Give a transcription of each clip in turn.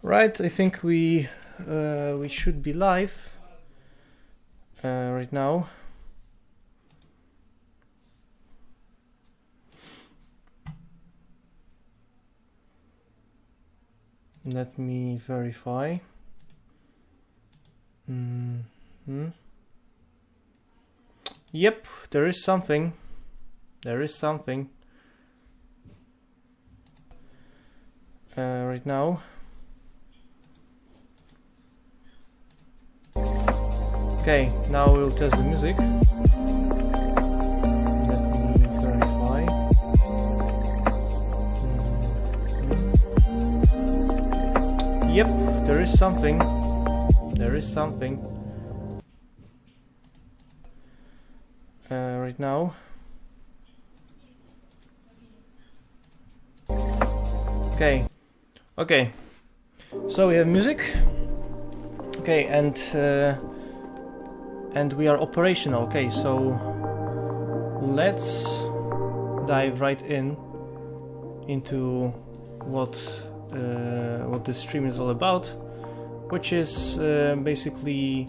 Right, I think we should be live right now. Let me verify. Yep, there is something. There is something right now. Okay, now we'll test the music. Let me verify. Yep, there is something. There is something right now. Okay. Okay. So we have music. Okay, and we are operational. Okay, so let's dive right into what this stream is all about, which is basically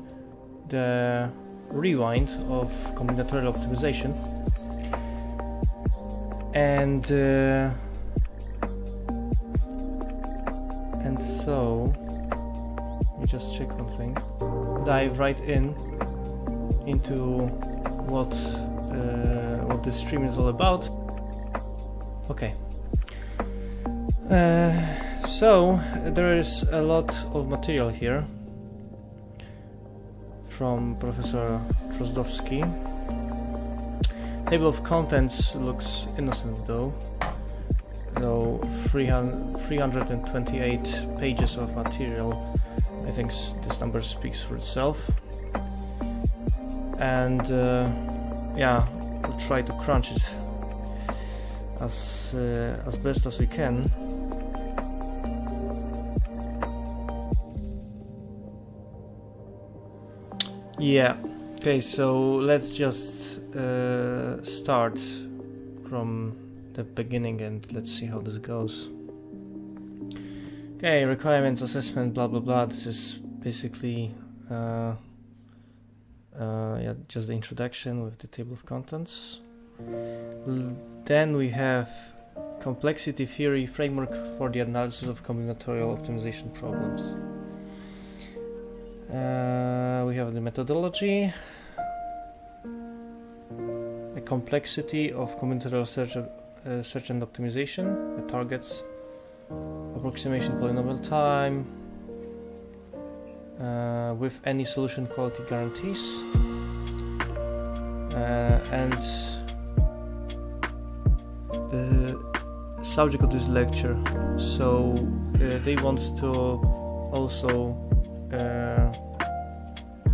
the rewind of combinatorial optimization. And so let me just check one thing. Dive right into what this stream is all about. Okay. So there is a lot of material here from Professor Drozdowski. Table of contents looks innocent though 328 pages of material. I think this number speaks for itself. And yeah, we'll try to crunch it as best as we can. Yeah, okay, so let's just start from the beginning and let's see how this goes. Okay, requirements, assessment, blah blah blah. This is basically yeah, just the introduction with the table of contents. Then we have complexity theory framework for the analysis of combinatorial optimization problems. We have the methodology, the complexity of combinatorial search and optimization, the targets, approximation polynomial time, with any solution quality guarantees, and the subject of this lecture. So they want to also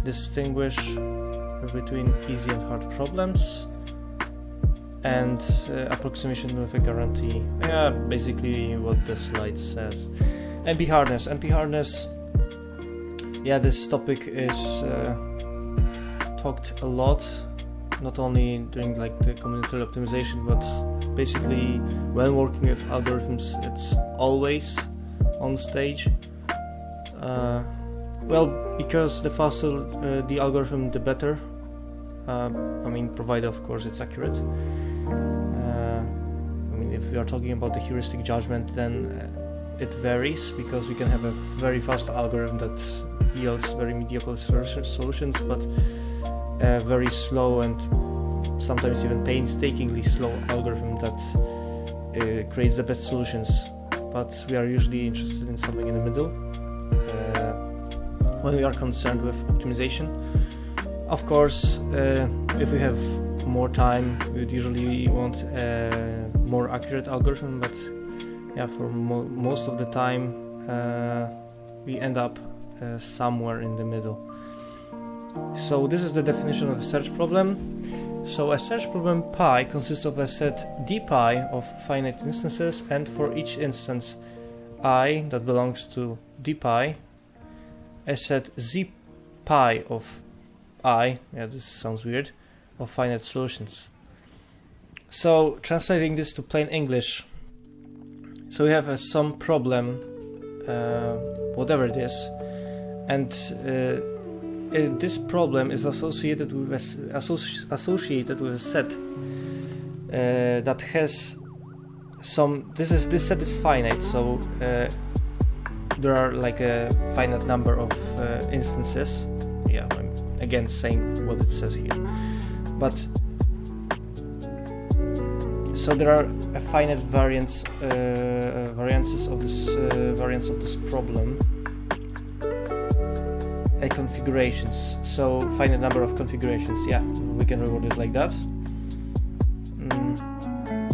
distinguish between easy and hard problems and approximation with a guarantee. Yeah, basically what the slide says. NP hardness. Yeah, this topic is talked a lot, not only during like the combinatorial optimization, but basically when working with algorithms, it's always on stage. Well, because the faster the algorithm, the better. I mean, provided of course it's accurate. I mean, if we are talking about the heuristic judgment, then it varies, because we can have a very fast algorithm that yields very mediocre solutions, but a very slow and sometimes even painstakingly slow algorithm that creates the best solutions. But we are usually interested in something in the middle when we are concerned with optimization. Of course, if we have more time, we would usually want a more accurate algorithm, but yeah, for most of the time we end up somewhere in the middle. So this is the definition of a search problem. So a search problem pi consists of a set d pi of finite instances, and for each instance I that belongs to d pi, a set z pi of I, yeah, this sounds weird, of finite solutions. So translating this to plain English, so we have some problem whatever it is, and this problem is associated with a set that has some. This set is finite, so there are like a finite number of instances. Yeah, I'm again saying what it says here, but so there are a finite variances of this problem. Configurations, so finite number of configurations. Yeah, we can reword it like that.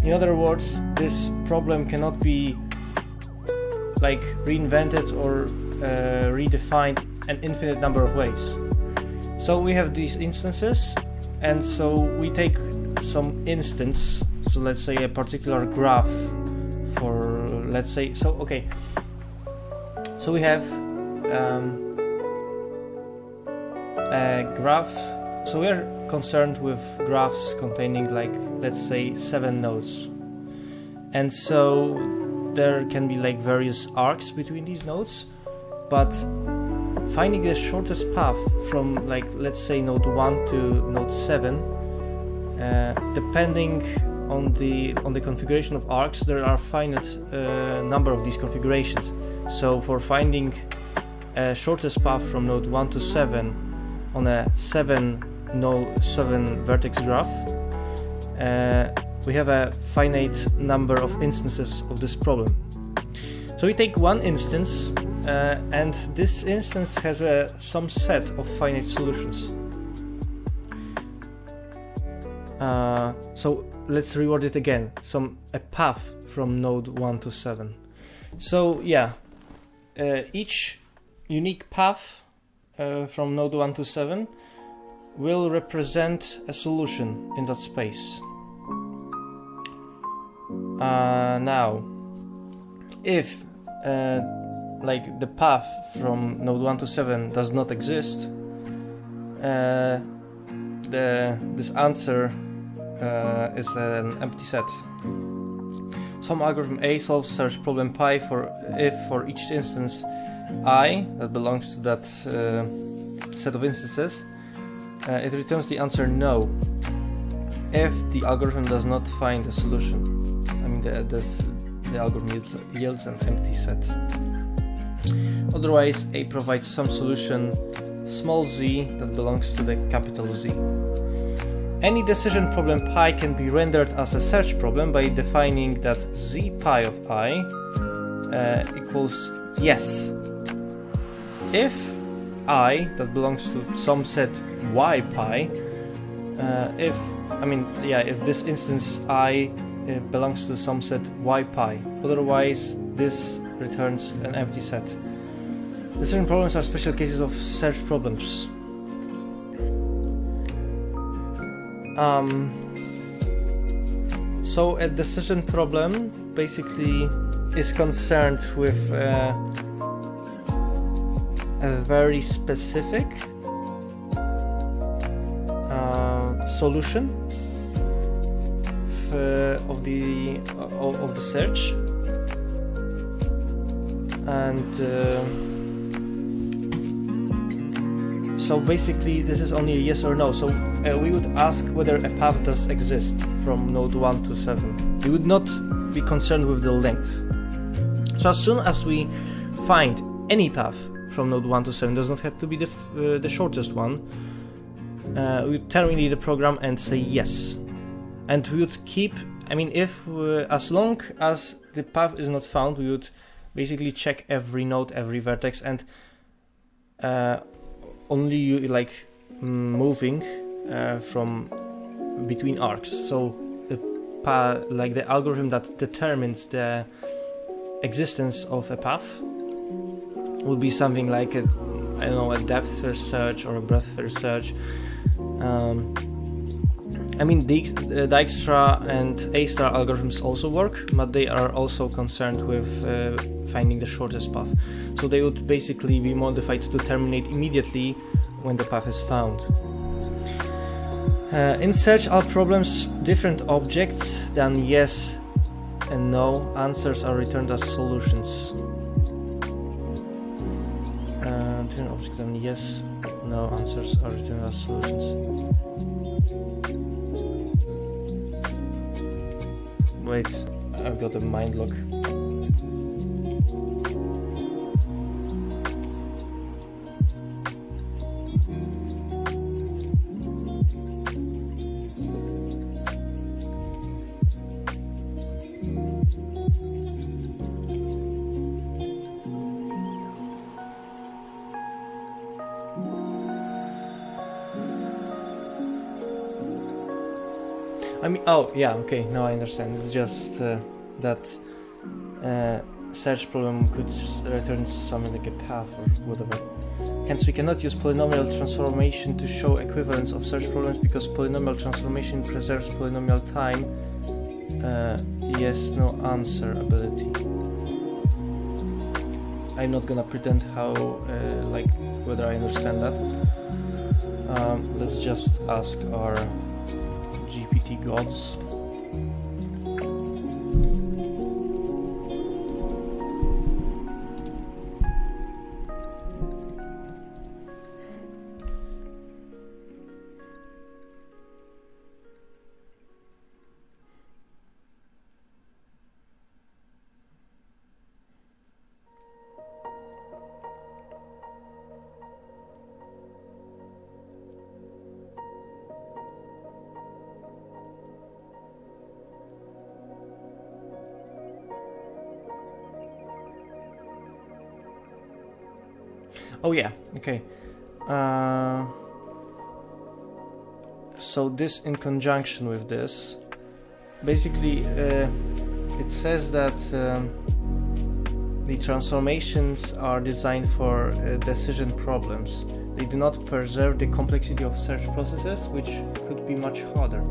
In other words, this problem cannot be like reinvented or redefined an infinite number of ways. So we have these instances, and so we take some instance, so let's say a particular graph for, let's say, so okay, so we have a graph, so we're concerned with graphs containing, like, let's say 7 nodes, and so there can be like various arcs between these nodes, but finding the shortest path from, like, let's say node 1 to node 7, depending on the configuration of arcs, there are finite number of these configurations. So for finding a shortest path from node 1 to 7 on a 7 vertex graph, we have a finite number of instances of this problem. So we take one instance, and this instance has some set of finite solutions. So let's reword it again. A path from node 1 to 7. So yeah, each unique path from node 1 to 7 will represent a solution in that space. Now, if like the path from node 1 to 7 does not exist, this answer is an empty set. Some algorithm A solves search problem pi if for each instance I that belongs to that set of instances, it returns the answer no if the algorithm does not find a solution. I mean, the algorithm yields an empty set. Otherwise, A provides some solution small z that belongs to the capital Z. Any decision problem pi can be rendered as a search problem by defining that z pi of I equals yes if I that belongs to some set y pi, if this instance I belongs to some set y pi. Otherwise, this returns an empty set. Decision problems are special cases of search problems. So a decision problem basically is concerned with a very specific solution of the search, and so basically this is only a yes or no. So we would ask whether a path does exist from node 1 to 7. We would not be concerned with the length. So as soon as we find any path from node 1 to 7, does not have to be the shortest one, we would terminate the program and say yes. And we would keep, as long as the path is not found, we would basically check every node, every vertex, and only moving from between arcs. So the algorithm that determines the existence of a path would be something like a depth first search or a breadth first search. Dijkstra and A-star algorithms also work, but they are also concerned with finding the shortest path. So they would basically be modified to terminate immediately when the path is found. In search all problems, different objects than yes and no answers are returned as solutions. return object and yes, no answers are returned as solutions. Wait, I've got a mind lock. I mean, oh yeah, okay, now I understand. It's just that search problem could return something like a path or whatever. Hence, we cannot use polynomial transformation to show equivalence of search problems because polynomial transformation preserves polynomial time. Yes, no answer ability. I'm not gonna pretend how, like, whether I understand that. Let's just ask our GPT gods. Oh yeah, okay. So this in conjunction with this, basically it says that the transformations are designed for decision problems. They do not preserve the complexity of search processes, which could be much harder.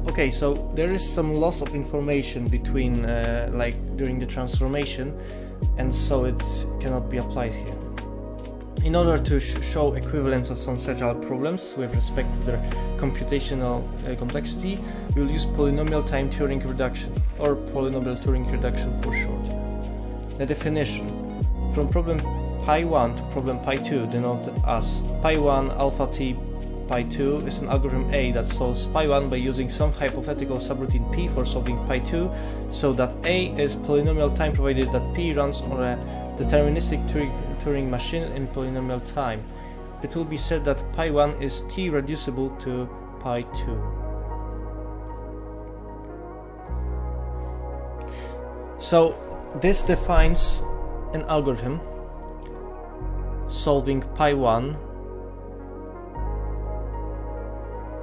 Okay, so there is some loss of information between like during the transformation, and so it cannot be applied here. In order to show equivalence of some search problems with respect to their computational complexity, we will use polynomial time Turing reduction, or polynomial Turing reduction for short. The definition: from problem pi1 to problem pi2 denoted as pi1 alpha t pi2 is an algorithm A that solves pi1 by using some hypothetical subroutine P for solving pi2, so that A is polynomial time provided that P runs on a deterministic Turing machine in polynomial time. It will be said that pi1 is T reducible to pi2. So this defines an algorithm solving pi1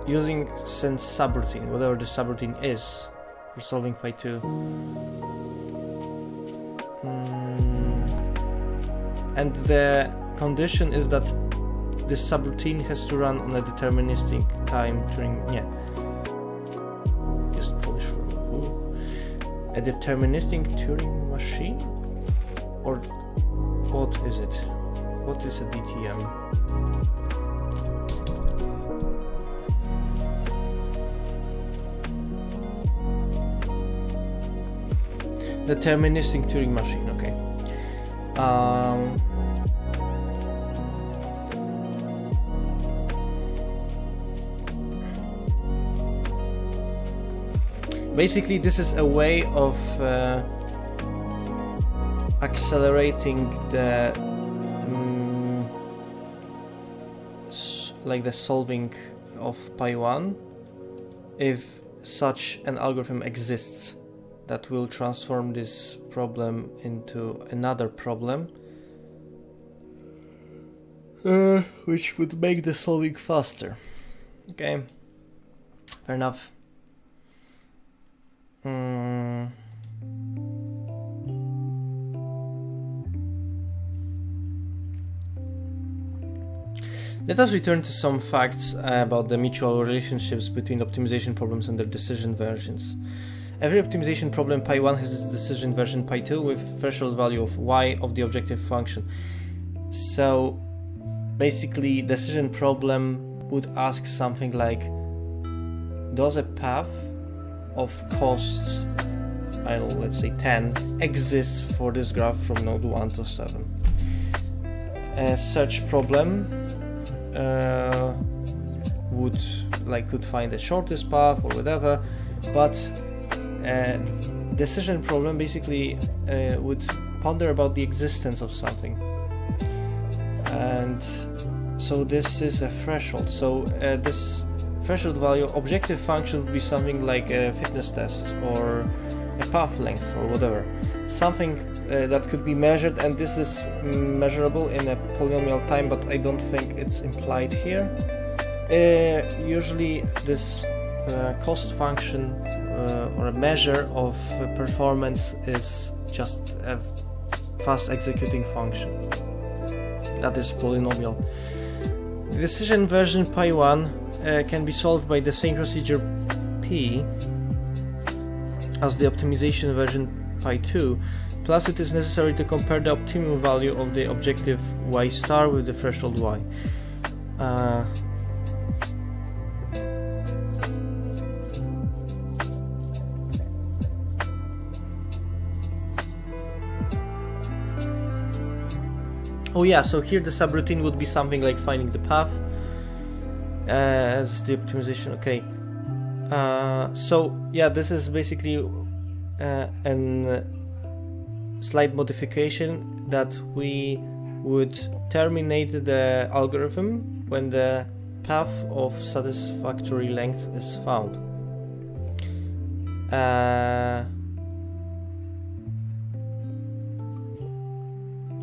using some subroutine, whatever the subroutine is, for solving pi2. And the condition is that this subroutine has to run on a deterministic time Turing. Yeah. Just Polish for a deterministic Turing machine? Or what is it? What is a DTM? Deterministic Turing machine, okay. Basically, this is a way of accelerating the like the solving of pi1 if such an algorithm exists that will transform this problem into another problem, which would make the solving faster. Okay, fair enough. Let us return to some facts about the mutual relationships between optimization problems and their decision versions. Every optimization problem pi1 has its decision version pi2 with threshold value of y of the objective function. So basically, decision problem would ask something like, does a path of costs, let's say 10, exists for this graph from node 1 to 7? such problem could find the shortest path or whatever, but decision problem basically would ponder about the existence of something, and so this is a threshold. So this threshold value objective function would be something like a fitness test or a path length or whatever, something that could be measured, and this is measurable in a polynomial time, but I don't think it's implied here. Usually this cost function or a measure of performance is just a fast executing function that is polynomial. The decision version pi1 can be solved by the same procedure p as the optimization version pi2, plus it is necessary to compare the optimum value of the objective y star with the threshold y. Oh yeah, so here the subroutine would be something like finding the path as the optimization. Okay. So yeah, this is basically a slight modification that we would terminate the algorithm when the path of satisfactory length is found.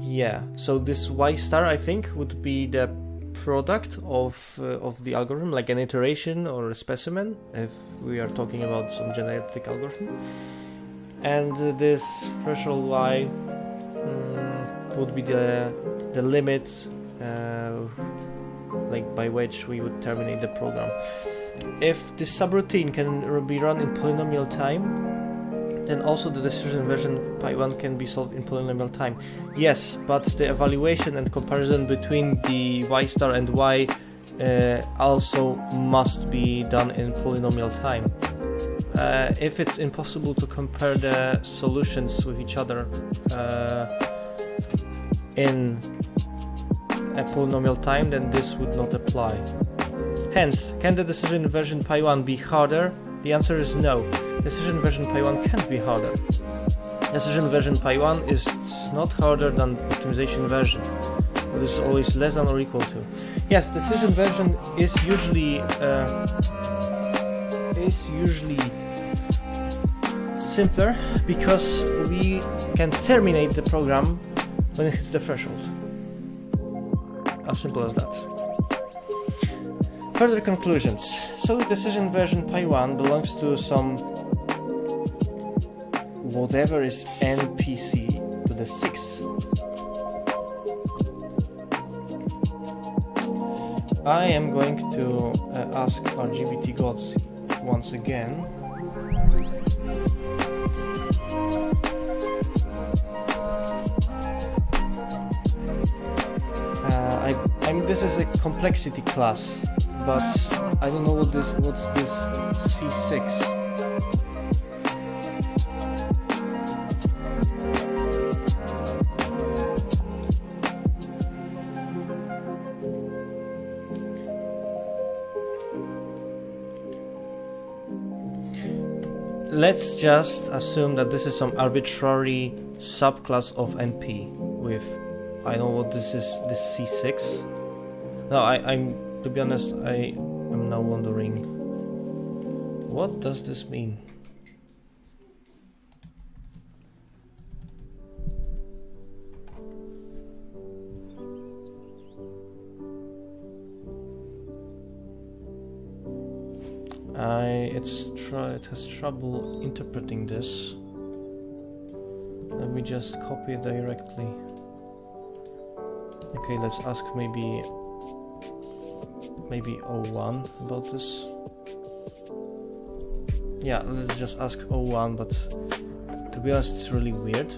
Yeah, so this y star, I think, would be the product of the algorithm, like an iteration or a specimen, if we are talking about some genetic algorithm. And this threshold y would be the limit, like by which we would terminate the program. If this subroutine can be run in polynomial time, then also the decision version pi1 can be solved in polynomial time. Yes, but the evaluation and comparison between the y star and y also must be done in polynomial time. If it's impossible to compare the solutions with each other in a polynomial time, then this would not apply. Hence, can the decision version pi1 be harder? The answer is no. Decision version pi1 can't be harder. Decision version pi1 is not harder than optimization version, but is always less than or equal to. Yes, decision version is usually simpler because we can terminate the program when it hits the threshold. As simple as that. Further conclusions. So decision version pi1 belongs to some whatever is npc to the 6. I am going to ask our GPT gods once again. This is a complexity class, but I don't know what's this C6. Let's just assume that this is some arbitrary subclass of NP with, I don't know what this is, this C6. No, I'm to be honest, I am now wondering, what does this mean? It has trouble interpreting this. Let me just copy it directly. Okay, let's ask maybe O1 about this. Yeah, let's just ask O1, but to be honest, it's really weird.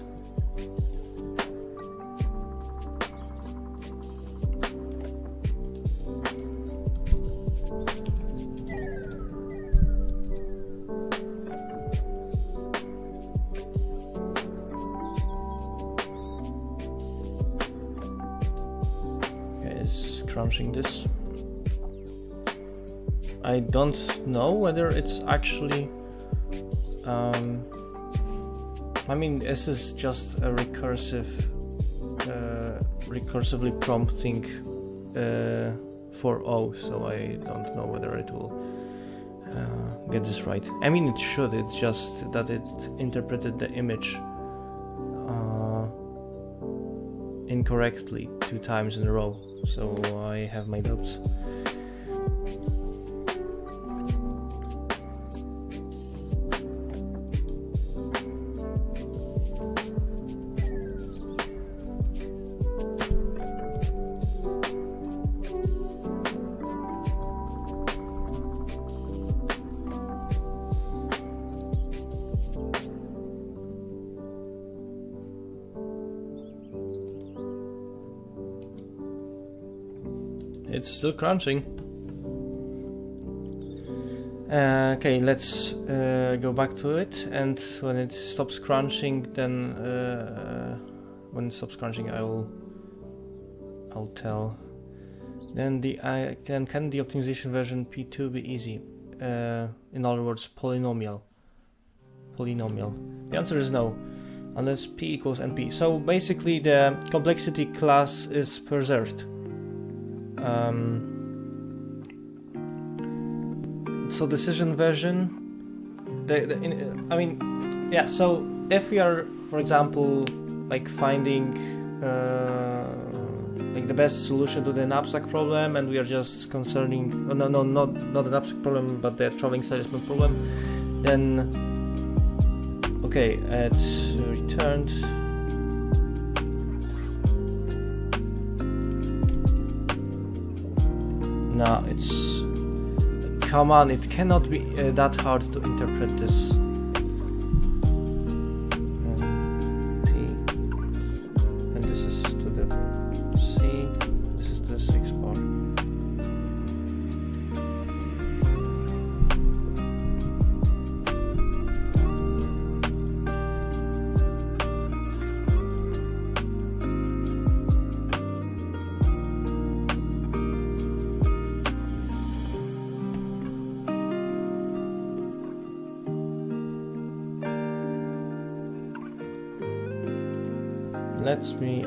crunching this. I don't know whether it's actually I mean, this is just a recursively prompting for O, so I don't know whether it will get this right. I mean, it should, it's just that it interpreted the image incorrectly 2 times in a row, so I have my doubts. It's still crunching. Okay, let's go back to it, and when it stops crunching, then when it stops crunching, I'll tell. Then can the optimization version P2 be easy? In other words, polynomial. The answer is no, unless P equals NP. So basically, the complexity class is preserved. So decision version, I mean, yeah, so if we are, for example, like finding like the best solution to the knapsack problem, and we are just concerning, not the knapsack problem, but the traveling salesman problem, then okay, it's returned. No, it's... Come on, it cannot be that hard to interpret this. P. And this is to the C. This is to the 6 bar. Let me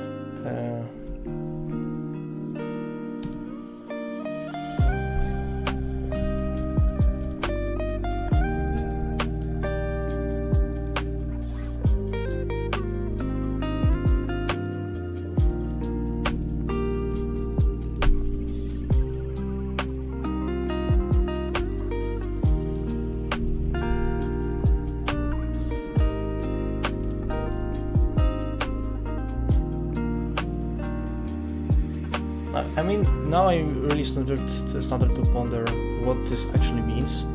I mean, now I'm really started to ponder what this actually means.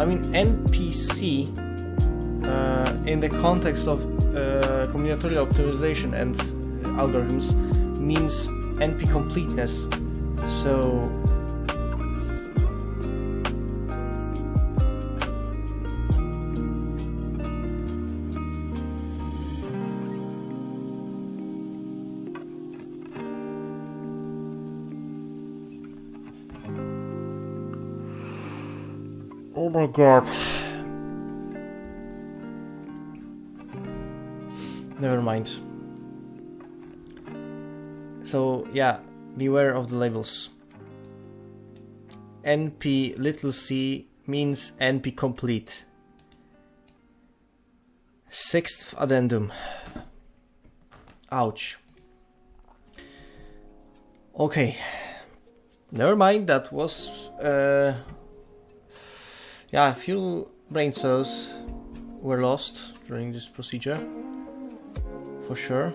I mean, NPC in the context of combinatorial optimization and algorithms means NP completeness. So oh my god. Never mind. So yeah, beware of the labels. NP little c means NP complete. 6th addendum. Ouch. Okay. Never mind, that was yeah, a few brain cells were lost during this procedure, for sure.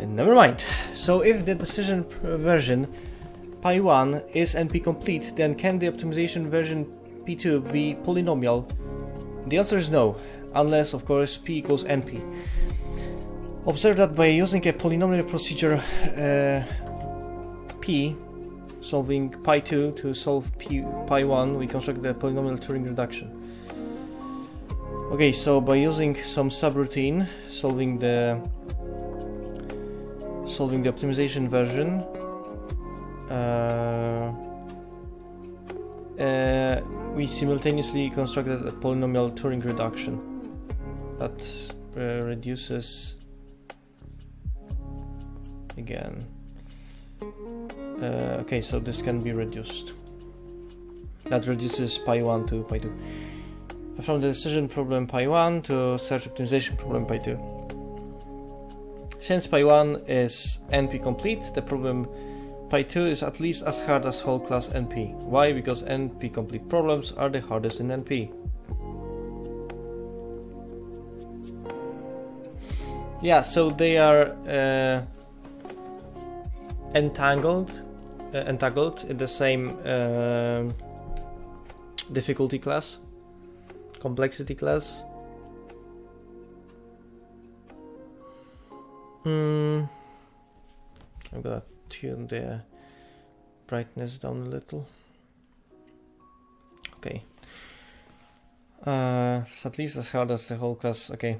Never mind. So if the decision version Pi1 is NP complete, then can the optimization version P2 be polynomial? The answer is no, unless of course P equals NP. Observe that by using a polynomial procedure P, solving Pi2 to solve Pi1, we construct the polynomial Turing reduction. Okay, so by using some subroutine, solving the optimization version, we simultaneously constructed a polynomial Turing reduction that reduces again. Okay, so this can be reduced. That reduces pi1 to pi2. From the decision problem pi1 to search optimization problem pi2. Since pi1 is NP complete, the problem pi2 is at least as hard as whole class NP. Why? Because NP complete problems are the hardest in NP. Yeah, so they are entangled in the same difficulty class, complexity class. I'm gonna tune the brightness down a little. Okay. It's at least as hard as the whole class. Okay.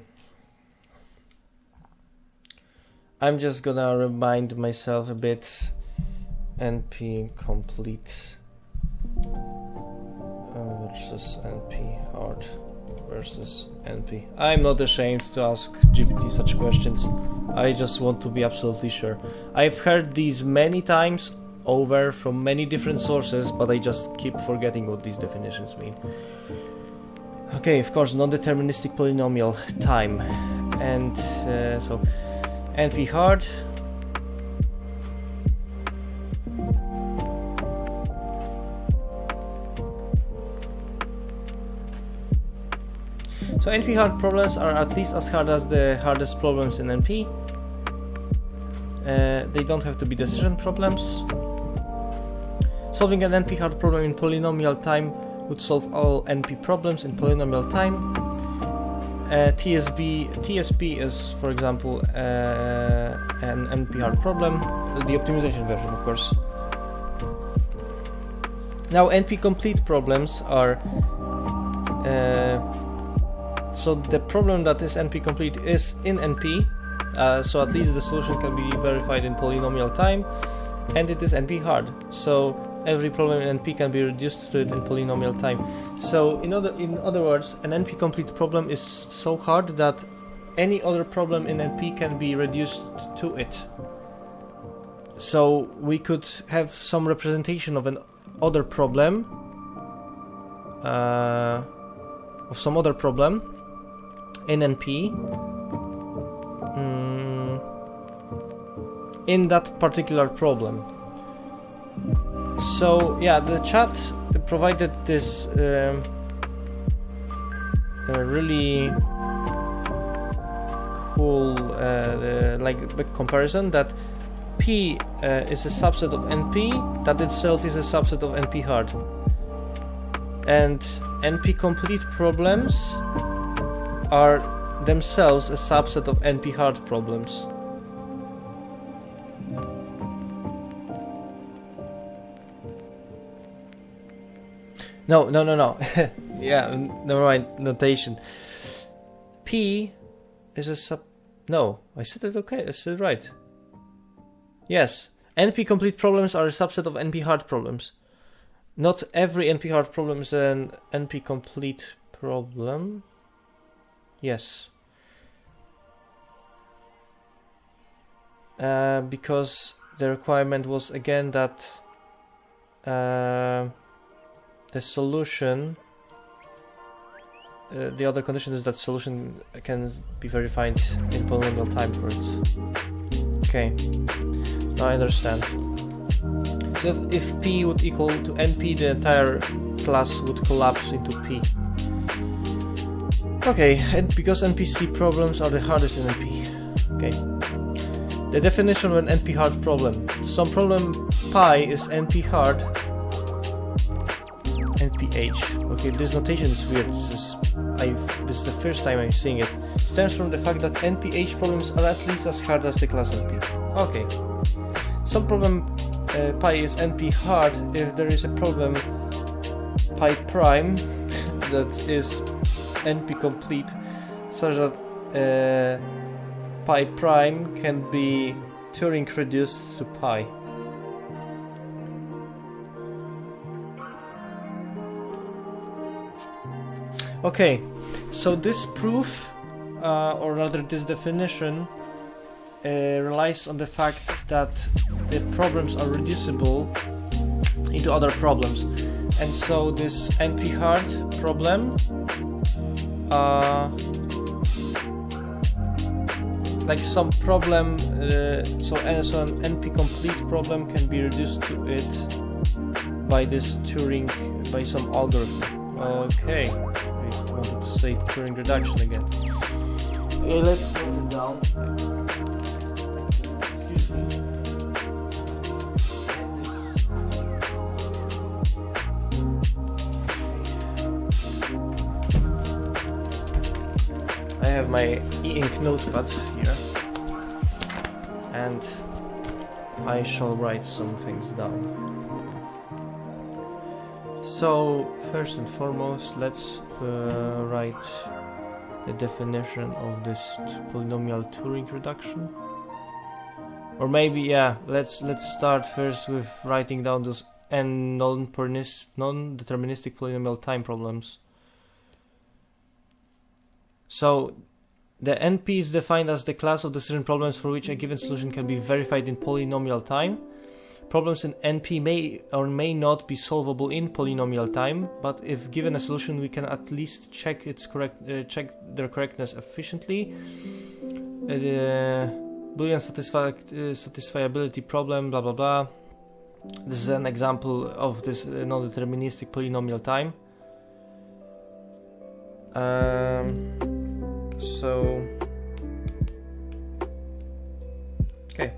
I'm just gonna remind myself a bit. NP complete versus NP hard versus NP. I'm not ashamed to ask GPT such questions. I just want to be absolutely sure. I've heard these many times over from many different sources, but I just keep forgetting what these definitions mean. Okay, of course, non-deterministic polynomial time, and so NP hard. So NP hard problems are at least as hard as the hardest problems in NP. They don't have to be decision problems. Solving an NP hard problem in polynomial time would solve all NP problems in polynomial time. TSP is, for example, an NP hard problem, the optimization version, of course. Now, NP complete problems are so the problem that is NP complete is in NP, so at least the solution can be verified in polynomial time, and it is NP hard. So every problem in NP can be reduced to it in polynomial time. So in other words, an NP complete problem is so hard that any other problem in NP can be reduced to it. So we could have some representation of an other problem, of some other problem in NP in that particular problem. So yeah, the chat provided this really cool like big comparison that P is a subset of NP that itself is a subset of NP hard, and NP complete problems are themselves a subset of NP hard problems. No. Yeah, never mind, notation. P is a sub... No, I said it okay, I said it right. Yes, NP complete problems are a subset of NP hard problems. Not every NP hard problem is an NP complete problem. Yes. Because the requirement was again that the solution, the other condition is that solution can be verified in polynomial time for it. Okay, now I understand. So if P would equal to NP, the entire class would collapse into P. Okay, and because NPC problems are the hardest in NP. Okay. The definition of an NP hard problem. Some problem pi is NP hard. NPH. Okay, this notation is weird. This is the first time I'm seeing it. Stems from the fact that NPH problems are at least as hard as the class NP. Okay. Some problem pi is NP hard if there is a problem pi prime that is NP complete such that pi prime can be Turing reduced to pi. Okay, so this proof, or rather this definition, relies on the fact that the problems are reducible into other problems. And so this NP-hard problem, like some problem, so an NP-complete problem can be reduced to it by this Turing, by some algorithm. Okay, I wanted to say Turing reduction again. Okay, let's note it down. Excuse me. I have my e-ink notepad here, and I shall write some things down. So, first and foremost, let's write the definition of this polynomial Turing reduction. Or maybe, yeah, let's start first with writing down those n non-deterministic polynomial time problems. So, the NP is defined as the class of decision problems for which a given solution can be verified in polynomial time. Problems in NP may or may not be solvable in polynomial time, but if given a solution, we can at least check their correctness efficiently. Boolean satisfiability problem, blah blah blah. This is an example of this non-deterministic polynomial time. So, okay.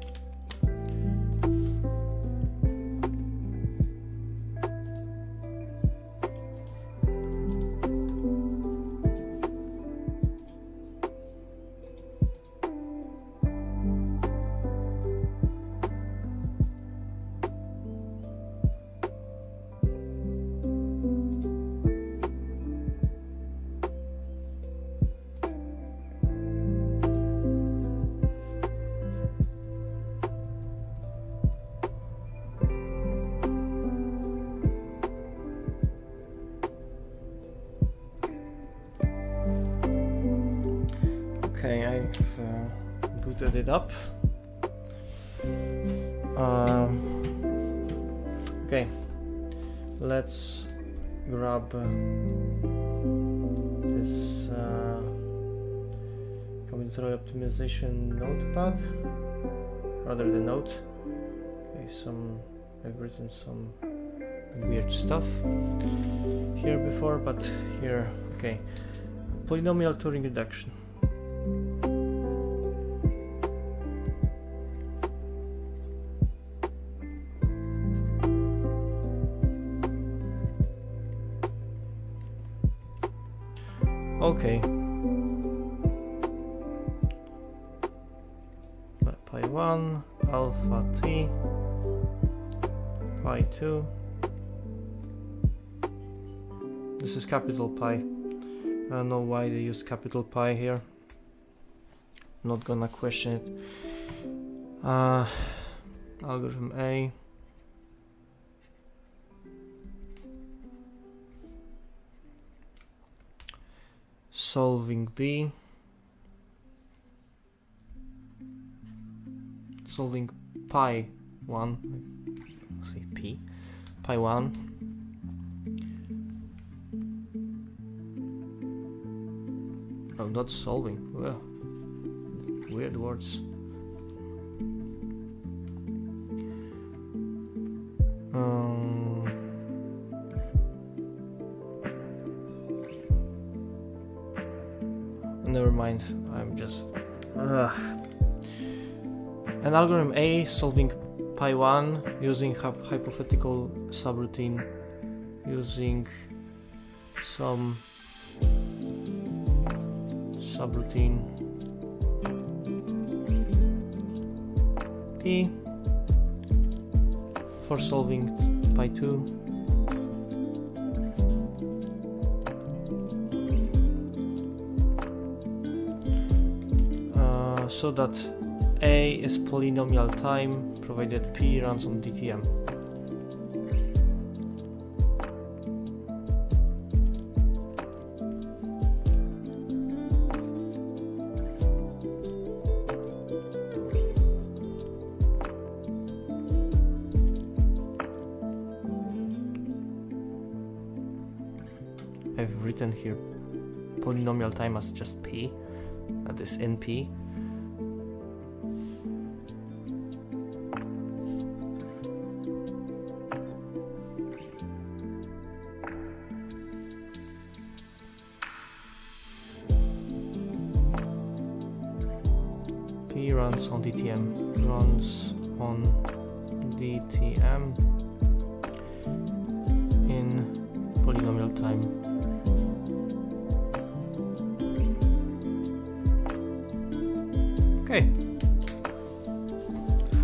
Okay, I've booted it up. Okay, let's grab this combinatorial optimization notepad, rather the note. Okay, I've written some weird stuff here before, but here, okay. Polynomial Turing reduction. Okay. Pi 1, alpha t, pi 2. This is capital Pi. I don't know why they use capital Pi here. Not gonna question it. Algorithm A. Solving B. Solving pi 1. Let's say P. Pi 1. Oh, not solving. Well, weird words. Never mind. I'm just. An algorithm A solving pi 1 using hypothetical subroutine, using some subroutine T for solving pi 2. so that A is polynomial time provided P runs on DTM. I've written here polynomial time as just P, that is NP. P runs on DTM, runs on DTM in polynomial time. Okay.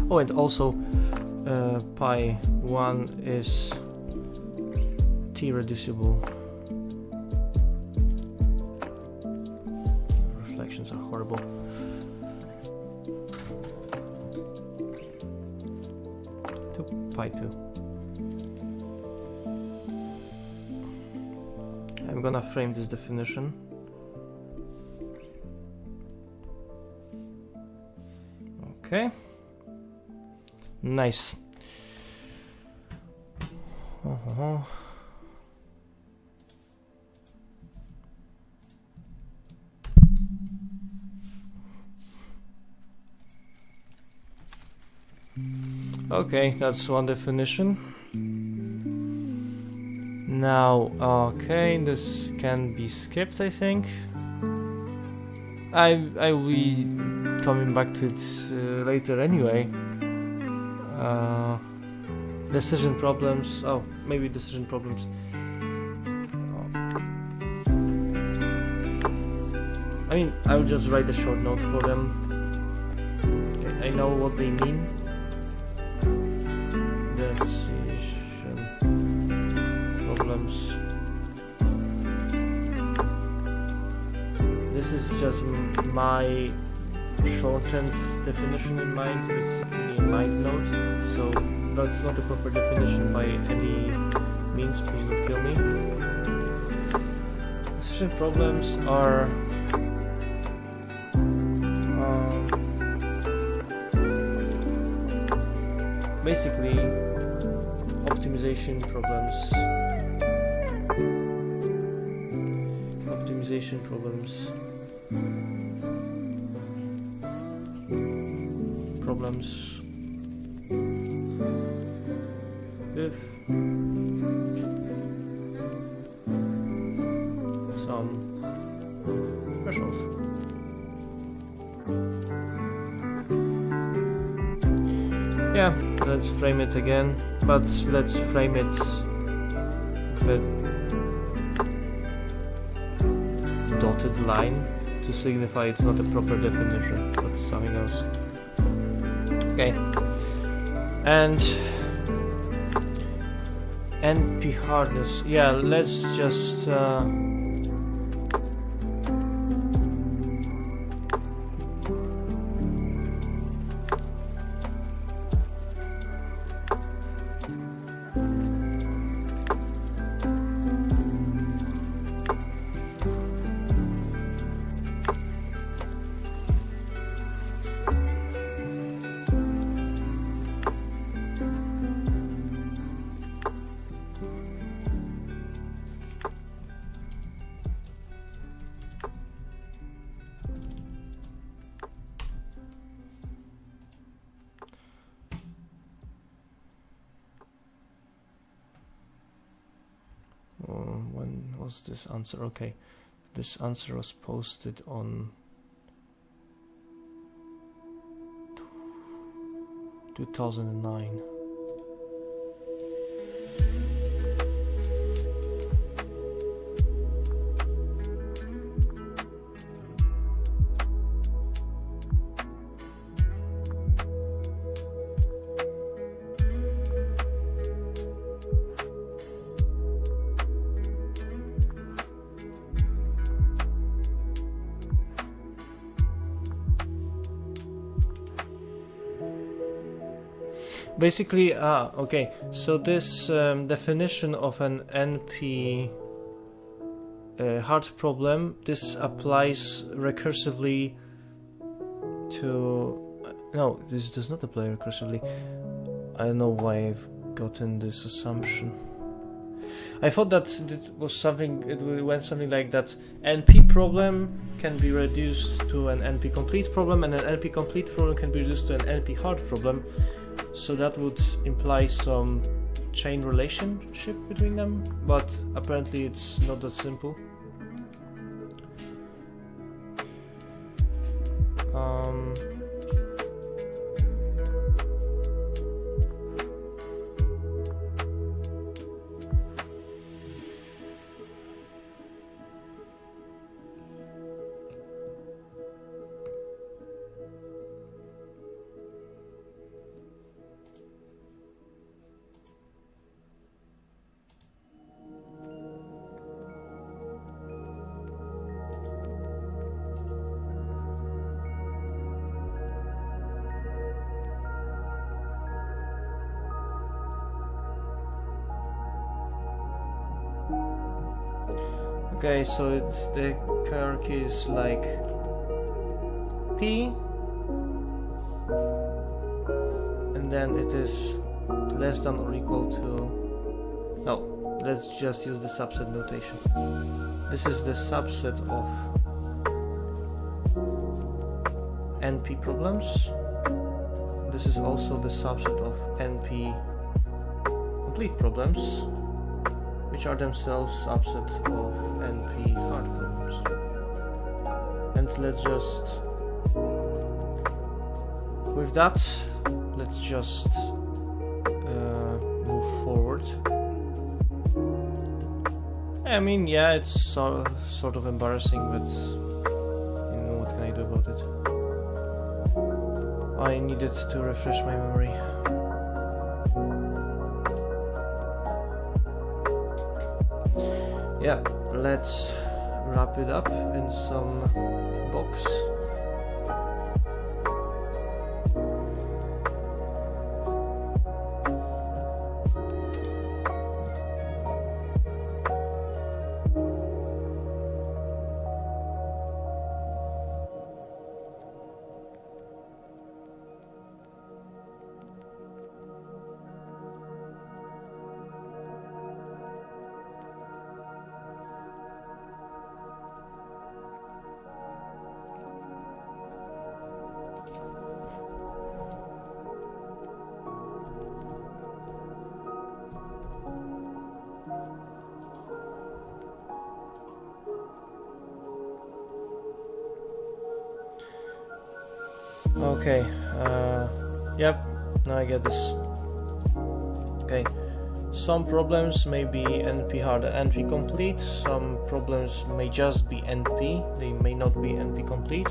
Oh, and also pi 1 is T reducible. Reflections are horrible. To pi 2. I'm gonna frame this definition. Okay. Nice. Okay, that's one definition. Now, okay, this can be skipped, I think. I will be coming back to it later anyway. Decision problems. Oh, maybe decision problems. I mean, I'll just write a short note for them. Okay, I know what they mean. Decision problems. This is just my shortened definition in mind, basically a mind note, so that's not a proper definition by any means, please don't kill me. Decision problems are basically optimization problems. Problems with some threshold. Yeah, let's frame it again, but let's frame it with a dotted line to signify it's not a proper definition, but something else. Okay, and NP hardness. Yeah, let's just when was this answer? Okay, this answer was posted on 2009. Basically, okay, so this definition of an NP hard problem, this applies recursively to... No, this does not apply recursively. I don't know why I've gotten this assumption. I thought that it was something, it went something like that. NP problem can be reduced to an NP complete problem, and an NP complete problem can be reduced to an NP hard problem. So that would imply some chain relationship between them, but apparently it's not that simple. Okay, so the hierarchy is like P, and then it is less than or equal to... No, let's just use the subset notation. This is the subset of NP problems. This is also the subset of NP complete problems, which are themselves subset of NP hard problems. And let's just... With that, let's just move forward. I mean, yeah, it's sort of embarrassing, but you know, what can I do about it? I needed to refresh my memory. Yeah, let's wrap it up in some box. Okay, yep, now I get this. Okay, some problems may be NP hard and NP complete, some problems may just be NP, they may not be NP complete,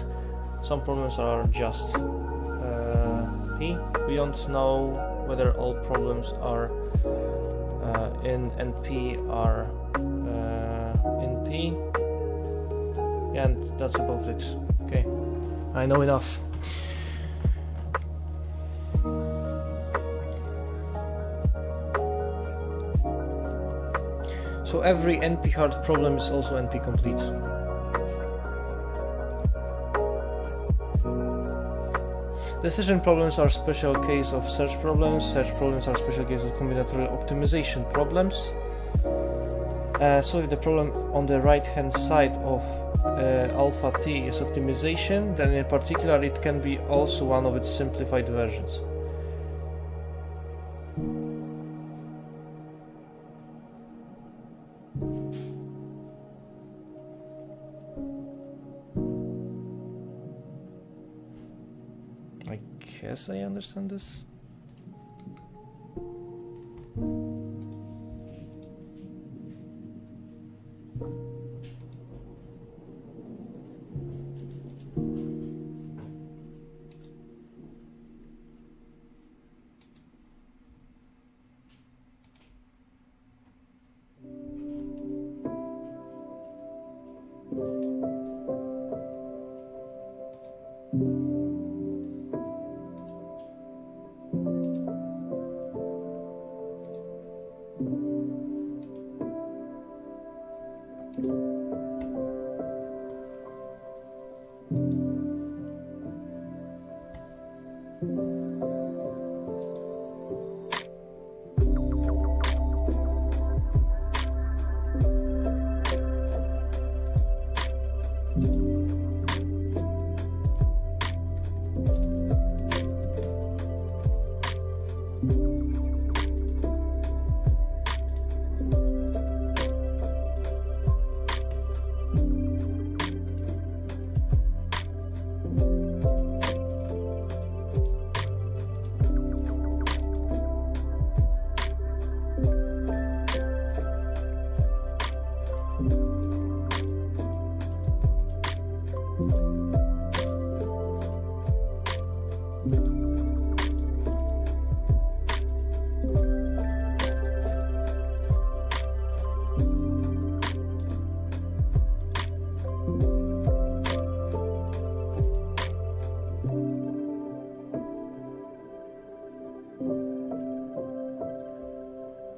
some problems are just P. We don't know whether all problems are in NP are in P, and that's about it. Okay, I know enough. So every NP hard problem is also NP complete. Decision problems are special case of search problems. Search problems are special case of combinatorial optimization problems. So if the problem on the right hand side of alpha t is optimization, then in particular it can be also one of its simplified versions. Guess I understand this.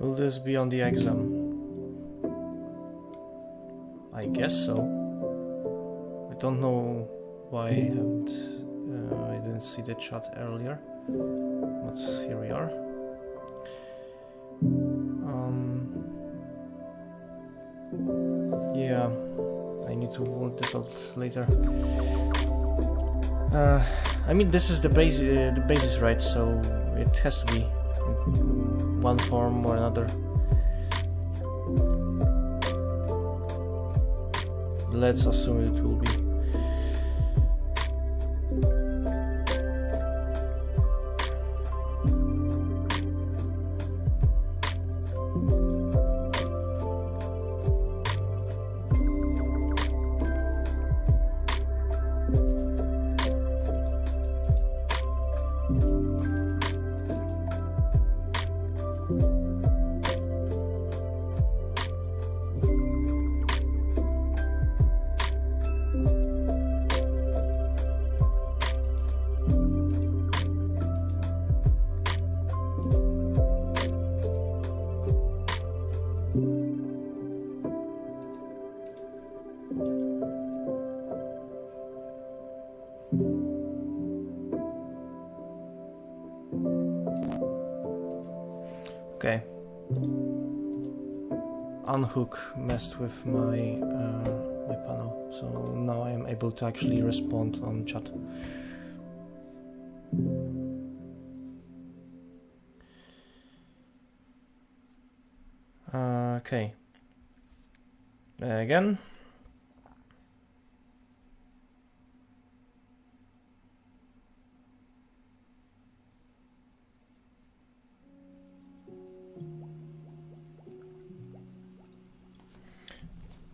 Will this be on the exam? I guess so. I don't know why I didn't see the chat earlier, but here we are. Yeah, I need to work this out later. I mean, this is the basis, right? So it has to be in one form or another. Let's assume it will be. Okay. Unhook messed with my my panel, so now I am able to actually respond on chat. Okay. Again.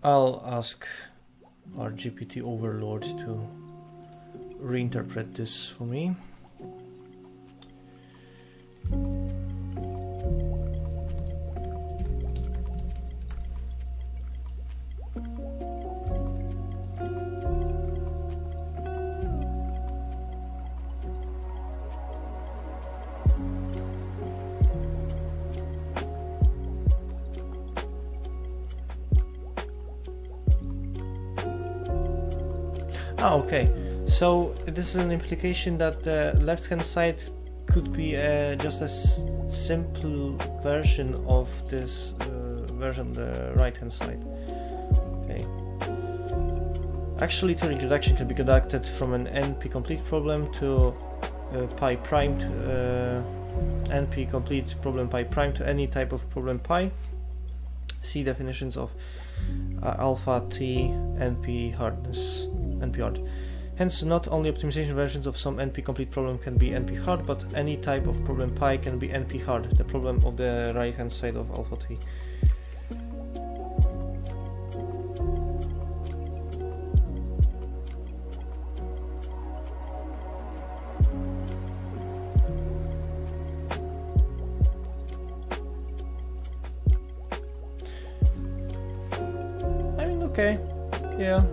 I'll ask our GPT overlord to reinterpret this for me. Okay, so this is an implication that the left-hand side could be just a simple version of this version, the right-hand side. Okay. Actually, Turing reduction can be conducted from an NP-complete problem to pi prime to NP-complete problem pi prime to any type of problem pi. See definitions of alpha T NP hardness. NP hard. Hence, not only optimization versions of some NP-complete problem can be NP hard, but any type of problem pi can be NP hard, the problem of the right-hand side of alpha T. I mean, okay, yeah.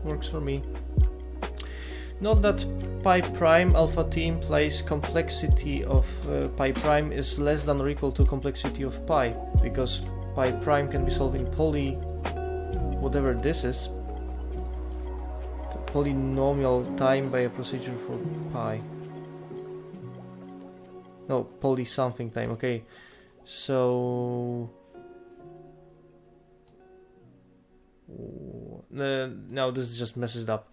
Works for me. Note that pi prime alpha T implies complexity of pi prime is less than or equal to complexity of pi, because pi prime can be solved in poly whatever this is. polynomial time by a procedure for pi. No, poly something time, okay. So... no, this is just messed up.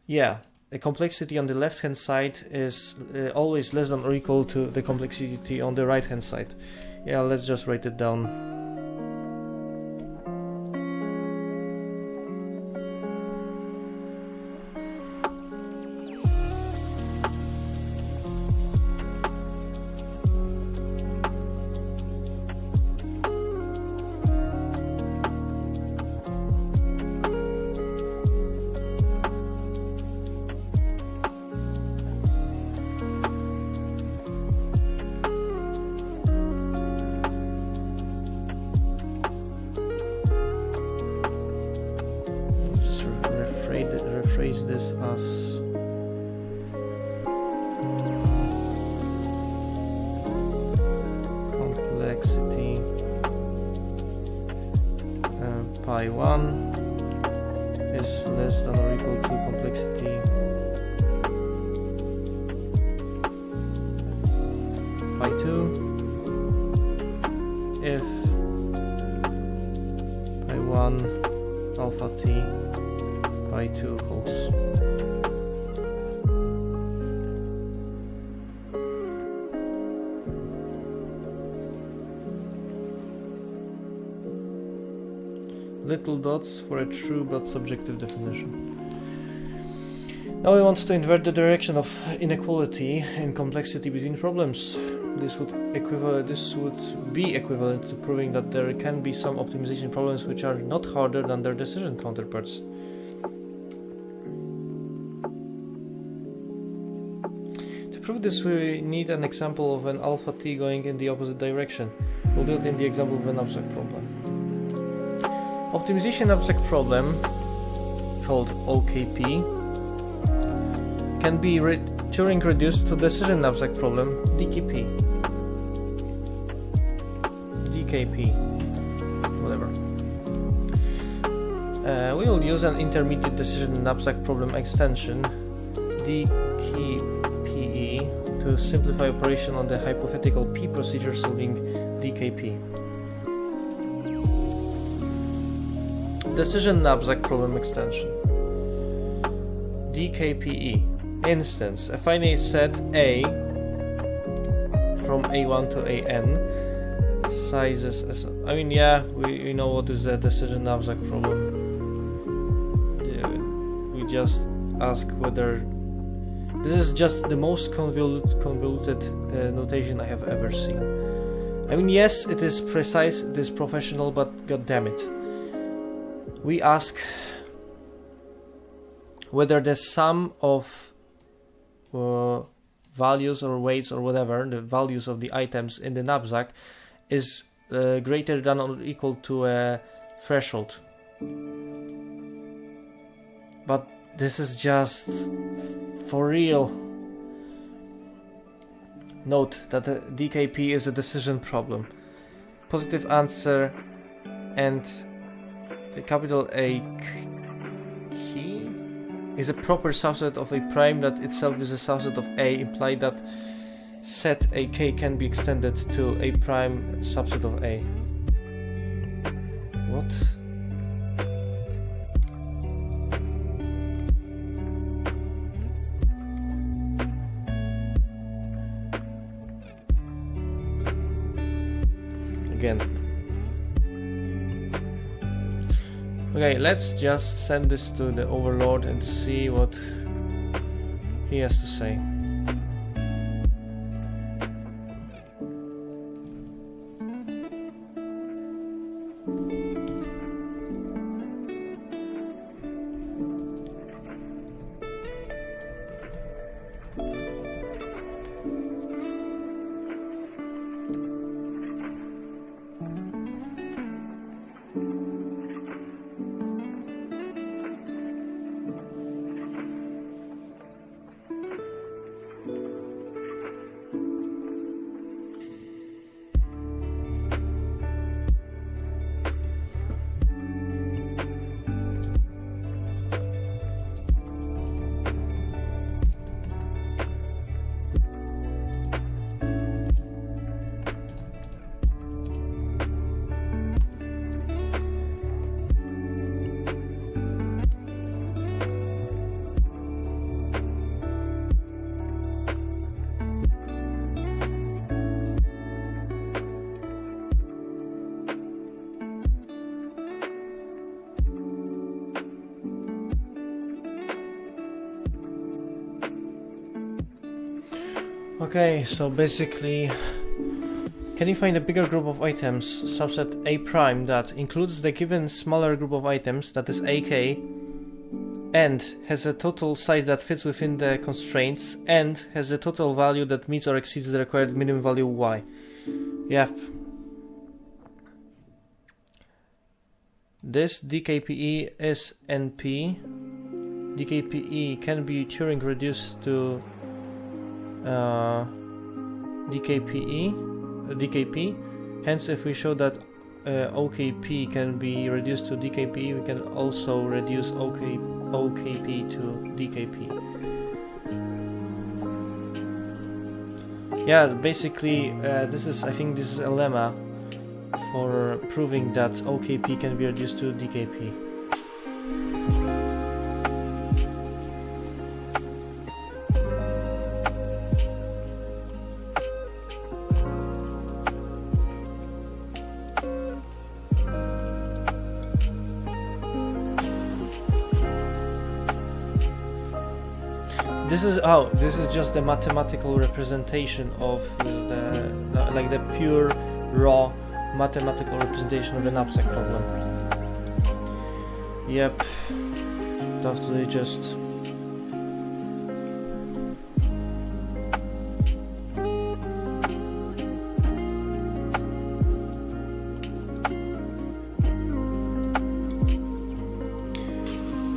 Yeah, the complexity on the left hand side is always less than or equal to the complexity on the right hand side. Yeah, let's just write it down. Rephrase this as complexity pi 1 is less than or equal to complexity pi 2 if pi 1 alpha t pi 2 false. Little dots for a true but subjective definition. Now we want to invert the direction of inequality in complexity between problems. This would be equivalent to proving that there can be some optimization problems which are not harder than their decision counterparts. To prove this, we need an example of an alpha t going in the opposite direction. We'll do it in the example of an abstract problem. Optimization abstract problem, called OKP, can be Turing reduced to decision abstract problem, DKP. Whatever. We will use an intermediate decision abstract problem extension, DKPE, to simplify operation on the hypothetical P procedure solving DKP. Decision abstract problem extension, DKPE. Instance, a finite set A from A1 to AN, sizes as... I mean, yeah, we know what is the decision abstract problem. Yeah, we just ask whether... This is just the most convoluted notation I have ever seen. I mean, yes, it is precise, it is professional, but god damn it. We ask whether the sum of values or weights or whatever, the values of the items in the knapsack, is greater than or equal to a threshold. But this is just for real. Note that the DKP is a decision problem. Positive answer and the capital A key is a proper subset of a prime that itself is a subset of A, imply that set AK can be extended to a prime subset of A. What? Again. Okay, let's just send this to the overlord and see what he has to say. Okay, so basically, can you find a bigger group of items, subset A prime, that includes the given smaller group of items, that is AK, and has a total size that fits within the constraints, and has a total value that meets or exceeds the required minimum value Y? Yep. This DKPE is NP. DKPE can be Turing reduced to DKP. Hence, if we show that OKP can be reduced to DKP, we can also reduce OKP to DKP. Yeah, basically, I think this is a lemma for proving that OKP can be reduced to DKP. This is just the mathematical representation of the pure raw mathematical representation of an abstract problem. Yep. Totally just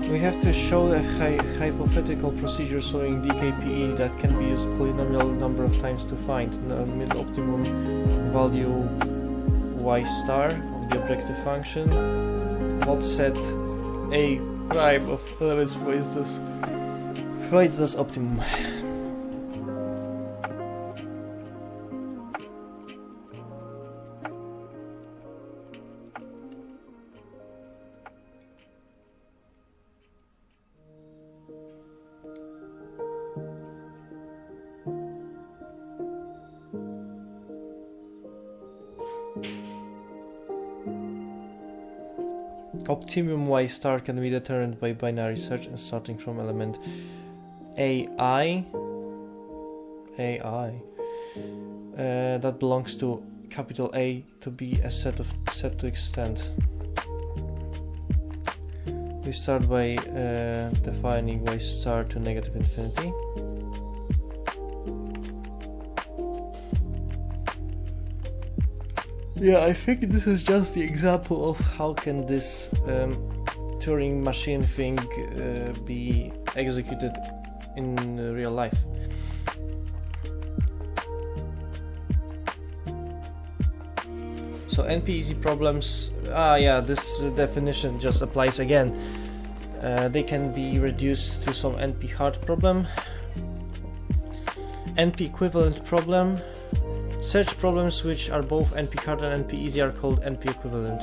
we have to show a hypothetical procedure showing DKPE that can be used polynomial number of times to find the optimum value Y star of the objective function. What set A prime of elements provides this optimum. Optimum Y star can be determined by binary search and starting from element AI that belongs to capital A to be a set to extend. We start by defining Y star to negative infinity. Yeah, I think this is just the example of how can this Turing machine thing be executed in real life. So NP-easy problems, this definition just applies again. They can be reduced to some NP-hard problem, NP-equivalent problem. Search problems which are both NP-hard and NP-easy are called NP-equivalent.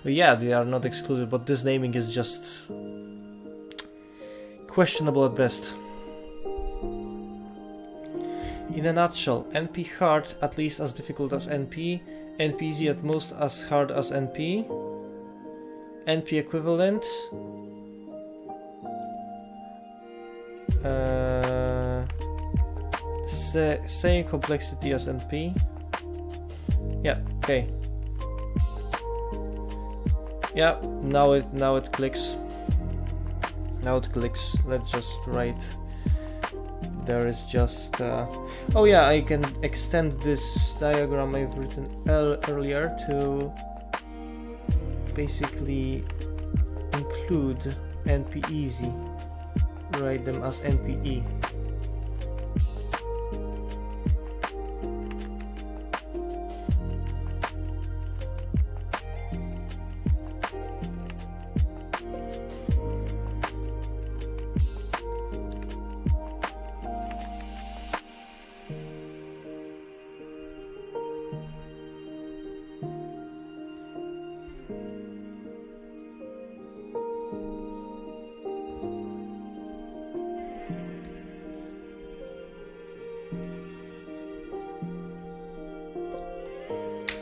Yeah, they are not excluded, but this naming is just questionable at best. In a nutshell, NP-hard at least as difficult as NP, NP-easy at most as hard as NP, NP-equivalent, same complexity as NP. Yeah, okay. Yeah, now it clicks. Now it clicks. Let's just write. There is just. Oh yeah, I can extend this diagram I've written earlier to basically include NP-easy. Write them as NPE.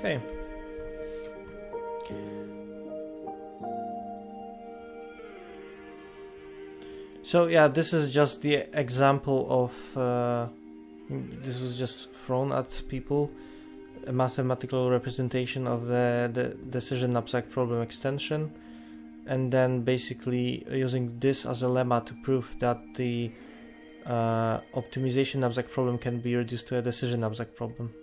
Okay. So yeah, this is just the example of this was just thrown at people, a mathematical representation of the decision knapsack problem extension, and then basically using this as a lemma to prove that the optimization knapsack problem can be reduced to a decision knapsack problem.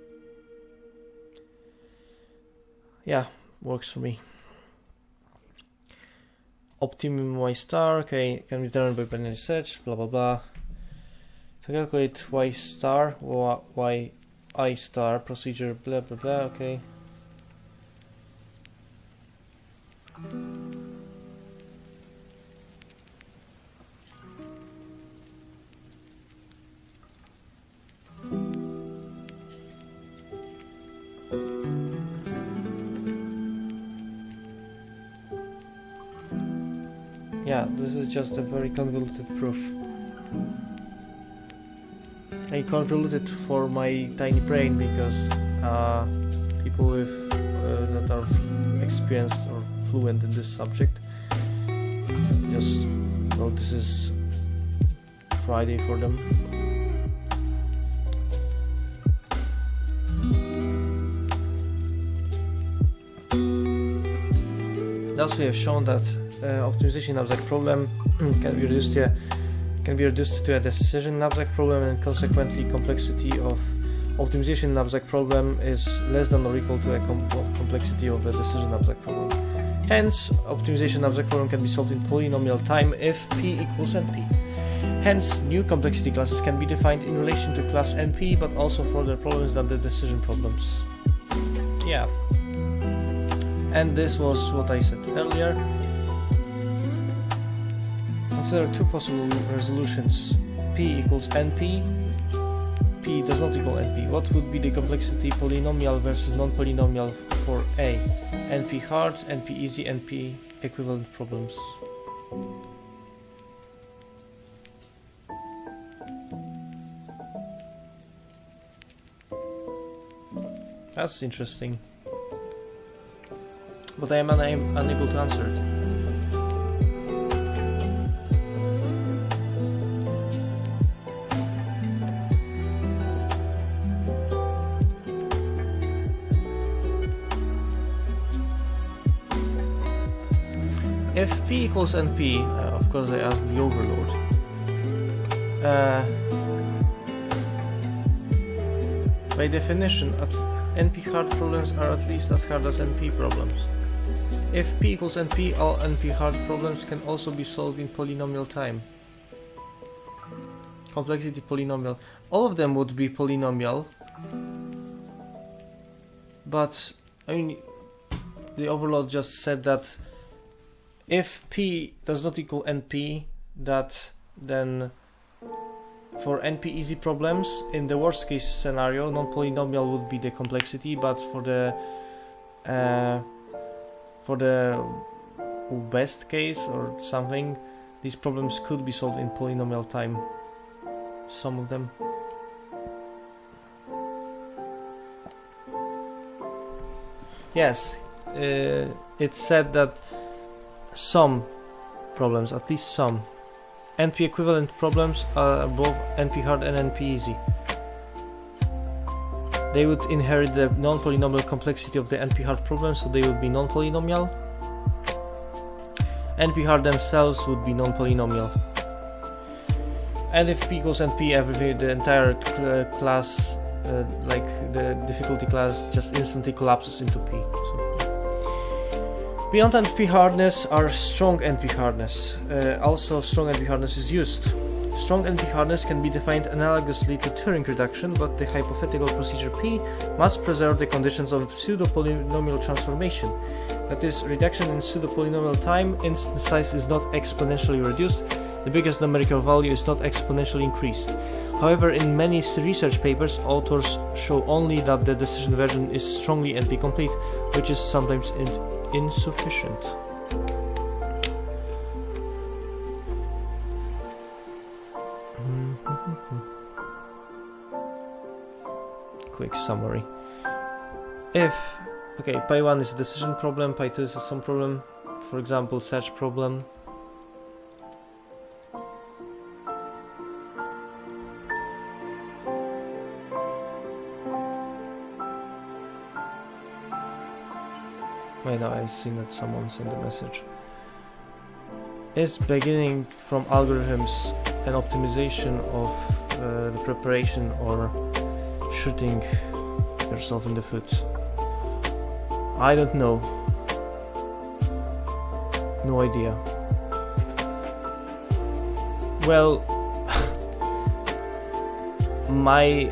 Yeah, works for me. Optimum y star, okay, can be determined by binary search, blah blah blah. To calculate y star, y I star procedure, blah blah blah, okay. Yeah, this is just a very convoluted proof. I convoluted for my tiny brain because people with that are experienced or fluent in this subject just, well, this is Friday for them. Thus we have shown that optimization knapsack problem can be reduced to a decision knapsack problem, and consequently complexity of optimization knapsack problem is less than or equal to a complexity of a decision knapsack problem. Hence, optimization knapsack problem can be solved in polynomial time if p equals np. Hence, new complexity classes can be defined in relation to class np, but also for other problems than the decision problems. Yeah. And this was what I said earlier. Consider two possible resolutions. P equals np. P does not equal np. What would be the complexity polynomial versus non-polynomial for A? NP hard, NP easy, NP equivalent problems. That's interesting. But I am unable to answer it. If P equals NP, of course I ask the overload. By definition, NP hard problems are at least as hard as NP problems. If P equals NP, all NP hard problems can also be solved in polynomial time. Complexity polynomial. All of them would be polynomial, but I mean, the overload just said that if P does not equal NP, that then for NP easy problems, in the worst case scenario, non-polynomial would be the complexity, but for the best case or something, these problems could be solved in polynomial time. Some of them. Yes, it said that some problems, at least some, NP equivalent problems are both NP hard and NP easy. They would inherit the non-polynomial complexity of the NP hard problem, so they would be non-polynomial. NP hard themselves would be non-polynomial. And if P equals NP, the entire class, like the difficulty class, just instantly collapses into P. So. Beyond NP hardness are strong NP hardness. Also, strong NP hardness is used. Strong NP hardness can be defined analogously to Turing reduction, but the hypothetical procedure P must preserve the conditions of pseudo-polynomial transformation. That is, reduction in pseudo-polynomial time, instance size is not exponentially reduced, the biggest numerical value is not exponentially increased. However, in many research papers, authors show only that the decision version is strongly NP complete, which is sometimes insufficient. Quick summary. If, okay, pi 1 is a decision problem, pi 2 is a sum problem, for example, search problem. Wait, no, I've seen that someone sent a message. Is beginning from algorithms and optimization of the preparation or shooting yourself in the foot? I don't know. No idea. Well, my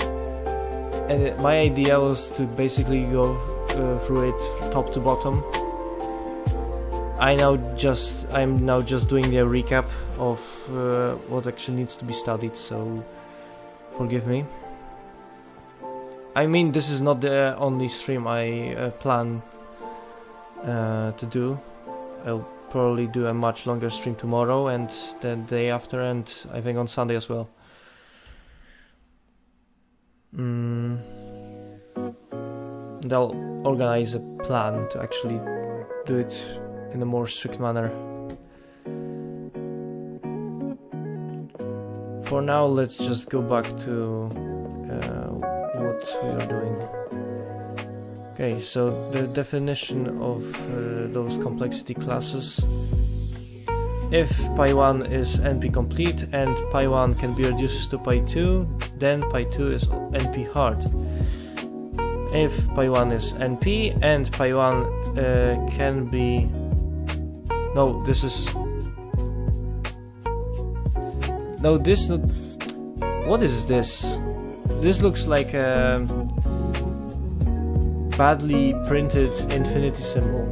idea was to basically go through it top to bottom. I'm now just doing a recap of what actually needs to be studied, so forgive me. I mean, this is not the only stream I plan to do. I'll probably do a much longer stream tomorrow and the day after, and I think on Sunday as well. They'll organize a plan to actually do it in a more strict manner. For now, let's just go back to what we are doing. Okay, so the definition of those complexity classes. If pi1 is NP complete and pi1 can be reduced to pi2, then pi2 is NP hard. If pi1 is NP and pi1 can be... No, this is... No, this... What is this? This looks like a badly printed infinity symbol,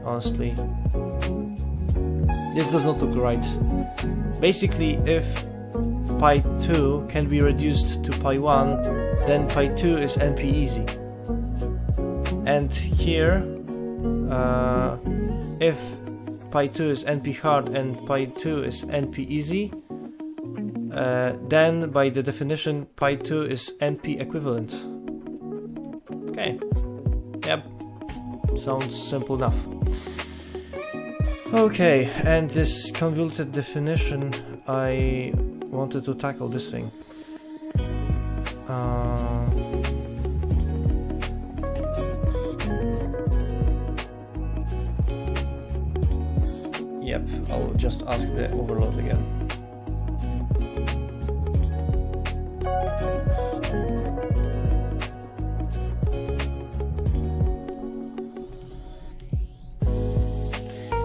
honestly. This does not look right. Basically, if pi2 can be reduced to pi1, then pi2 is NP easy. And here, if pi2 is NP hard and pi2 is NP easy, then by the definition pi2 is NP equivalent. Okay. Yep. Sounds simple enough. Okay, and this convoluted definition, I wanted to tackle this thing. Yep, I'll just ask the overload again.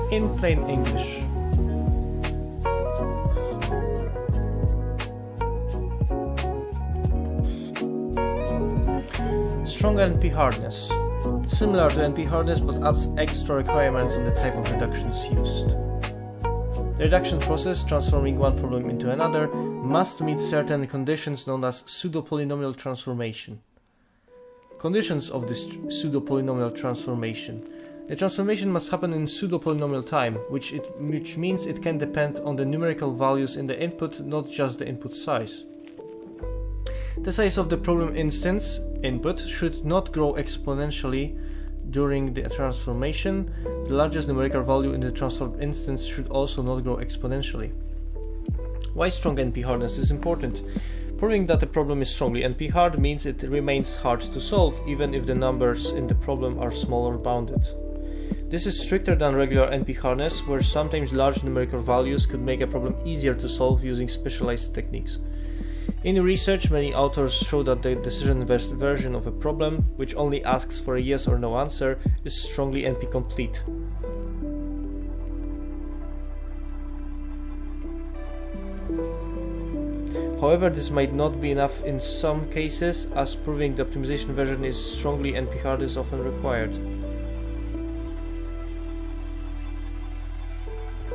In plain English. Strong NP hardness. Similar to NP hardness, but adds extra requirements on the type of reductions used. The reduction process, transforming one problem into another, must meet certain conditions known as pseudo-polynomial transformation. Conditions of this pseudo-polynomial transformation. The transformation must happen in pseudo-polynomial time, which means it can depend on the numerical values in the input, not just the input size. The size of the problem instance, input, should not grow exponentially during the transformation. The largest numerical value in the transformed instance should also not grow exponentially. Why strong NP hardness is important? Proving that a problem is strongly NP hard means it remains hard to solve, even if the numbers in the problem are small or bounded. This is stricter than regular NP hardness, where sometimes large numerical values could make a problem easier to solve using specialized techniques. In research, many authors show that the decision version of a problem, which only asks for a yes or no answer, is strongly NP complete. However, this might not be enough in some cases, as proving the optimization version is strongly NP hard is often required.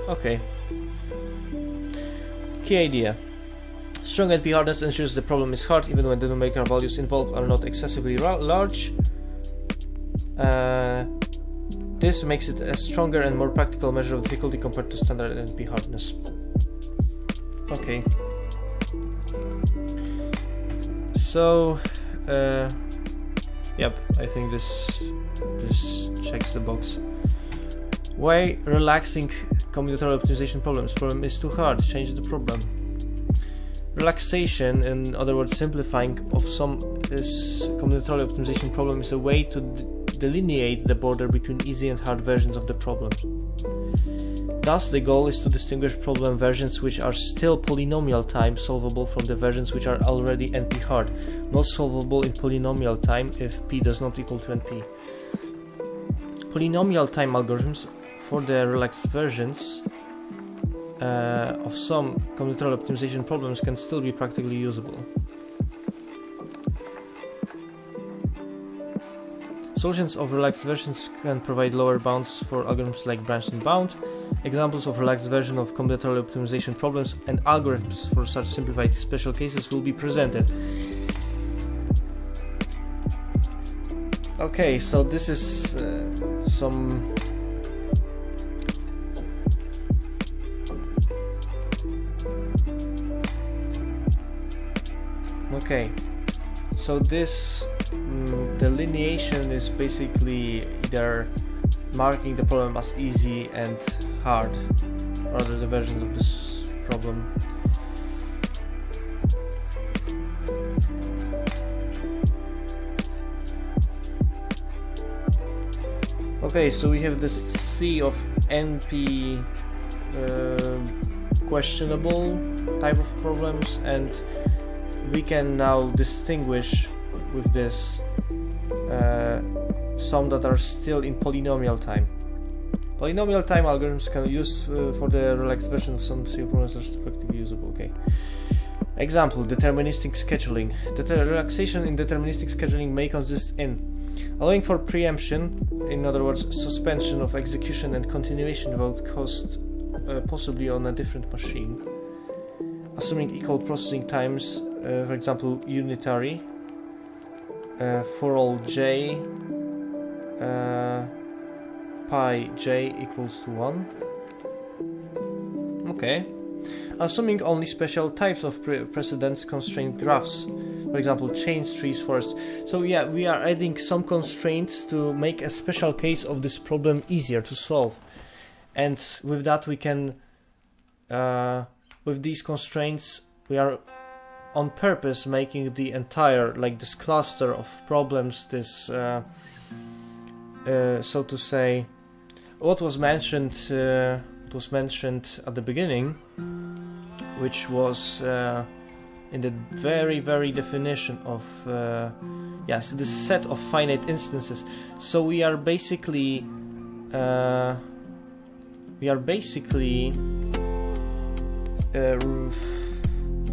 Okay. Key idea. Strong NP hardness ensures the problem is hard even when the numerical values involved are not excessively large. This makes it a stronger and more practical measure of difficulty compared to standard NP hardness. Okay. So, yep, I think this checks the box. Why relaxing combinatorial optimization problems? Problem is too hard. Change the problem. Relaxation, in other words, simplifying of some combinatorial optimization problem, is a way to delineate the border between easy and hard versions of the problem. Thus, the goal is to distinguish problem versions which are still polynomial time solvable from the versions which are already NP hard, not solvable in polynomial time if p does not equal to NP. Polynomial time algorithms for the relaxed versions of some combinatorial optimization problems can still be practically usable. Solutions of relaxed versions can provide lower bounds for algorithms like branch and bound. Examples of relaxed version of combinatorial optimization problems and algorithms for such simplified special cases will be presented. Okay, so this is some okay, so this delineation is basically either marking the problem as easy and hard, or other the versions of this problem. Okay, so we have this C of NP questionable type of problems, and we can now distinguish with this some that are still in polynomial time. Polynomial time algorithms can be used for the relaxed version of some C problems are respectively usable. Okay. Example: deterministic scheduling. The relaxation in deterministic scheduling may consist in allowing for preemption, in other words, suspension of execution and continuation without cost, possibly on a different machine, assuming equal processing times, for example, unitary, for all j, pi j equals to 1. Okay. Assuming only special types of precedence constraint graphs, for example, chains, trees, forests. So yeah, we are adding some constraints to make a special case of this problem easier to solve. And with that we can, with these constraints, we are on purpose making the entire, like this cluster of problems, this, so to say, what was mentioned at the beginning, which was in the very definition of yes, this set of finite instances. So we are basically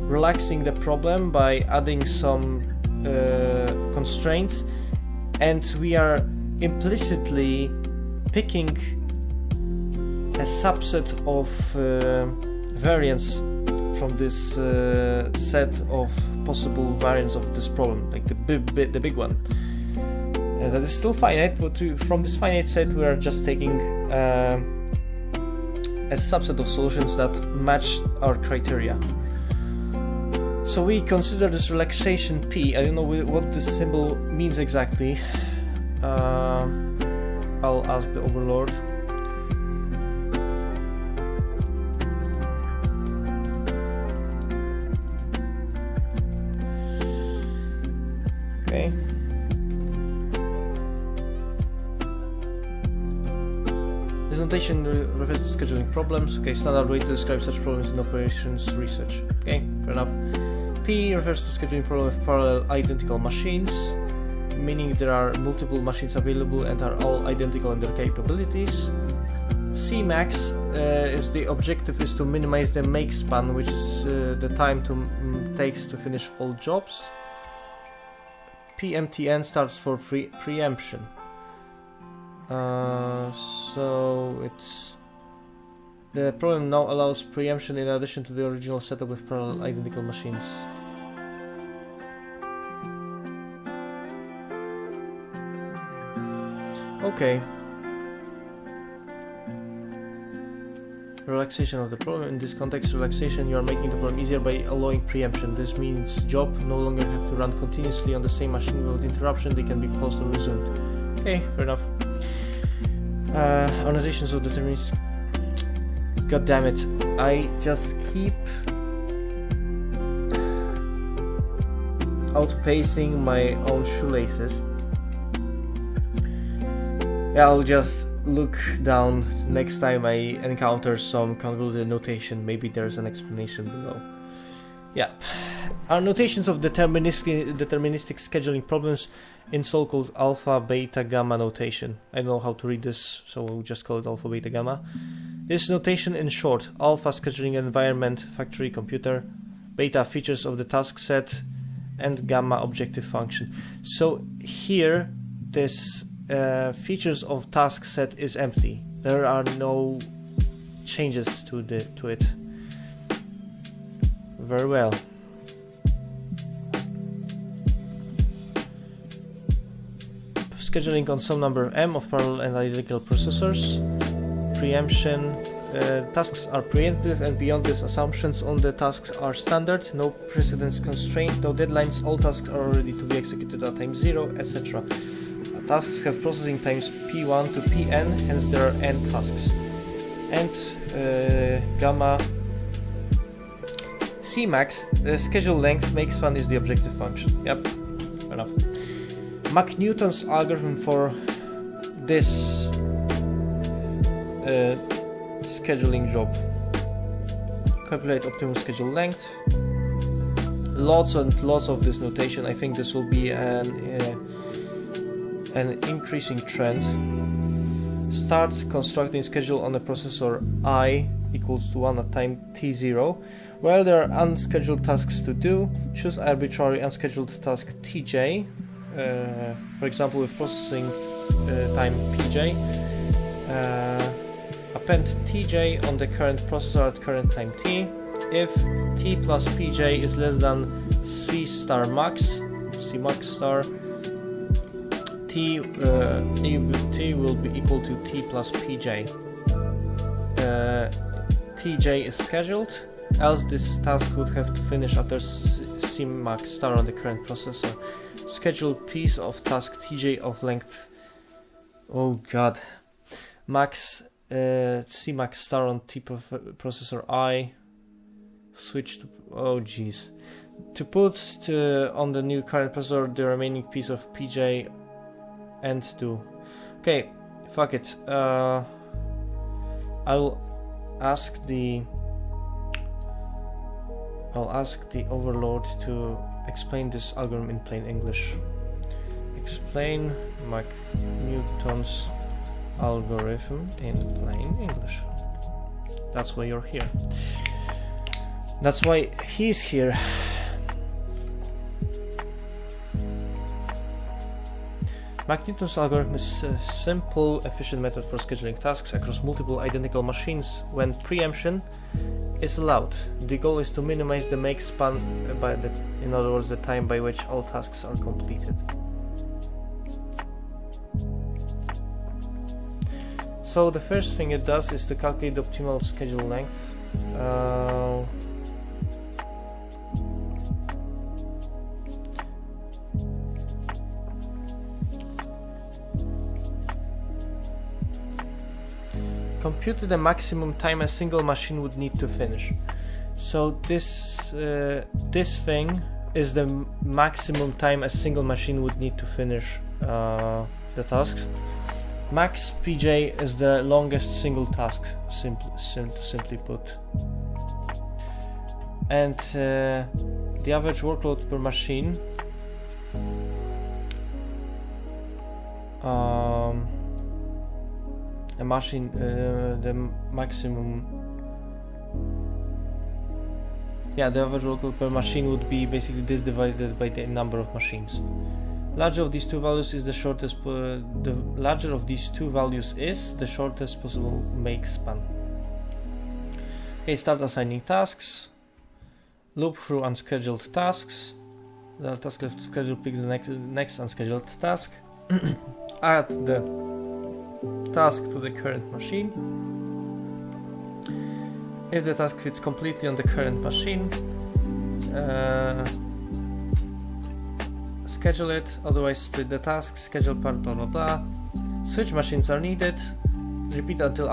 relaxing the problem by adding some constraints, and we are implicitly picking a subset of variants from this set of possible variants of this problem, like the big one. That is still finite, but from this finite set we are just taking a subset of solutions that match our criteria. So we consider this relaxation P. I don't know what this symbol means exactly. I'll ask the overlord. Okay. This notation refers to scheduling problems. Okay, standard way to describe such problems in operations research. Okay, fair enough. P refers to scheduling problem with parallel identical machines, meaning there are multiple machines available and are all identical in their capabilities. Cmax is the objective is to minimize the make span, which is the time takes to finish all jobs. PMTN starts for preemption. So it's the problem now allows preemption in addition to the original setup with parallel identical machines. Okay. Relaxation of the problem. In this context, relaxation, you are making the problem easier by allowing preemption. This means job no longer have to run continuously on the same machine without interruption. They can be paused or resumed. Okay, fair enough. Organizations of deterministic. God damn it! I just keep outpacing my own shoelaces. I'll just look down next time I encounter some convoluted notation. Maybe there's an explanation below. Yeah, our notations of deterministic scheduling problems in so-called alpha, beta, gamma notation. I don't know how to read this, so we'll just call it alpha, beta, gamma. This notation in short: alpha, scheduling environment, factory, computer; beta, features of the task set; and gamma, objective function. So here, this features of task set is empty. There are no changes to it. Very well. Scheduling on some number m of parallel and identical processors. Preemption. Tasks are preemptive, and beyond these assumptions on the tasks are standard. No precedence constraint, no deadlines. All tasks are ready to be executed at time 0, etc. Tasks have processing times p1 to pn, hence there are n tasks. And gamma. Cmax, the schedule length, make span is the objective function. Yep, fair enough. Mach-Newton's algorithm for this scheduling job. Calculate optimum schedule length. Lots and lots of this notation. I think this will be an increasing trend. Start constructing schedule on the processor I equals to 1 at time t0. While there are unscheduled tasks to do, choose arbitrary unscheduled task tj. For example, with processing time pj, append tj on the current processor at current time t. If t plus pj is less than c star max, c max star, t will be equal to t plus pj. Tj is scheduled, else this task would have to finish after c max star on the current processor. Schedule piece of task tj of length, oh god, max c max star on t processor I. Switch to, oh jeez, to put on the new current processor the remaining piece of pj and do. Okay, fuck it. I will ask the overlord to explain this algorithm in plain English. Explain Mach-Newton's algorithm in plain English. That's why you're here. That's why he's here. Mach-Newton's algorithm is a simple, efficient method for scheduling tasks across multiple identical machines when preemption is allowed. The goal is to minimize the make span, in other words, the time by which all tasks are completed. So the first thing it does is to calculate the optimal schedule length. Compute the maximum time a single machine would need to finish. So this thing is the maximum time a single machine would need to finish the tasks. Max pj is the longest single task, simply put. And the average workload per machine the maximum, the average workload per machine would be basically this divided by the number of machines. Larger of these two values is the shortest. The larger of these two values is the shortest possible make span. Okay, start assigning tasks. Loop through unscheduled tasks. The task left scheduled picks the next unscheduled task. Add the task to the current machine. If the task fits completely on the current machine, schedule it, otherwise split the task, schedule part, blah blah blah. Switch machines are needed. Repeat until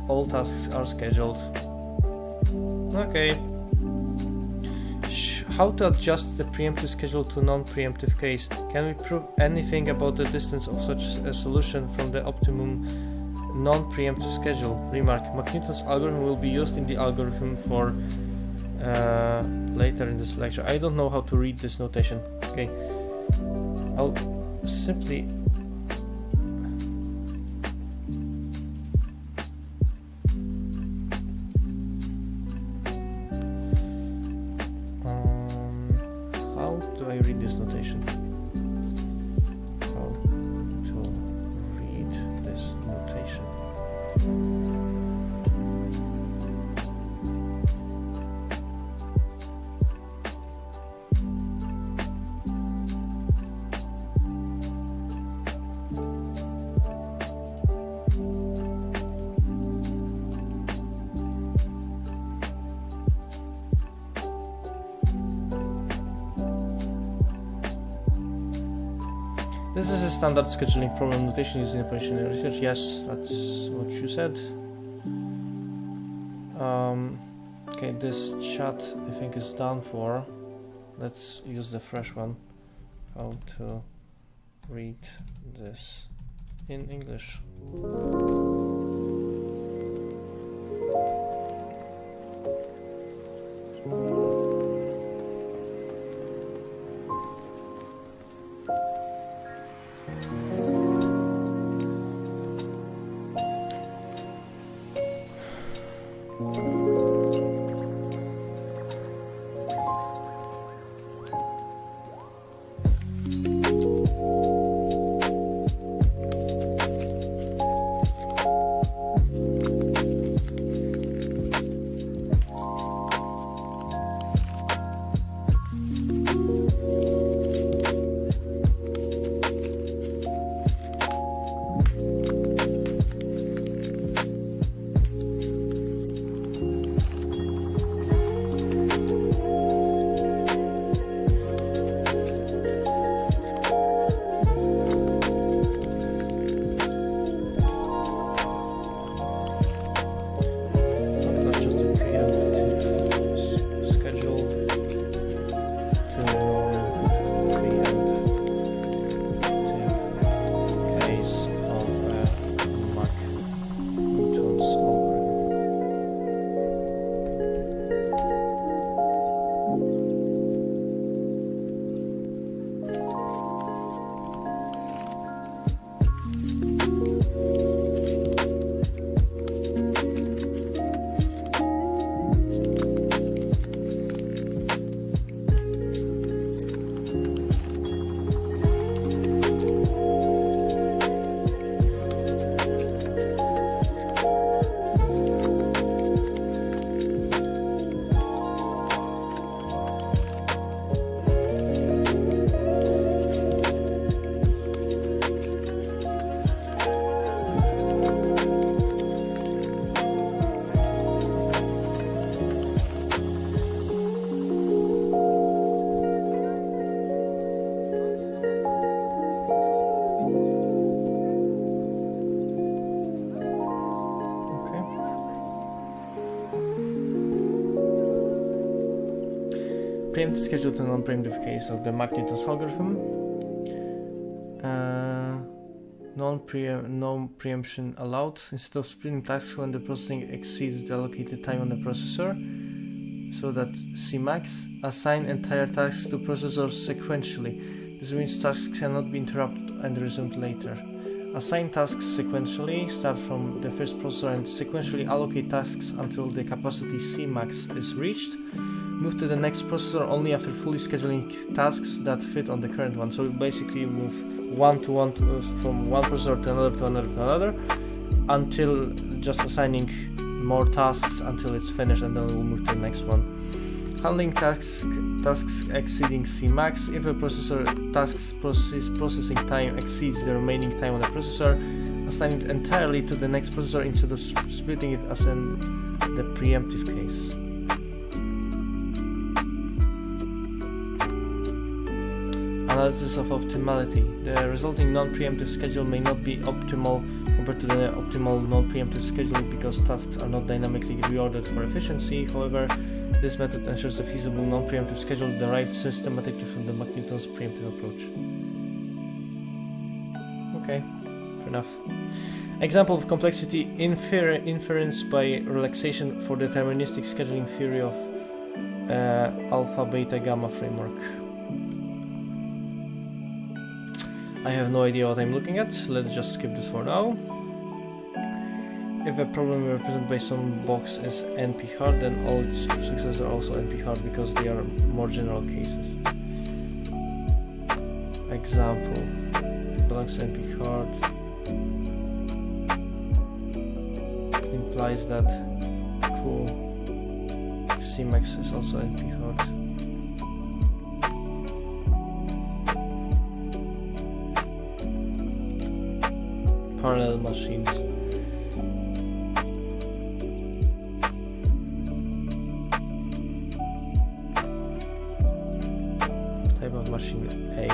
all tasks are scheduled. Okay. how to adjust the preemptive schedule to non-preemptive case? Can we prove anything about the distance of such a solution from the optimum non-preemptive schedule? Remark, McNewton's algorithm will be used in the algorithm for later in this lecture. I don't know how to read this notation. Okay, I'll simply how do I read this notation? How to read this notation? This is a standard scheduling problem notation used in operational research. Yes, that's what you said. Okay, this chat I think is done for. Let's use the fresh one. How to read this in English. Preemptive schedule to non-preemptive case of the McNewton's algorithm. Non-preemption allowed. Instead of splitting tasks when the processing exceeds the allocated time on the processor, so that Cmax, assign entire tasks to processors sequentially. This means tasks cannot be interrupted and resumed later. Assign tasks sequentially, start from the first processor and sequentially allocate tasks until the capacity Cmax is reached. Move to the next processor only after fully scheduling tasks that fit on the current one. So basically you move from one processor to another to another to another until just assigning more tasks until it's finished, and then we'll move to the next one. Handling tasks exceeding Cmax. If a processor tasks processing time exceeds the remaining time on the processor, assign it entirely to the next processor instead of splitting it as in the preemptive case. Analysis of optimality. The resulting non-preemptive schedule may not be optimal compared to the optimal non-preemptive schedule because tasks are not dynamically reordered for efficiency. However, This method ensures a feasible non-preemptive schedule derived systematically from the McNewton's preemptive approach. Okay, fair enough. Example of complexity inference by relaxation for deterministic scheduling theory of alpha, beta, gamma framework. I have no idea what I'm looking at. Let's just skip this for now. If a problem represented by some box is NP-hard, then all its successors are also NP-hard because they are more general cases. Example. Belongs to NP-hard. Implies that cool. Cmax is also NP-hard. Parallel machines. Machine A.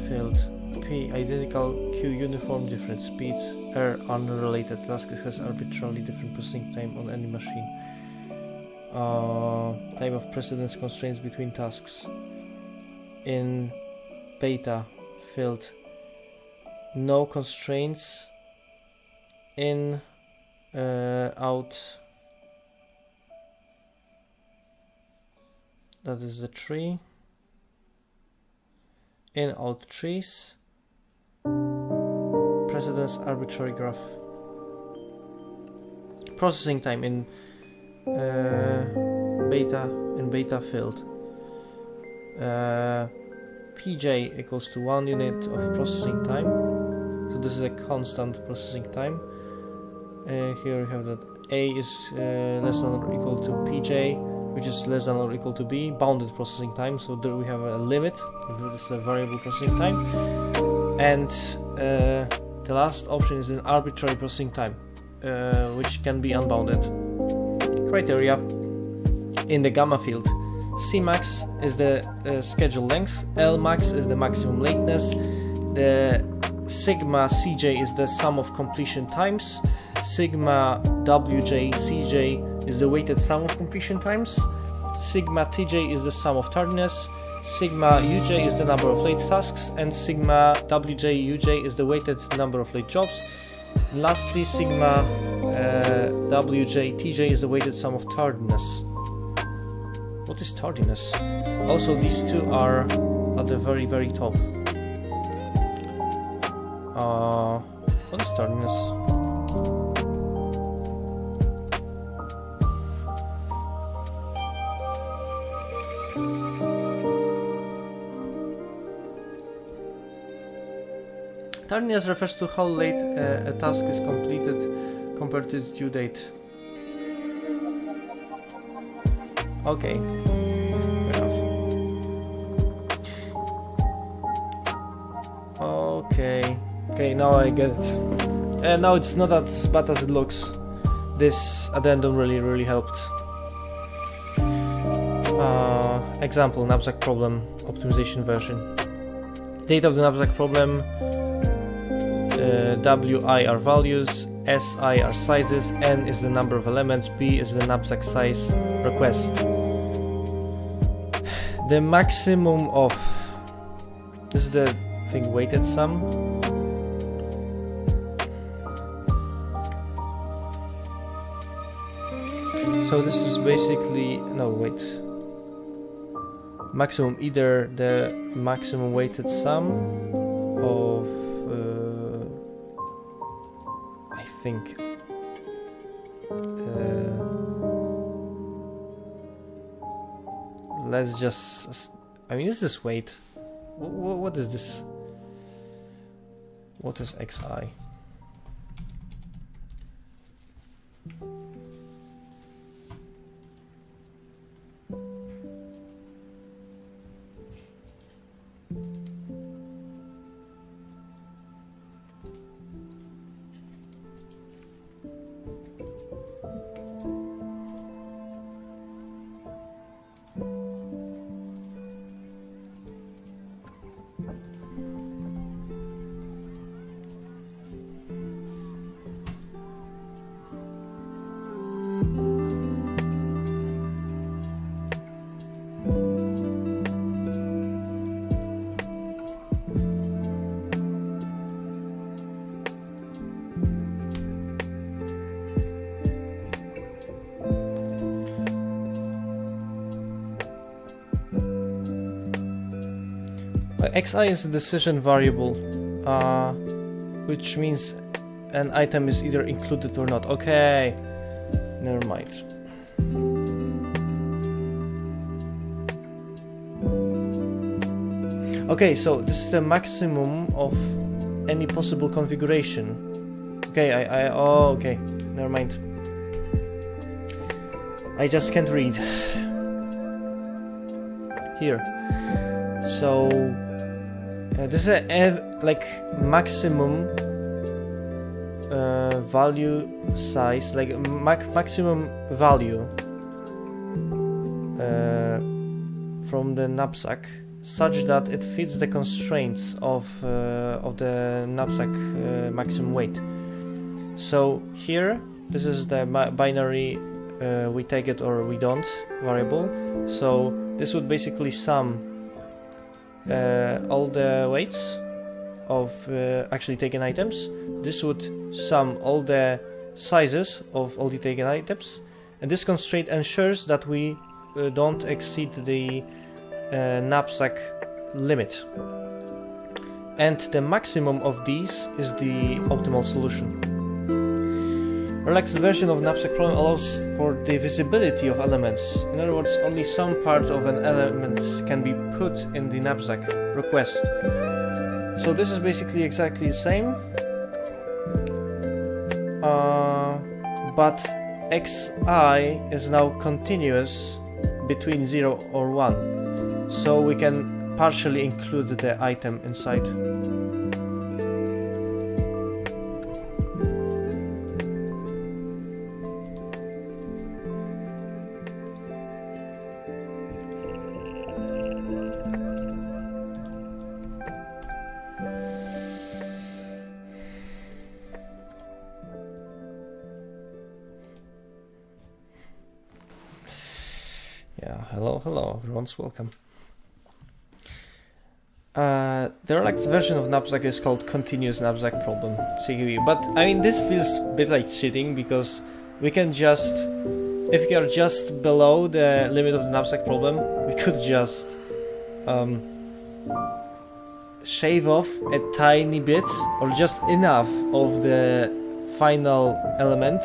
Field P. Identical Q. Uniform different speeds. R. Unrelated task has arbitrarily different processing time on any machine. Time of precedence constraints between tasks. In beta field, no constraints. In out, that is the tree. In out trees. Precedence arbitrary graph. Processing time in beta field. Pj equals to 1 unit of processing time. So this is a constant processing time. Here we have that A is less than or equal to Pj, which is less than or equal to B, bounded processing time. So there we have a limit. This is a variable processing time. And the last option is an arbitrary processing time, which can be unbounded. Criteria in the gamma field. Cmax is the schedule length, Lmax is the maximum lateness, the sigma Cj is the sum of completion times, sigma Wj Cj is the weighted sum of completion times, sigma Tj is the sum of tardiness, sigma Uj is the number of late tasks, and sigma Wj Uj is the weighted number of late jobs. And lastly, sigma Wj Tj is the weighted sum of tardiness. What is tardiness? Also, these two are at the very, very top. What is tardiness? Tardiness refers to how late a task is completed compared to its due date. Okay, fair enough. Okay, now I get it. And now it's not as bad as it looks. This addendum really helped. Example, knapsack problem, optimization version. Data of the knapsack problem, Wi are values, Si are sizes, N is the number of elements, B is the knapsack size request. The maximum of, this is the thing, weighted sum. So this is basically, no wait, maximum, either the maximum weighted sum of I think let's just, I mean, is this weight? What is this? What is xi? So xi is a decision variable, which means an item is either included or not. Okay, never mind. Okay, so this is the maximum of any possible configuration. Okay, oh, okay, never mind. I just can't read. Here. So this is a like maximum value size, like maximum value from the knapsack, such that it fits the constraints of the knapsack maximum weight. So here, this is the binary we take it or we don't variable. So this would basically sum all the weights of actually taken items. This would sum all the sizes of all the taken items, and this constraint ensures that we don't exceed the knapsack limit. And the maximum of these is the optimal solution. Relaxed version of knapsack problem allows for the visibility of elements. In other words, only some part of an element can be put in the knapsack request. So this is basically exactly the same, but xi is now continuous between 0 or 1, so we can partially include the item inside. Yeah, hello, everyone's welcome. The relaxed version of knapsack is called continuous knapsack problem, CQB. But I mean, this feels a bit like cheating, because we can just, if we are just below the limit of the knapsack problem, we could just shave off a tiny bit, or just enough of the final element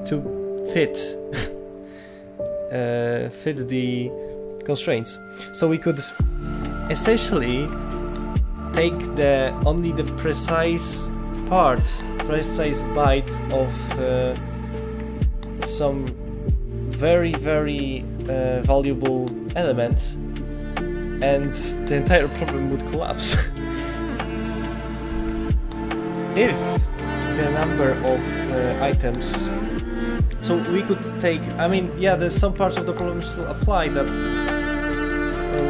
to fit fit the constraints. So we could essentially take only the precise byte of some very valuable element, and the entire problem would collapse. If the number of items, so we could take, I mean, yeah, there's some parts of the problem still apply that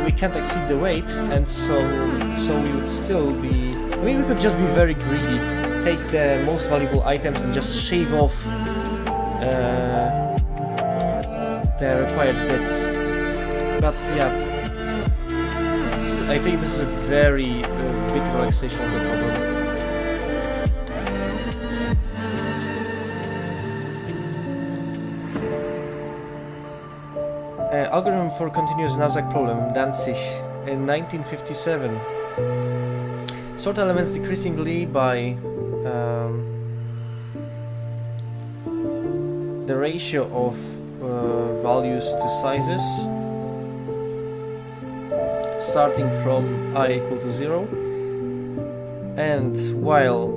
we can't exceed the weight, and so we would still be, I mean, we could just be very greedy, take the most valuable items and just shave off the required bits. But yeah, I think this is a very big relaxation of the problem. Algorithm for continuous knapsack problem, Danzig, in 1957. Sort elements decreasingly by the ratio of values to sizes, starting from I equal to 0, and while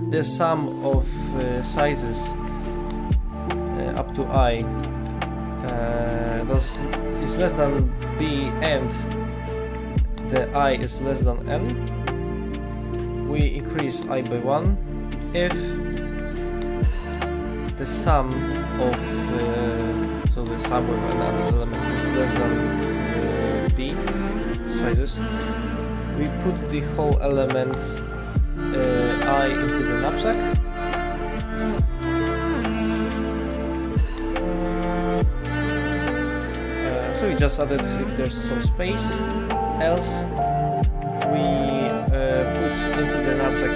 the sum of sizes up to I is less than b and the I is less than n, we increase I by 1 if the sum of so the sum of another element is less than b sizes. We put the whole element I into the knapsack. So we just added if there's some space, else we put into the knapsack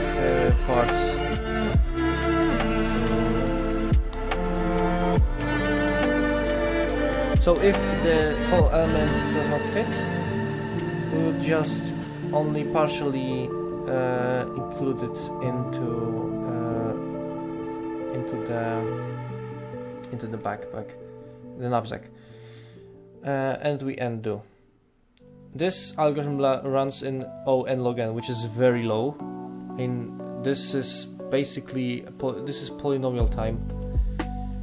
part so if the whole element does not fit, we would just only partially include it into the backpack, the knapsack, and we undo. This algorithm runs in O n log n, which is very low. I mean, this is basically this is polynomial time.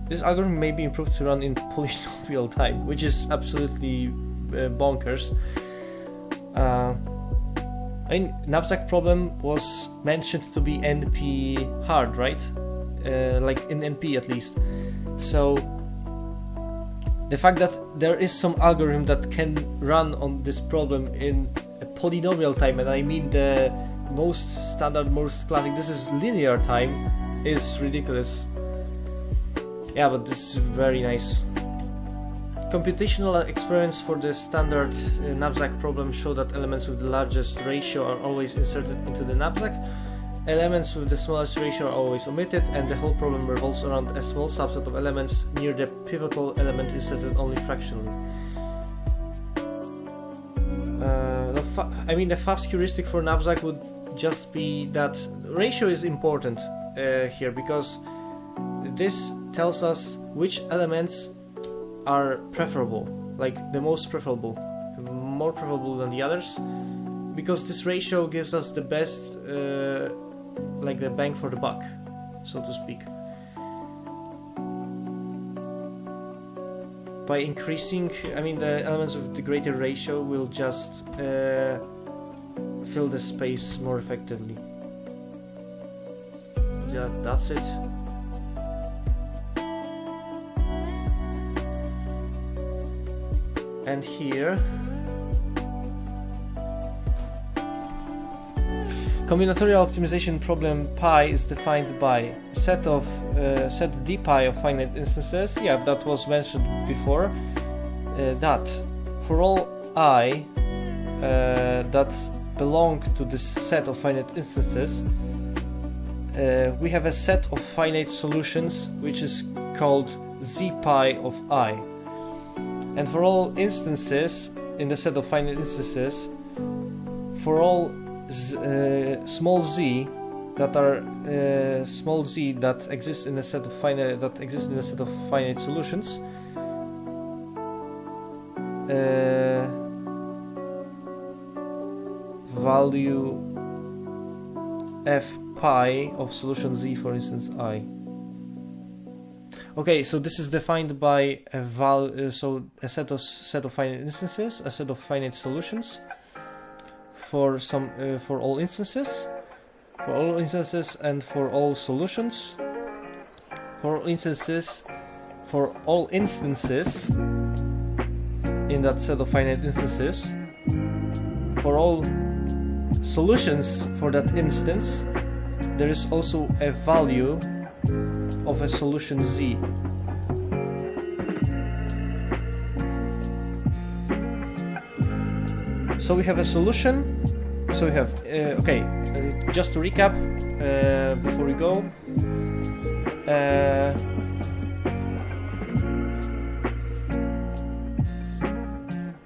This algorithm may be improved to run in polynomial time, which is absolutely bonkers. I mean, knapsack problem was mentioned to be NP hard, right? Like in NP at least. So the fact that there is some algorithm that can run on this problem in a polynomial time, and I mean the most standard, most classic, this is linear time, is ridiculous. Yeah, but this is very nice. Computational experiments for the standard knapsack problem show that elements with the largest ratio are always inserted into the knapsack, elements with the smallest ratio are always omitted, and the whole problem revolves around a small subset of elements near the pivotal element inserted only fractionally. I mean, the fast heuristic for knapsack would just be that ratio is important here, because this tells us which elements are preferable, like the most preferable, more preferable than the others, because this ratio gives us the best, like the bang for the buck, so to speak. By increasing, I mean, the elements with the greater ratio will just fill the space more effectively. Yeah, that's it. And here, combinatorial optimization problem pi is defined by set d pi of finite instances. Yeah, that was mentioned before. That for all I that belong to this set of finite instances, we have a set of finite solutions which is called z pi of I. And for all instances in the set of finite instances, for all small z that are small z that exist in a set of finite solutions, value f pi of solution z, for instance, I. Okay, so this is defined by a set of finite instances, a set of finite solutions for all instances, and for all solutions, for all instances in that set of finite instances, for all solutions for that instance, there is also a value of a solution z. So we have a solution. So we have just to recap before we go.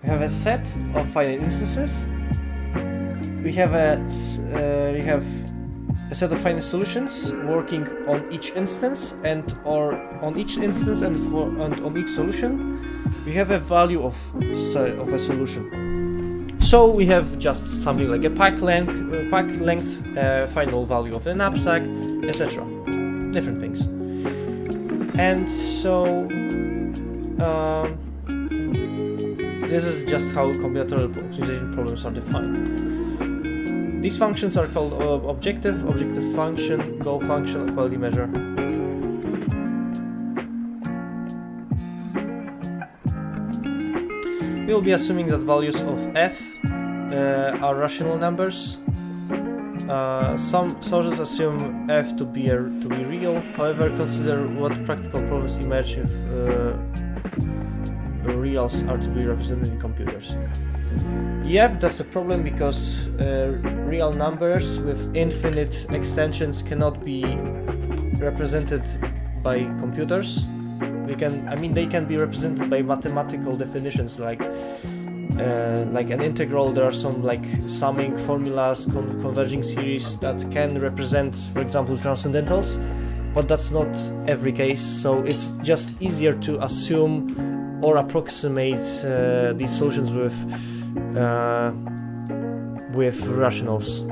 We have a set of finite instances. We have a set of finite solutions working on each instance, and on each solution we have a value of a solution. So we have just something like a pack length, final value of the knapsack, etc. Different things. And so this is just how combinatorial optimization problems are defined. These functions are called objective function, goal function, quality measure. We will be assuming that values of f are rational numbers. Some sources assume f to be real. However, consider what practical problems emerge if reals are to be represented in computers. Yep, that's a problem, because real numbers with infinite extensions cannot be represented by computers. They can be represented by mathematical definitions, like like an integral, there are some like summing formulas, converging series that can represent, for example, transcendentals, but that's not every case, so it's just easier to assume or approximate these solutions with rationals.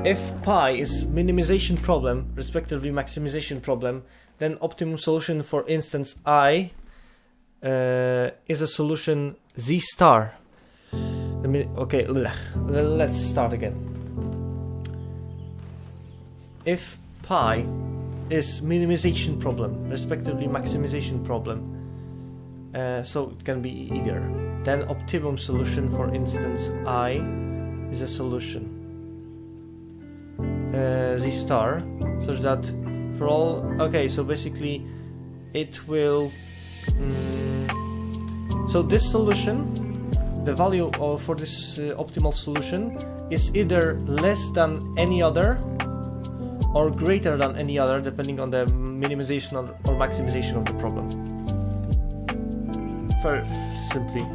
If pi is minimization problem, respectively maximization problem, then optimum solution, for instance, I is a solution Z star. Okay, let's start again. If pi is minimization problem, respectively maximization problem, so it can be either, then optimum solution, for instance, I is a solution Z star, such that for all, okay, so basically it will so this solution, the value for this optimal solution is either less than any other or greater than any other, depending on the minimization or maximization of the problem. Very simply.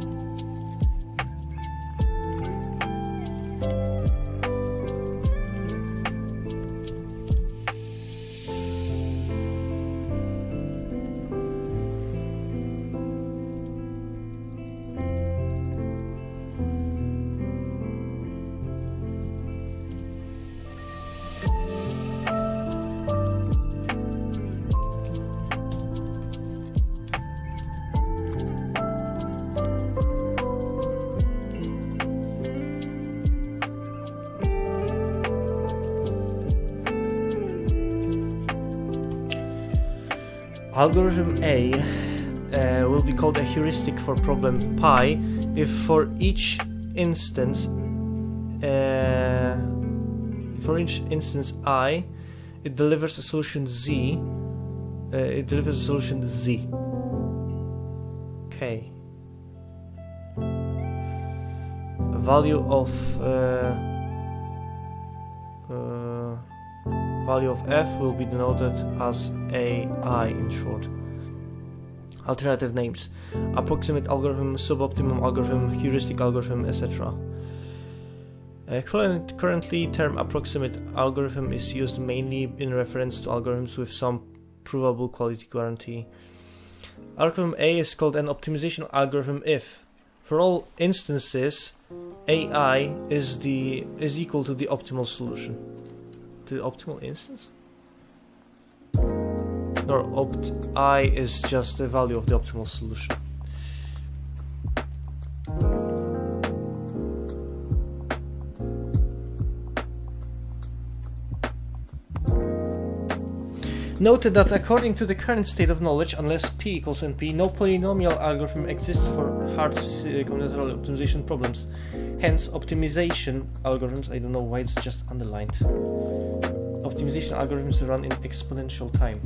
Algorithm A will be called a heuristic for problem pi if for each instance I, it delivers a solution Z. It delivers a solution Z. Okay. Value of f will be denoted as AI in short. Alternative names: approximate algorithm, suboptimum algorithm, heuristic algorithm, etc. Currently, term approximate algorithm is used mainly in reference to algorithms with some provable quality guarantee. Algorithm A is called an optimization algorithm if, for all instances, AI is equal to the optimal solution. To the optimal instance? Or I is just the value of the optimal solution. Note that according to the current state of knowledge, unless P equals NP, no polynomial algorithm exists for hard combinatorial optimization problems. Hence, optimization algorithms, I don't know why it's just underlined. Optimization algorithms run in exponential time.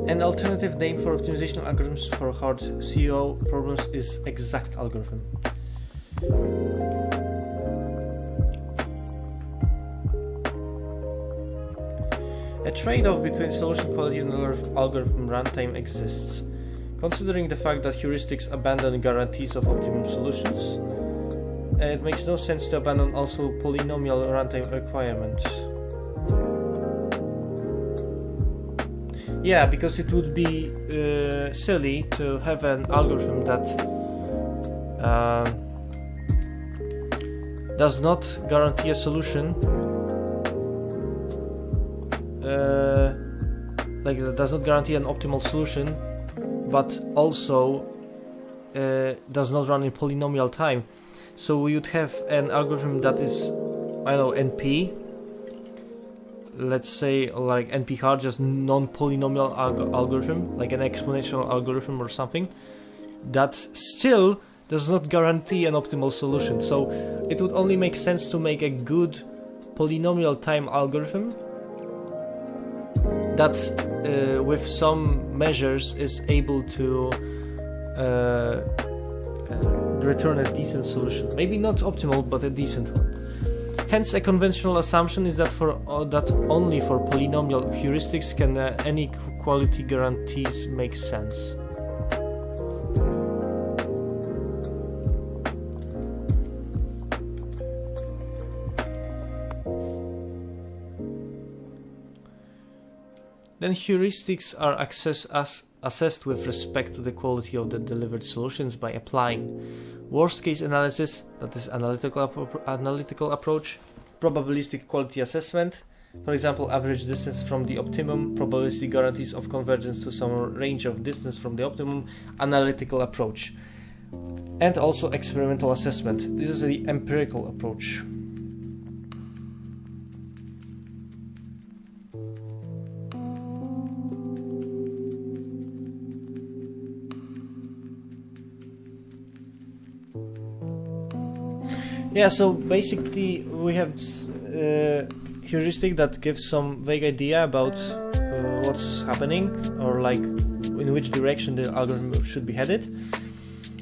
An alternative name for optimization algorithms for hard CO problems is exact algorithm. A trade-off between solution quality and algorithm runtime exists. Considering the fact that heuristics abandon guarantees of optimum solutions, it makes no sense to abandon also polynomial runtime requirement. Yeah, because it would be silly to have an algorithm that does not guarantee a solution, does not guarantee an optimal solution, but also does not run in polynomial time. So we would have an algorithm that is, I don't know, NP. Let's say like NP hard, just non-polynomial algorithm, like an exponential algorithm or something, that still does not guarantee an optimal solution. So it would only make sense to make a good polynomial time algorithm that with some measures is able to return a decent solution. Maybe not optimal, but a decent one. Hence, a conventional assumption is that that only for polynomial heuristics can any quality guarantees make sense. Then heuristics are assessed with respect to the quality of the delivered solutions by applying worst case analysis, that is analytical approach, probabilistic quality assessment, for example average distance from the optimum, probabilistic guarantees of convergence to some range of distance from the optimum, analytical approach, and also experimental assessment. This is the empirical approach. Yeah, so basically we have heuristic that gives some vague idea about what's happening, or like in which direction the algorithm should be headed,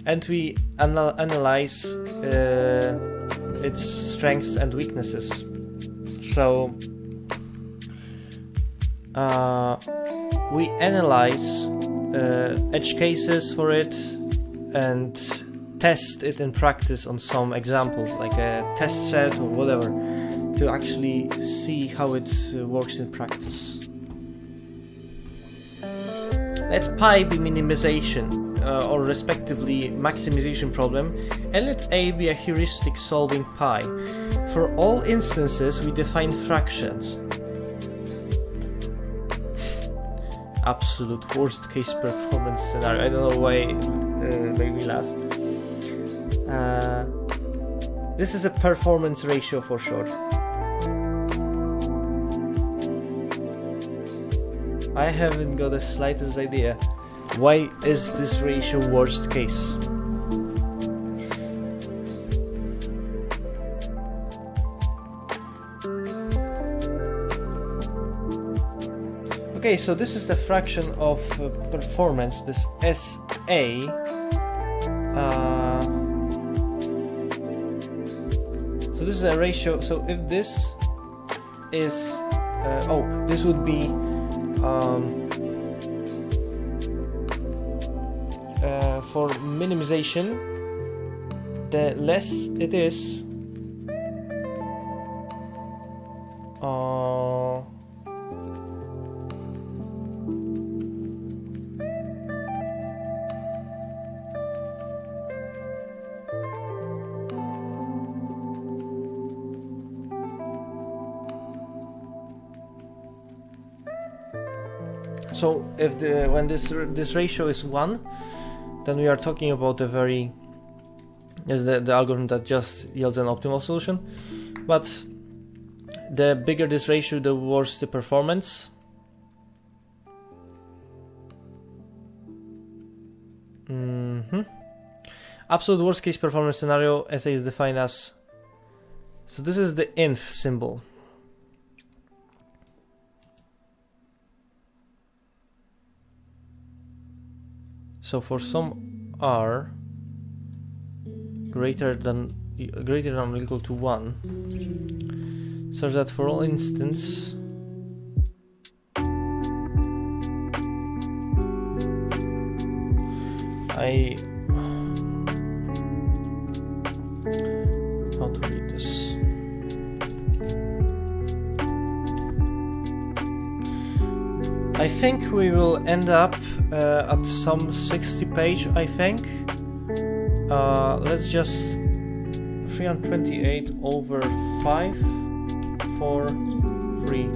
and we analyze its strengths and weaknesses. So we analyze edge cases for it and test it in practice on some examples, like a test set or whatever, to actually see how it works in practice. Let pi be minimization or respectively maximization problem, and let A be a heuristic solving pi. For all instances we define fractions. Absolute worst case performance scenario. I don't know why it made me laugh. This is a performance ratio for sure. I haven't got the slightest idea why is this ratio worst case. Okay, so this is the fraction of performance, this SA. So this is a ratio. So if this is this would be for minimization, the less it is, so if when this ratio is 1, then we are talking about a very the algorithm that just yields an optimal solution. But the bigger this ratio, the worse the performance. Absolute worst case performance scenario, SA is defined as, so this is the inf symbol. So for some r greater than or equal to 1, such that for all instance how to read this? I think we will end up at some 60 page, I think. Let's just 328 over 5, 4, 3. 3.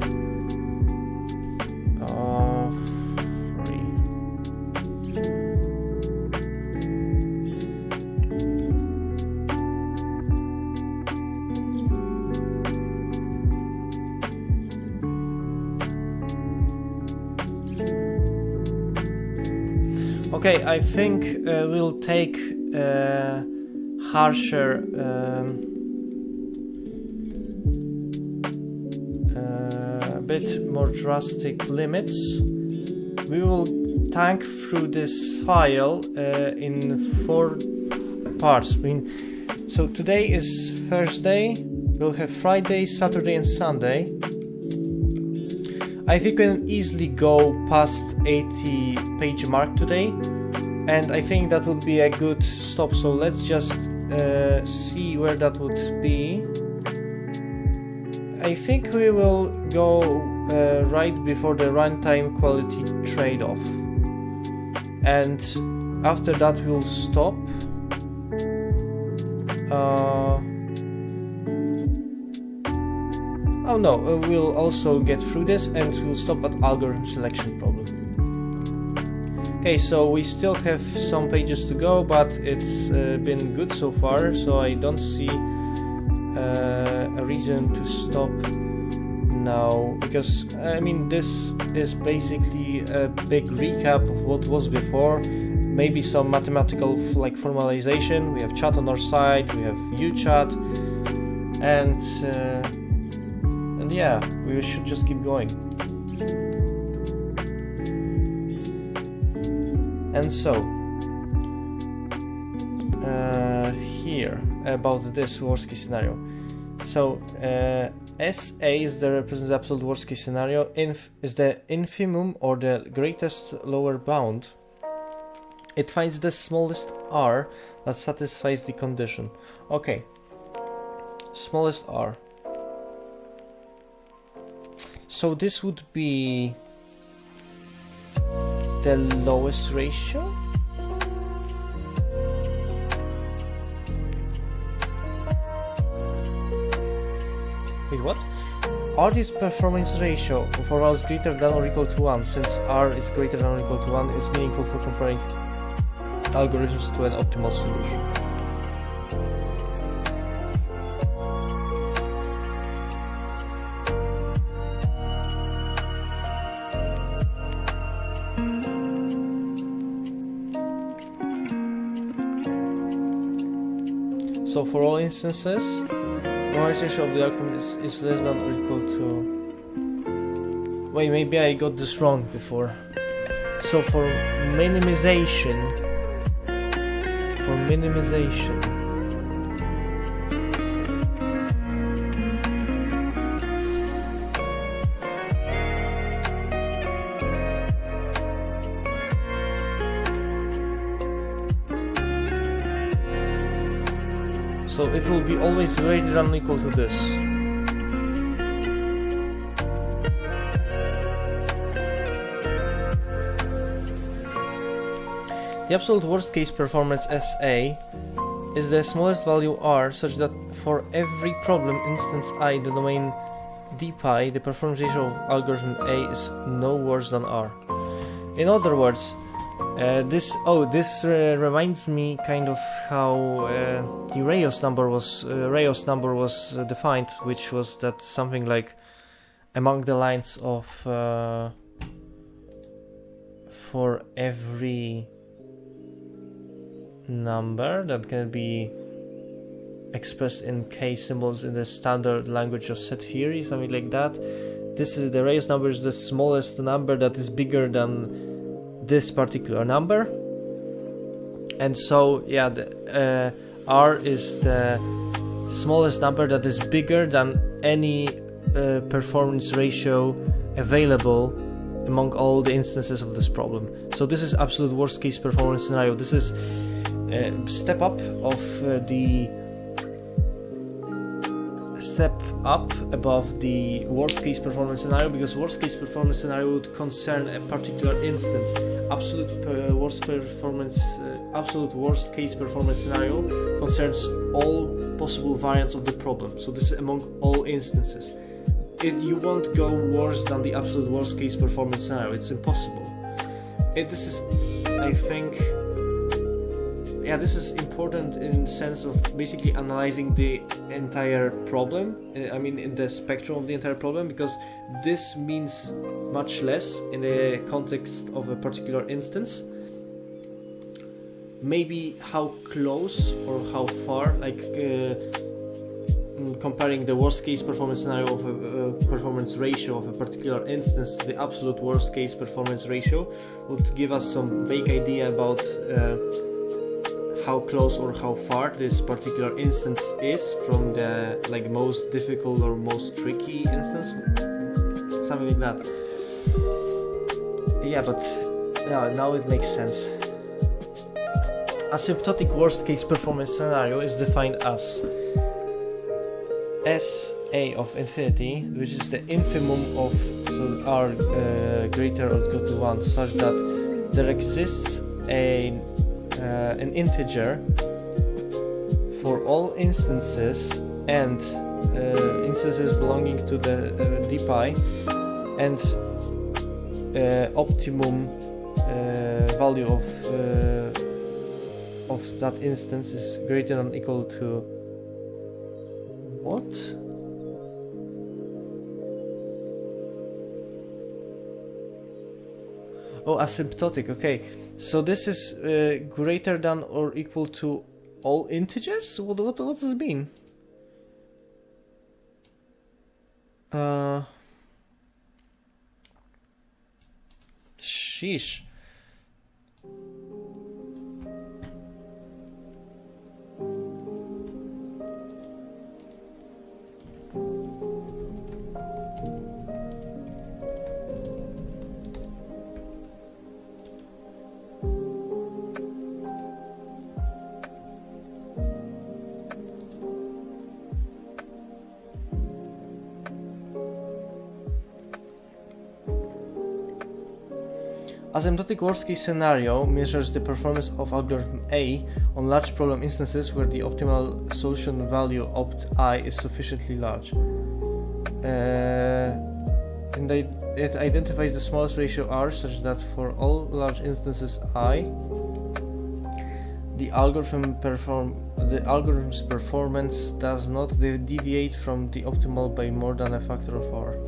Okay, I think we'll take harsher a bit more drastic limits. We will tank through this file in 4 parts. So today is Thursday, we'll have Friday, Saturday and Sunday. I think we can easily go past 80 page mark today, and I think that would be a good stop. So let's just see where that would be. I think we will go right before the runtime quality trade-off, and after that we'll stop. Oh no, we'll also get through this and we'll stop at algorithm selection problem. Okay, so we still have some pages to go, but it's been good so far, so I don't see a reason to stop now, because I mean this is basically a big recap of what was before, maybe some mathematical like formalization. We have chat on our side, we have UChat, and yeah, we should just keep going. And so here about this worst case scenario. So SA is the represents the absolute worst case scenario. Inf is the infimum or the greatest lower bound. It finds the smallest r that satisfies the condition. Okay, smallest r. So this would be the lowest ratio? Wait, what? R is performance ratio for r is greater than or equal to 1, since r is greater than or equal to 1 is meaningful for comparing algorithms to an optimal solution. So for all instances, performance ratio of the algorithm is less than or equal to... Wait, maybe I got this wrong before. So for minimization... So it will be always greater than or equal to this. The absolute worst case performance SA is the smallest value r such that for every problem instance I, the domain dpi, the performance ratio of algorithm A is no worse than r. In other words, this reminds me kind of how the Rayos number was defined, which was that something like among the lines of for every number that can be expressed in k symbols in the standard language of set theory, something like that. This is the Rayos number is the smallest number that is bigger than this particular number, and so yeah, the r is the smallest number that is bigger than any performance ratio available among all the instances of this problem. So this is absolute worst case performance scenario. This is a step up above the worst case performance scenario, because worst case performance scenario would concern a particular instance. Absolute worst case performance scenario concerns all possible variants of the problem. So this is among all instances. You won't go worse than the absolute worst case performance scenario. It's impossible. This is, I think, this is important in the sense of basically analyzing the entire problem. I mean, in the spectrum of the entire problem, because this means much less in the context of a particular instance. Maybe how close or how far, like comparing the worst case performance scenario of a performance ratio of a particular instance to the absolute worst case performance ratio would give us some vague idea about how close or how far this particular instance is from the most difficult or most tricky instance, something like that. Yeah, but now it makes sense. Asymptotic worst case performance scenario is defined as S a of infinity, which is the infimum of so r greater or equal to 1, such that there exists an integer for all instances and instances belonging to the dpi, and optimum value of that instance is greater than or equal to what? Oh, asymptotic. Okay, so this is greater than or equal to all integers. What does it mean? Sheesh. Asymptotic worst-case scenario measures the performance of algorithm A on large problem instances where the optimal solution value opt I is sufficiently large. And it identifies the smallest ratio R such that for all large instances I, the algorithm's performance does not deviate from the optimal by more than a factor of R.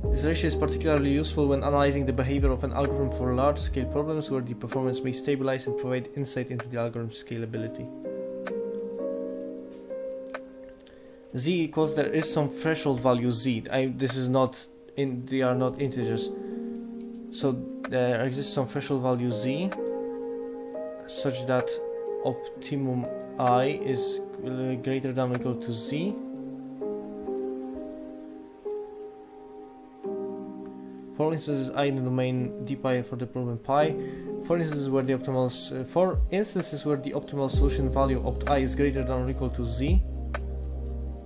This ratio is particularly useful when analyzing the behavior of an algorithm for large-scale problems where the performance may stabilize and provide insight into the algorithm's scalability. Z equals there is some threshold value Z. This is not they are not integers. So there exists some threshold value Z such that optimum I is greater than or equal to Z. For instances I in the domain dpi for the problem pi, for instances where the optimal solution value opt I is greater than or equal to Z,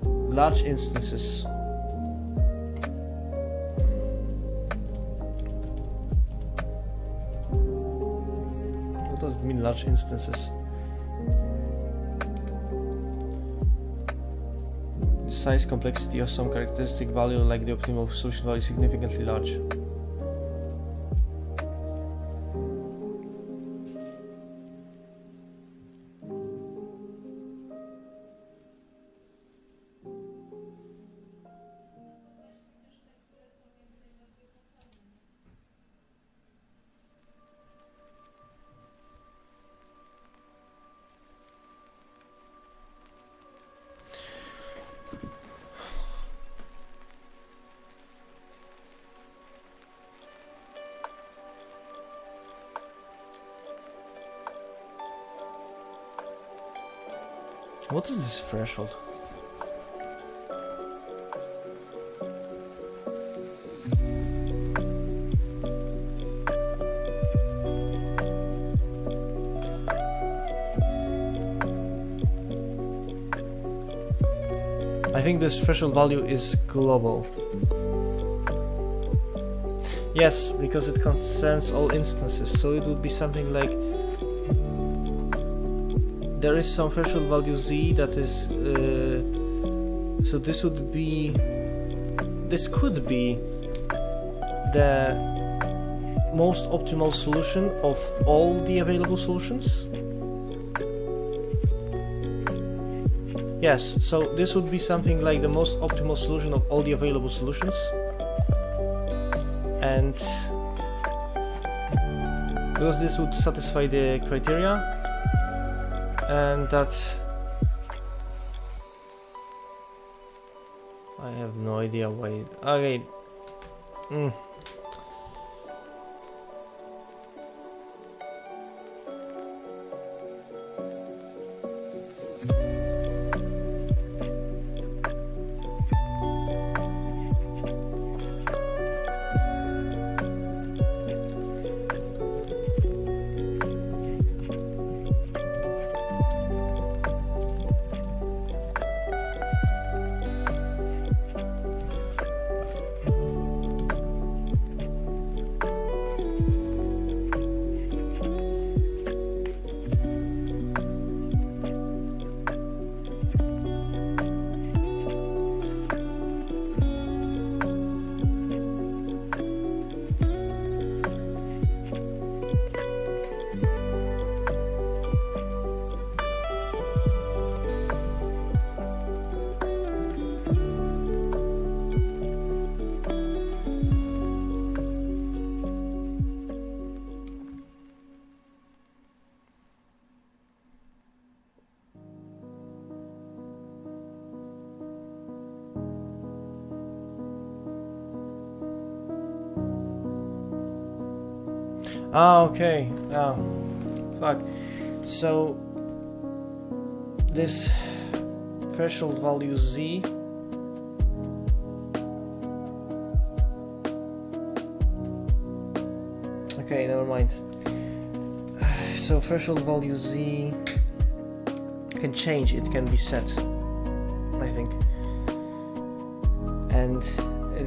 large instances. What does it mean, large instances? The size complexity of some characteristic value like the optimal solution value is significantly large. What is this threshold? I think this threshold value is global. Yes, because it concerns all instances, so it would be something like there is some threshold value Z that is so this could be the most optimal solution of all the available solutions. Yes, so this would be something like the most optimal solution of all the available solutions, and because this would satisfy the criteria. And that I have no idea why. Okay. Ah, okay. Oh, fuck. So this threshold value z. Okay, never mind. So threshold value z can change. It can be set, I think, and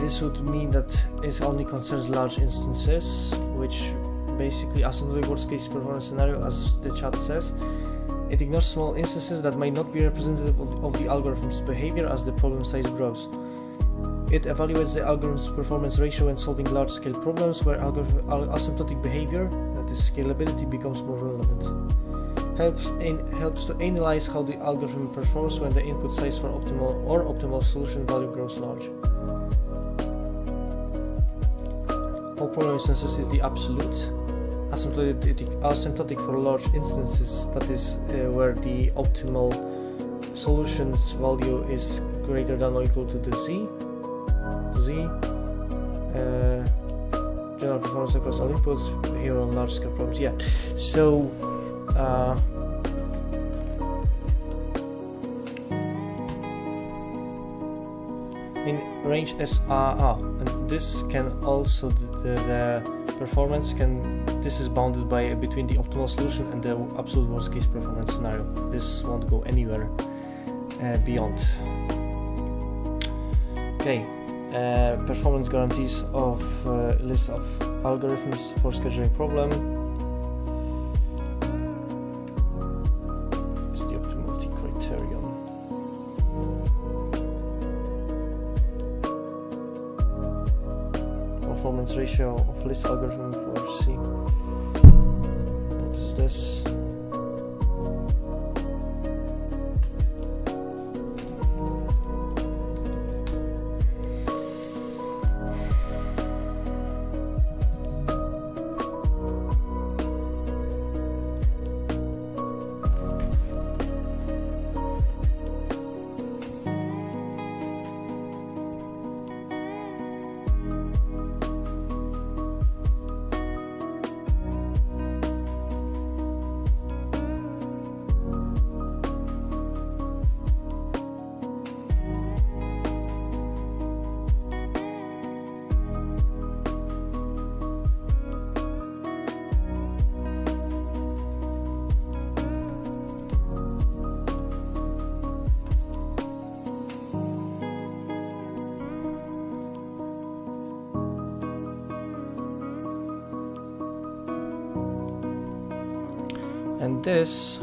this would mean that it only concerns large instances, which basically asymptotic worst case performance scenario, as the chat says. It ignores small instances that may not be representative of the algorithm's behavior as the problem size grows. It evaluates the algorithm's performance ratio when solving large-scale problems where asymptotic behavior, that is scalability, becomes more relevant. Helps to analyze how the algorithm performs when the input size for optimal solution value grows large. All problem instances is the absolute. Asymptotic for large instances, that is where the optimal solution's value is greater than or equal to the z. General performance across all inputs here on large scale problems. Yeah, so in range SRR, and this can also the performance can. This is bounded by between the optimal solution and the absolute worst case performance scenario. This won't go anywhere beyond. Okay, performance guarantees of list of algorithms for scheduling problem. It's the optimality criterion. Performance ratio of list algorithm for C. What is this? And this,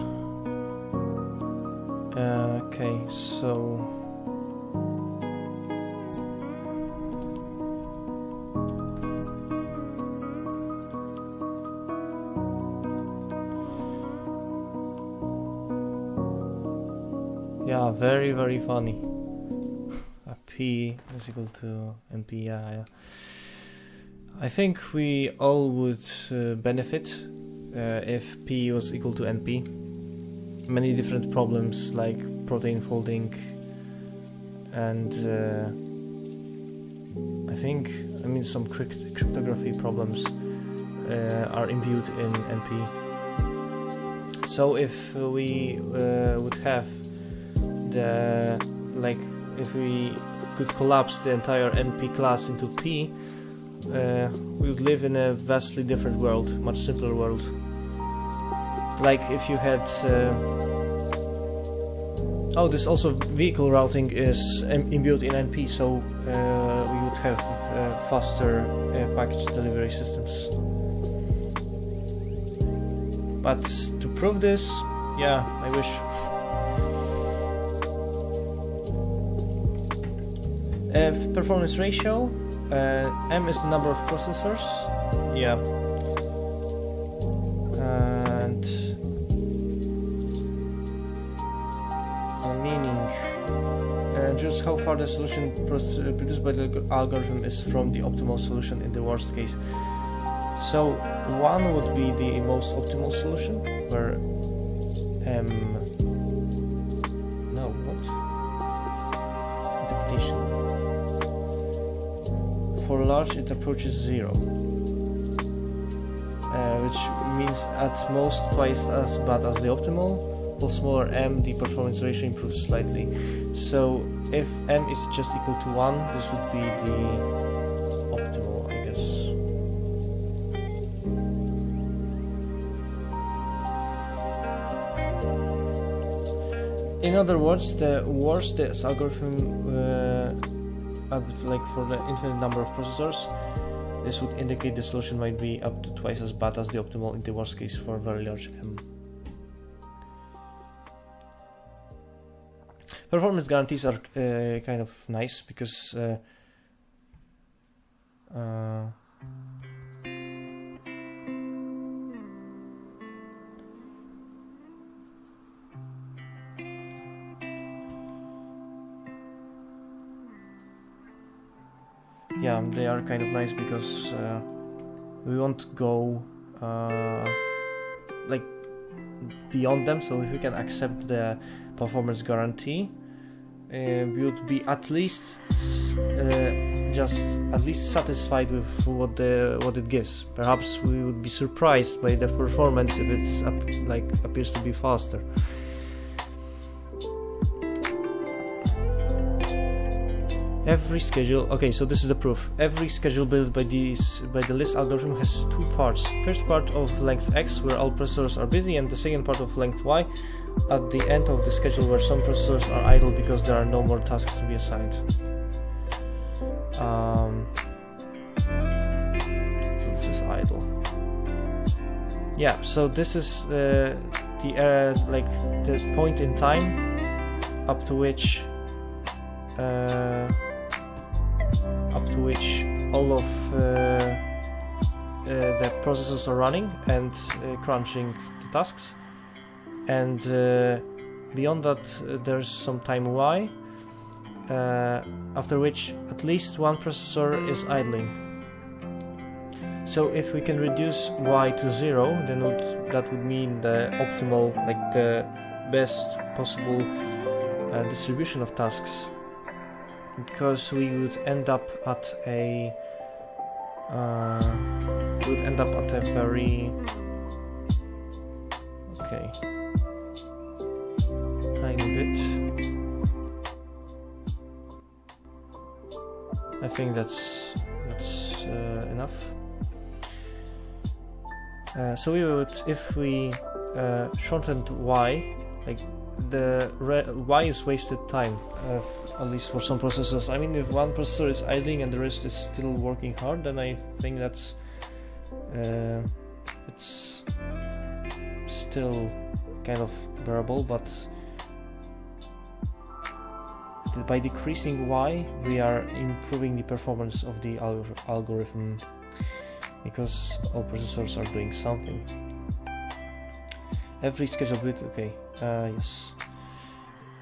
okay, so yeah, very, very funny. A P is equal to NP, yeah. I think we all would benefit if P was equal to NP. Many different problems like protein folding and I mean some cryptography problems are imbued in NP. So if we would have if we could collapse the entire NP class into P, we would live in a vastly different world, much simpler world. Like if you had this also vehicle routing is imbued in NP, so we would have faster package delivery systems. But to prove this, yeah, I wish. Performance ratio, M is the number of processors, yeah, and meaning just how far the solution produced by the algorithm is from the optimal solution in the worst case. So 1 would be the most optimal solution, where interpretation. For large, it approaches 0. which means at most twice as bad as the optimal. For smaller m, the performance ratio improves slightly. So if m is just equal to 1, this would be the optimal, I guess. In other words, the worse this algorithm, like for the infinite number of processors, this would indicate the solution might be up to twice as bad as the optimal in the worst case for a very large m. Performance guarantees are kind of nice because yeah, they are kind of nice because we won't go like beyond them. So if we can accept the performance guarantee, we would be at least satisfied with what it gives. Perhaps we would be surprised by the performance if it's appears to be faster. Every schedule, okay, so this is the proof. Every schedule built by the list algorithm has two parts. First part of length x, where all processors are busy, and the second part of length y, at the end of the schedule, where some processors are idle because there are no more tasks to be assigned. So this is idle. Yeah, so this is the point in time up to which all of the processors are running and crunching the tasks, and beyond that there's some time y, after which at least one processor is idling. So if we can reduce y to 0, then that would mean the optimal, like the best possible distribution of tasks, because we would end up at a very tiny bit. I think that's enough. So we would, if we shortened y, like the y is wasted time, at least for some processors. I mean, if one processor is idling and the rest is still working hard, then I think that's it's still kind of bearable. But by decreasing y, we are improving the performance of the algorithm, because all processors are doing something. Every schedule bit, okay, yes.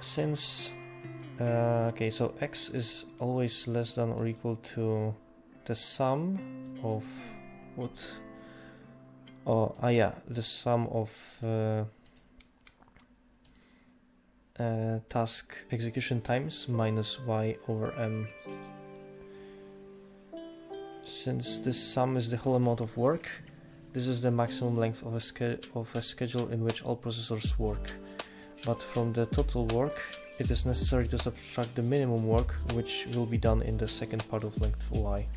Since, okay, so x is always less than or equal to the sum of what? The sum of task execution times minus y over m. Since this sum is the whole amount of work, this is the maximum length of a schedule in which all processors work. But from the total work, it is necessary to subtract the minimum work, which will be done in the second part of length y.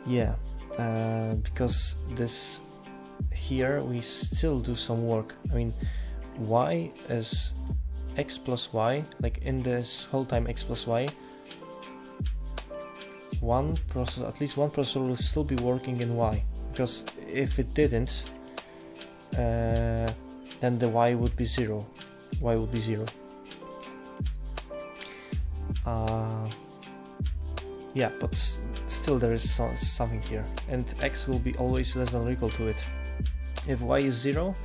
Yeah, because this here we still do some work. I mean, y is x plus y, like in this whole time x plus y, at least one processor will still be working in y, because if it didn't, then the y would be 0. Y would be 0. Yeah, but still there is something here, and x will be always less than or equal to it. If y is 0,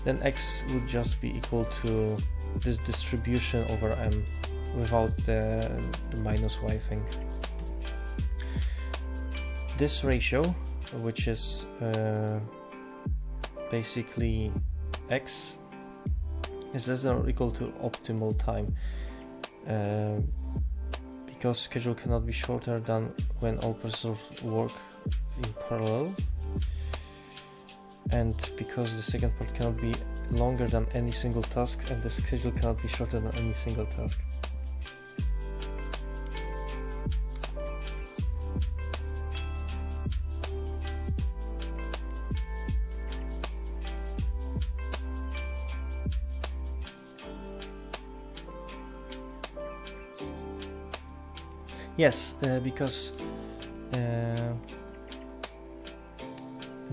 then x would just be equal to this distribution over m without the minus y thing. This ratio, which is basically x, is less than or equal to optimal time, because schedule cannot be shorter than when all processors work in parallel, and because the second part cannot be longer than any single task, and the schedule cannot be shorter than any single task. Yes, because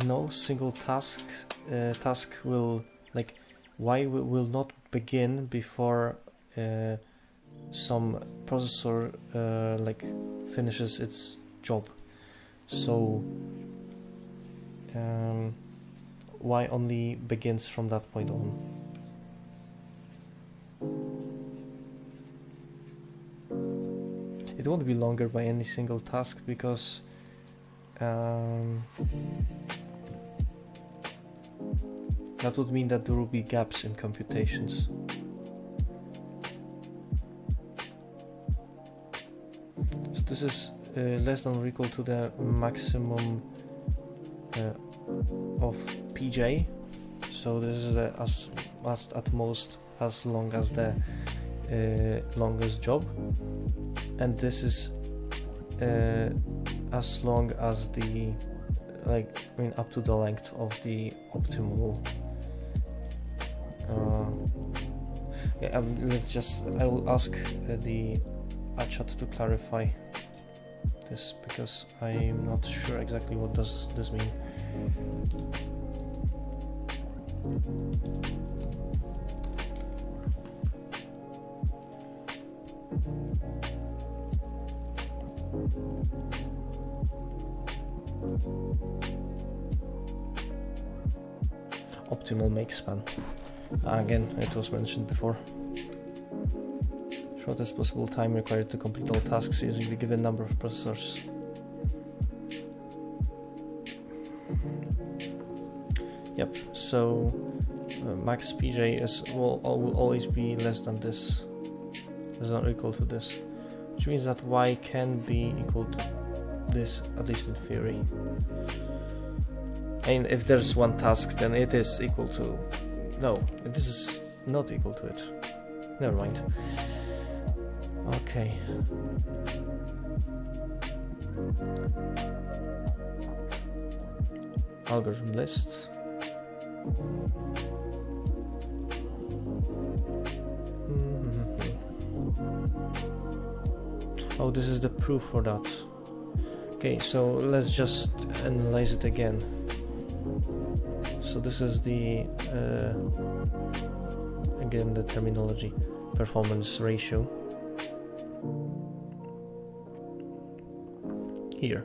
no single task will, like, why will not begin before some processor like finishes its job. So why only begins from that point on. It won't be longer by any single task because that would mean that there will be gaps in computations. So this is less than or equal to the maximum of PJ. So this is at most as long as the longest job, and this is as long as the up to the length of the optimal. I will ask the chat to clarify this because I'm not sure exactly what does this mean. Optimal make span. Again, it was mentioned before. Shortest possible time required to complete all tasks using the given number of processors. Yep, so max PJ will always be less than this, less than or equal to this, which means that Y can be equal to this, at least in theory. And if there's one task, then it is equal to... No, this is not equal to it. Never mind. Okay. Algorithm list. Oh, this is the proof for that. Okay, so let's just analyze it again. So this is the again the terminology, performance ratio here.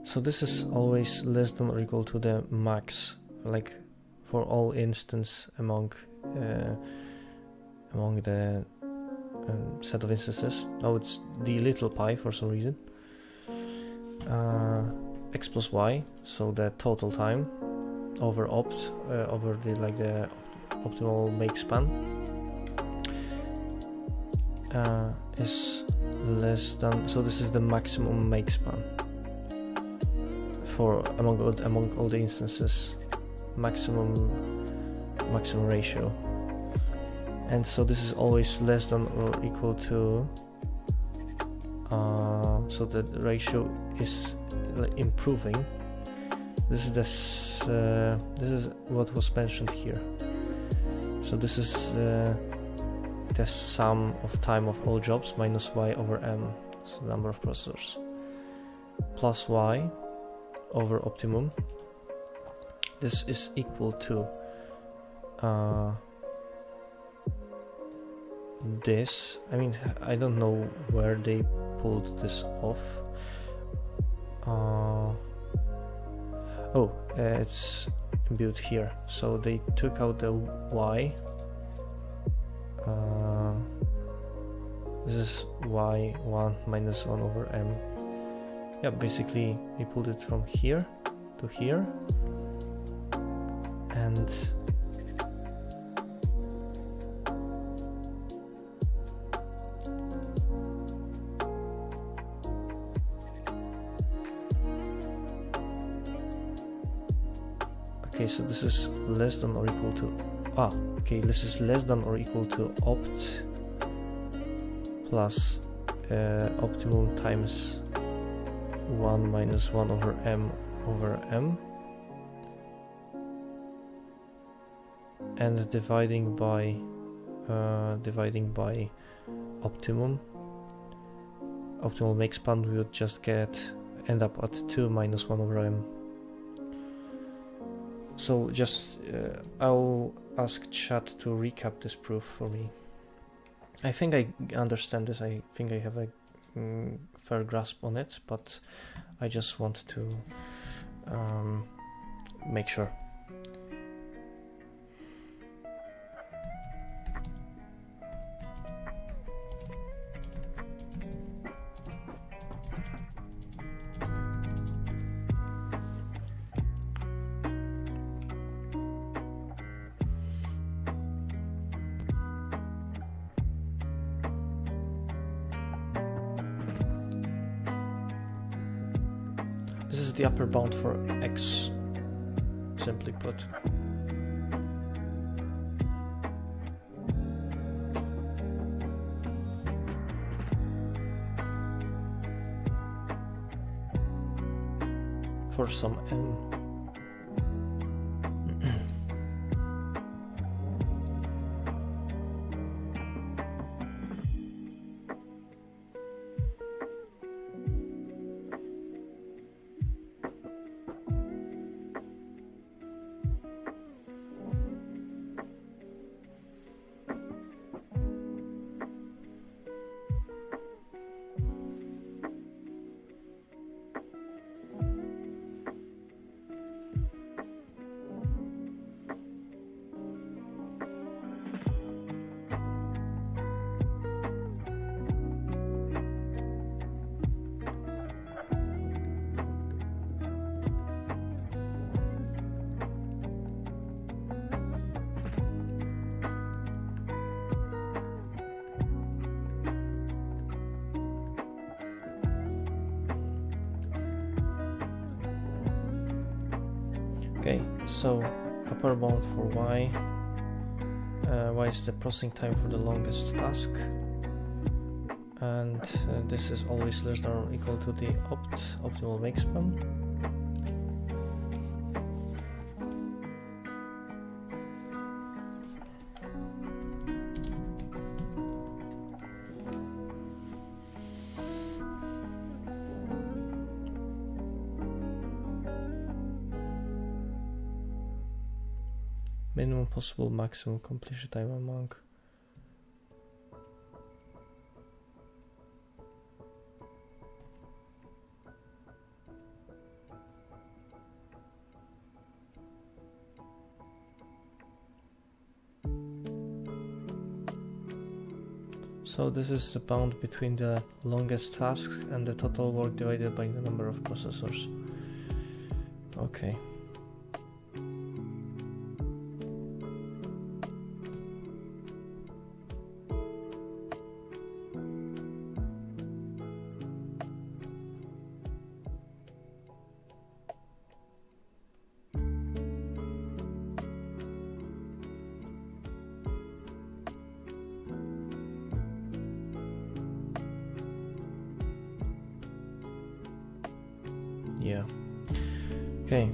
So this is always less than or equal to the max, like for all instance among the set of instances. Now it's the little pi for some reason. X plus y, so the total time over over the optimal make span is less than, so this is the maximum make span for among all the instances, maximum ratio, and so this is always less than or equal to so the ratio is improving. This is what was mentioned here. So this is the sum of time of all jobs minus y over m, so the number of processors, plus y over optimum. This is equal to this. I mean, I don't know where they pulled this off. It's built here. So they took out the y. This is y1 minus 1 over m. Yeah, basically they pulled it from here to here, and Okay, so this is less than or equal to... okay, this is less than or equal to opt plus optimum times 1 minus 1 over m over m, and dividing by optimum. Optimal make span, we would just end up at 2 minus 1 over m. So just I'll ask chat to recap this proof for me. I think I understand this. I think I have a fair grasp on it, but I just want to make sure. This is the upper bound for x, simply put. For some m. Okay, so upper bound for y. Y is the processing time for the longest task, and this is always less than or equal to the optimal make span. Minimum possible maximum completion time among. So this is the bound between the longest task and the total work divided by the number of processors. Okay. Yeah. Okay.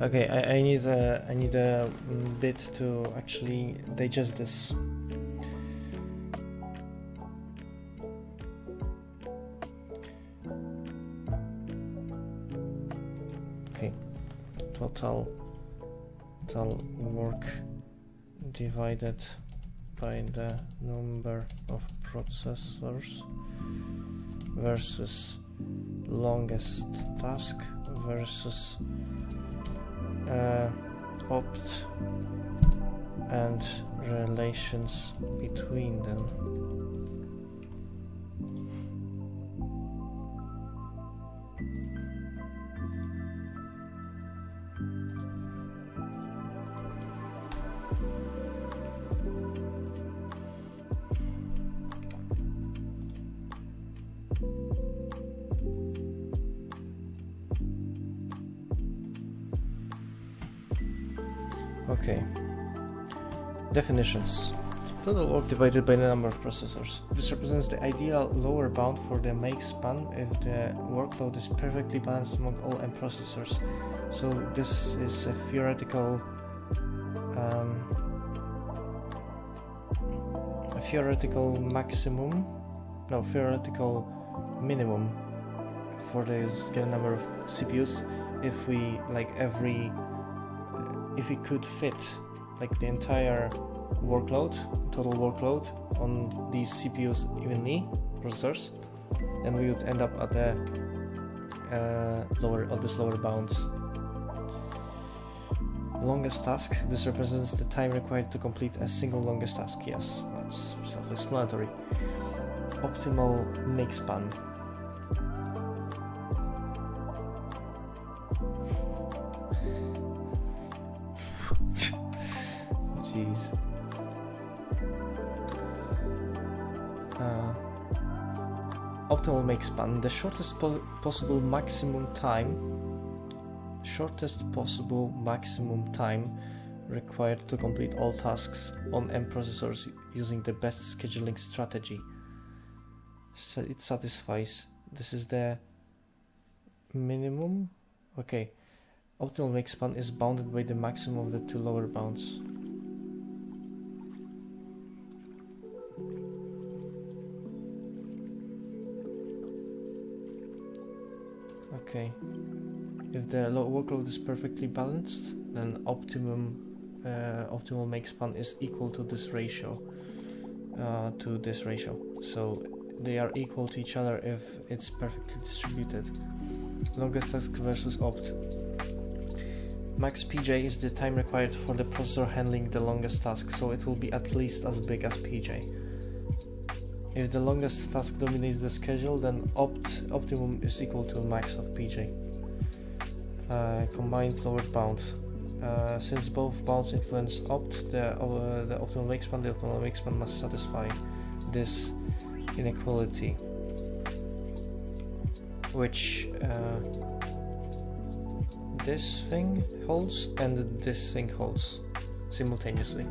Okay, I need a bit to actually digest this. Okay, total work divided by the number of processors versus longest task versus opt and relations between them. Okay. Definitions. Total work divided by the number of processors. This represents the ideal lower bound for the make span if the workload is perfectly balanced among all M processors. So this is a theoretical maximum, no, theoretical minimum for the given number of CPUs if we if we could fit like the entire workload, total workload on these CPUs evenly, processors, then we would end up at the lower bound. Longest task. This represents the time required to complete a single longest task. Yes, that's self-explanatory. Optimal make span. Jeez. Optimal make span. The shortest possible maximum time required to complete all tasks on M processors using the best scheduling strategy. So it satisfies. This is the minimum. Okay. Optimal make span is bounded by the maximum of the two lower bounds. Okay. If the workload is perfectly balanced, then optimal make span is equal to this ratio. So they are equal to each other if it's perfectly distributed. Longest task versus opt. Max PJ is the time required for the processor handling the longest task, so it will be at least as big as PJ. If the longest task dominates the schedule, then optimum is equal to max of PJ. Combined lower bound. Since both bounds influence opt, the optimal make span must satisfy this inequality, which this thing holds and this thing holds simultaneously.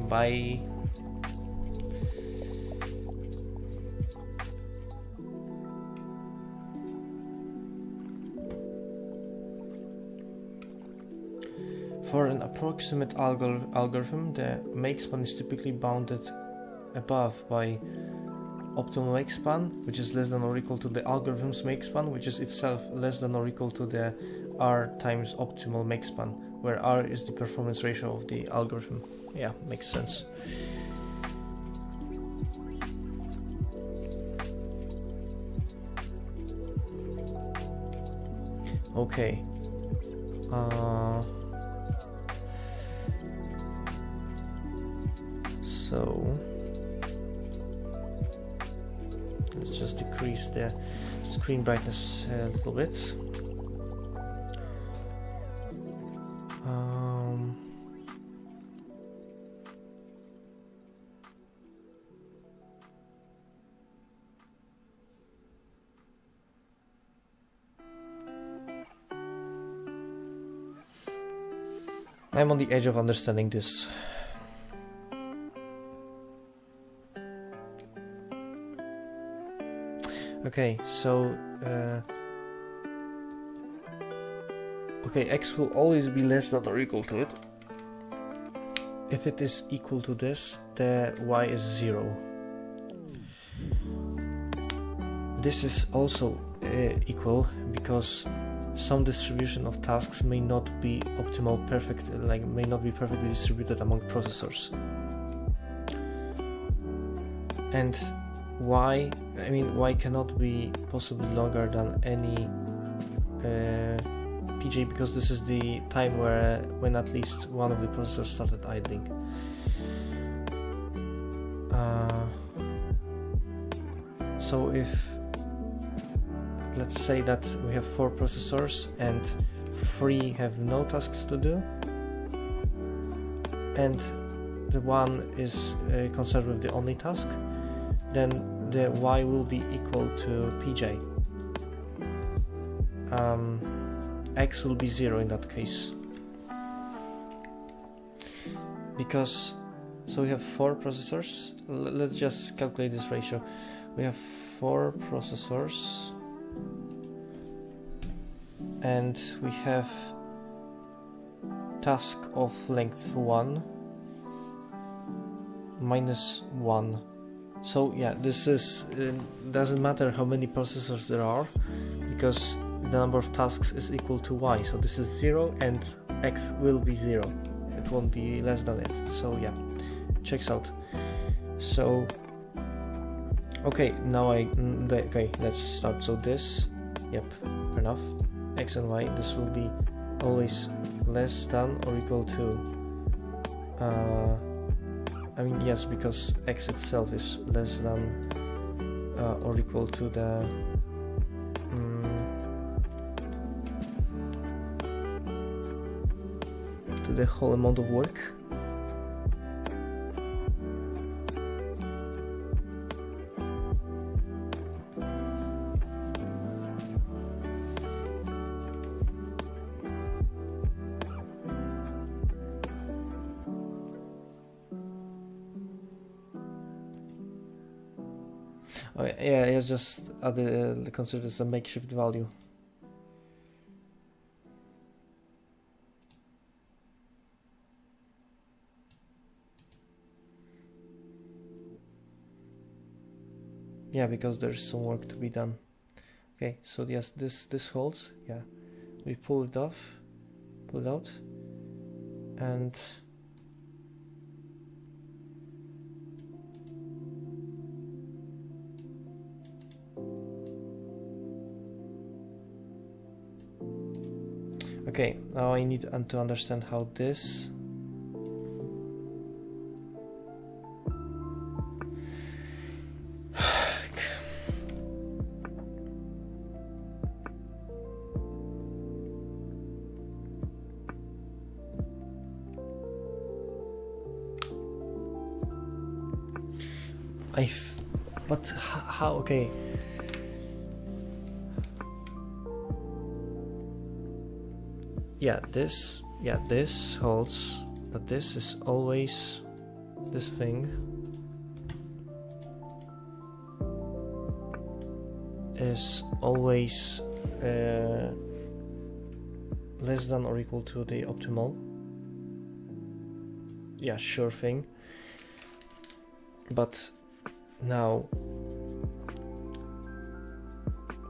Bye. For an approximate algorithm, the make span is typically bounded above by optimal make span, which is less than or equal to the algorithm's make span, which is itself less than or equal to the R times optimal make span, where R is the performance ratio of the algorithm. Yeah, makes sense. Okay. So let's just decrease the screen brightness a little bit. I'm on the edge of understanding this. Okay, so okay, x will always be less than or equal to it. If it is equal to this, the y is 0. This is also equal because some distribution of tasks may not be optimal, may not be perfectly distributed among processors. And y cannot be possibly longer than any PJ, because this is the time when at least one of the processors started idling. So if, let's say that we have 4 processors and 3 have no tasks to do, and the one is concerned with the only task, then the y will be equal to pj. X will be 0 in that case. Because, so we have 4 processors. Let's just calculate this ratio. We have 4 processors and we have task of length 1 minus 1. So yeah, this is doesn't matter how many processors there are, because the number of tasks is equal to y. So this is 0 and x will be 0. It won't be less than it. So yeah, checks out. So okay, now okay, let's start. So this, yep, fair enough. X and y, this will be always less than or equal to yes, because x itself is less than or equal to the whole amount of work. Oh, yeah, it's just considered as a makeshift value. Yeah, because there's some work to be done. Okay, so yes, this holds. Yeah, we pull it out, and okay, now I need to understand how this but how? Okay. Yeah, this holds, but this is always, this thing is always less than or equal to the optimal. Yeah, sure thing. But now,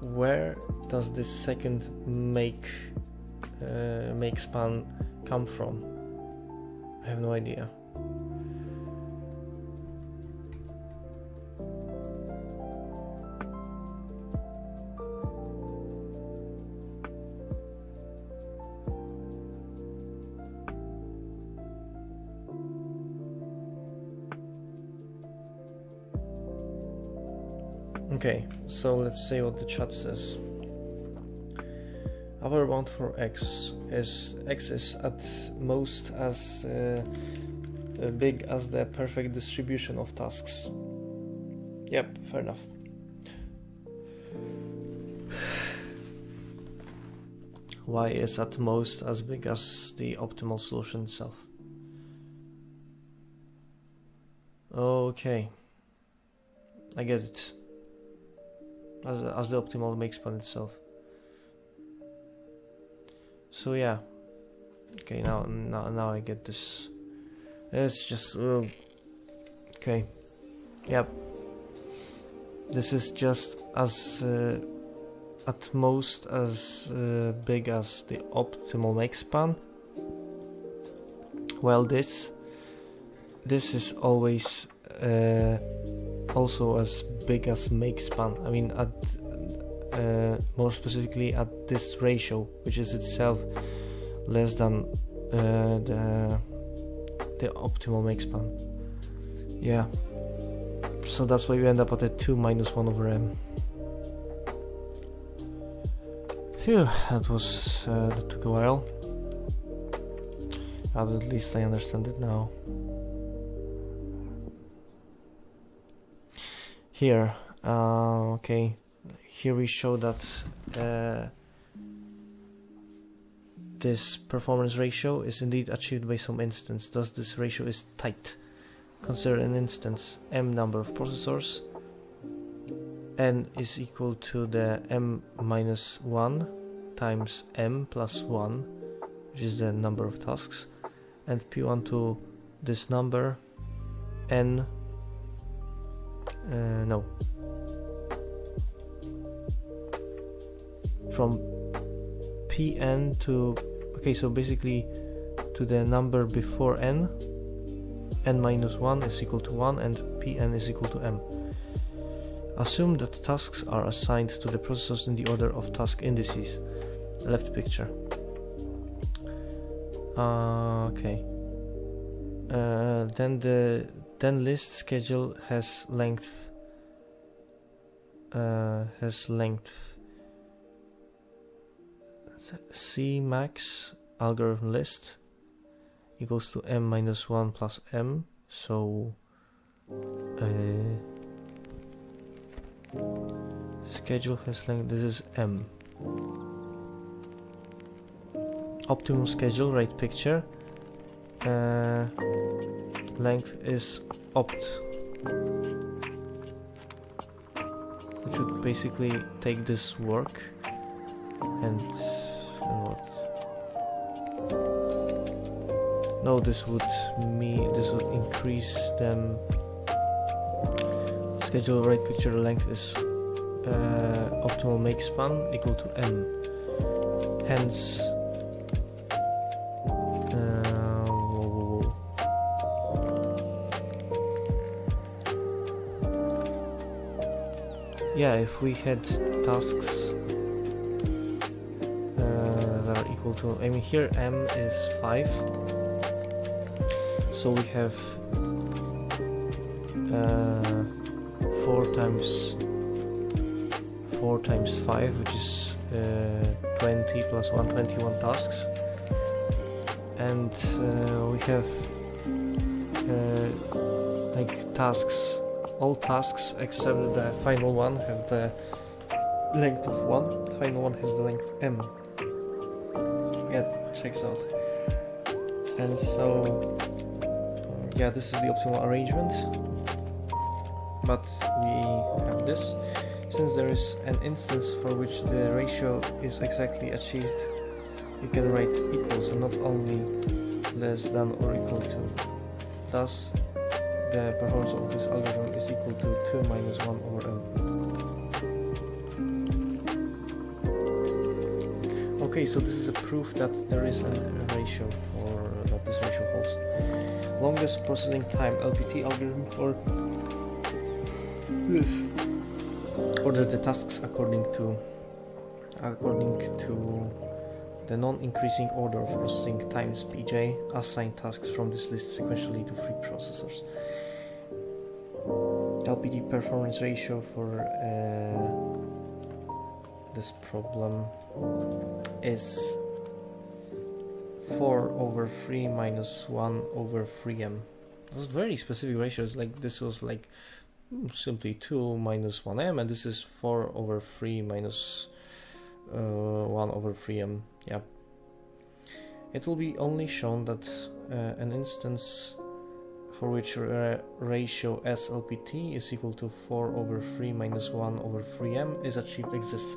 where does this second make span come from? I have no idea. Okay, so let's see what the chat says. Our bound for x is at most as big as the perfect distribution of tasks. Yep, fair enough. Y is at most as big as the optimal solution itself. Okay, I get it. as the optimal makespan itself. So yeah, okay, now I get this. It's just okay, yep. This is just as at most as big as the optimal makespan. Well, this is always also as big as makespan. I mean, at more specifically at this ratio, which is itself less than the optimal makespan. Yeah. So that's why we end up at a 2 minus 1 over m. Phew, that took a while. But at least I understand it now. Here, okay, here we show that this performance ratio is indeed achieved by some instance, thus this ratio is tight. Consider an instance, m number of processors, n is equal to the m minus 1 times m plus 1, which is the number of tasks, and p1 to this number, n, no, from pn to, okay, so basically to the number before n minus 1 is equal to 1 and pn is equal to m. Assume that tasks are assigned to the processors in the order of task indices. Left picture. Okay. Then list schedule has length C max algorithm list equals to m minus 1 plus m, so schedule has length, this is m. Optimum schedule, right picture, length is opt, which would basically take this work and what? No, this would increase them. Schedule right picture length is optimal makespan equal to m. Hence, yeah, if we had tasks that are equal to, I mean, here m is 5, so we have 4 times 5, which is 20 plus 1, 21 tasks, and we have like tasks, all tasks except the final one have the length of 1, the final one has the length m. Yeah, checks out. And so yeah, this is the optimal arrangement, but we have this. Since there is an instance for which the ratio is exactly achieved, you can write equals and not only less than or equal to. Thus, the performance of this algorithm is equal to 2 minus 1 over m. Okay, so this is a proof that there is a ratio, or that this ratio holds. Longest processing time LPT algorithm for order the tasks according to the non-increasing order of processing times PJ. Assign tasks from this list sequentially to 3 processors. LPT performance ratio for this problem is 4 over 3 minus 1 over 3m. That's very specific ratios. Like this was like simply 2 minus 1m, and this is 4 over 3 minus 1 over 3m. Yeah. It will be only shown that an instance for which ratio SLPT is equal to 4 over 3 minus 1 over 3m is achieved exists,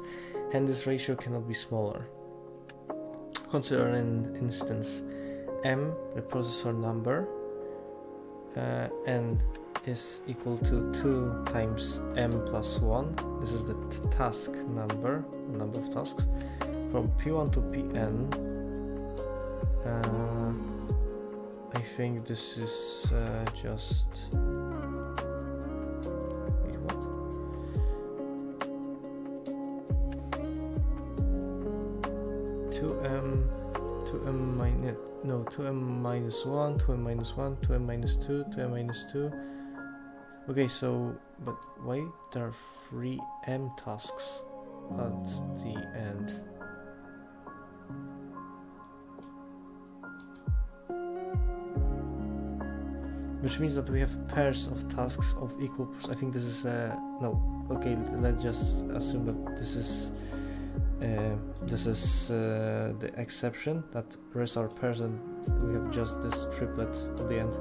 and this ratio cannot be smaller. Consider an instance. M, the processor number, n is equal to 2 times m plus 1. This is the task number, the number of tasks. From P1 to Pn, I think this is just... Wait, what? Two m minus 1, 2m minus 1, 2m minus 2, 2m minus 2. Okay, so, but why there are 3 m tasks at the end? Which means that we have pairs of tasks of equal... I think this is... no, okay, let's just assume that this is the exception, that rest are pairs and we have just this triplet at the end.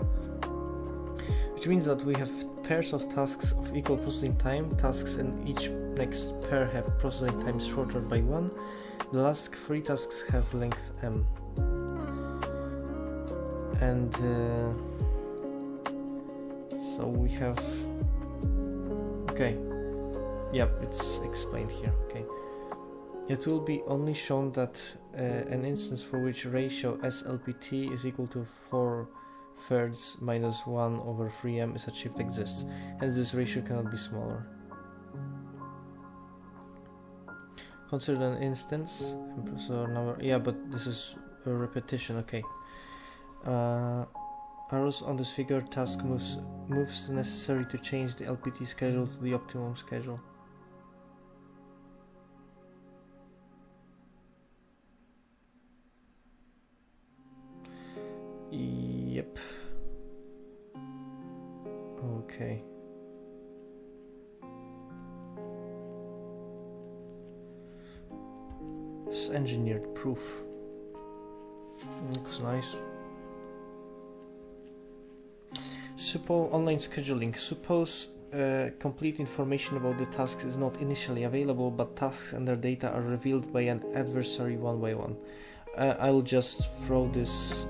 Which means that we have pairs of tasks of equal processing time. Tasks in each next pair have processing time shorter by 1. The last 3 tasks have length m. And so we have... Okay. Yep, it's explained here. Okay. It will be only shown that an instance for which ratio SLPT is equal to 4/3 minus 1 over 3m is achieved exists, hence this ratio cannot be smaller. Consider an instance and processor number. Yeah, but this is a repetition. Okay. Arrows on this figure task moves necessary to change the LPT schedule to the optimum schedule. Yep. Okay. It's engineered proof. Looks nice. Suppose online scheduling. Suppose complete information about the tasks is not initially available, but tasks and their data are revealed by an adversary one by one. I'll just throw this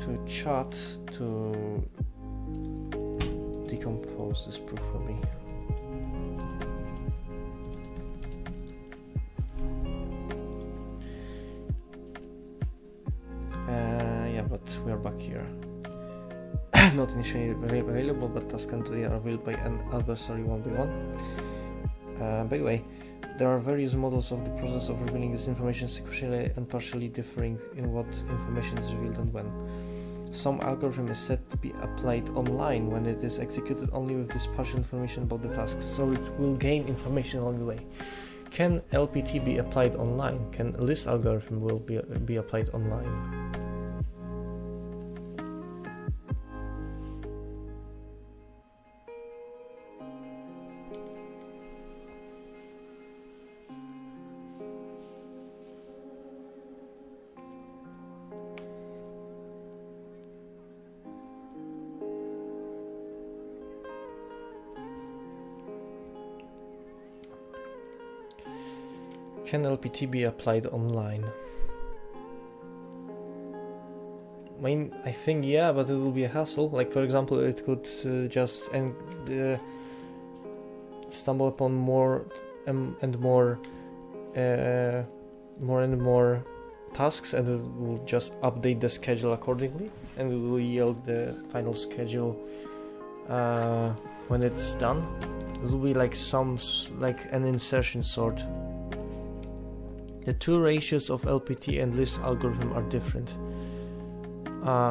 to chat to decompose this proof for me. Yeah, but we are back here. Not initially available, but tasks and data are revealed by an adversary one by one. By the way, there are various models of the process of revealing this information, sequentially and partially differing in what information is revealed and when. Some algorithm is said to be applied online when it is executed only with this partial information about the tasks, so it will gain information along the way. Can LPT be applied online? Can a list algorithm will be applied online? Can LPT be applied online? I think yeah, but it will be a hassle. Like for example, it could just stumble upon more and more tasks, and it will just update the schedule accordingly, and it will yield the final schedule when it's done. It will be like an insertion sort. The two ratios of LPT and list algorithm are different.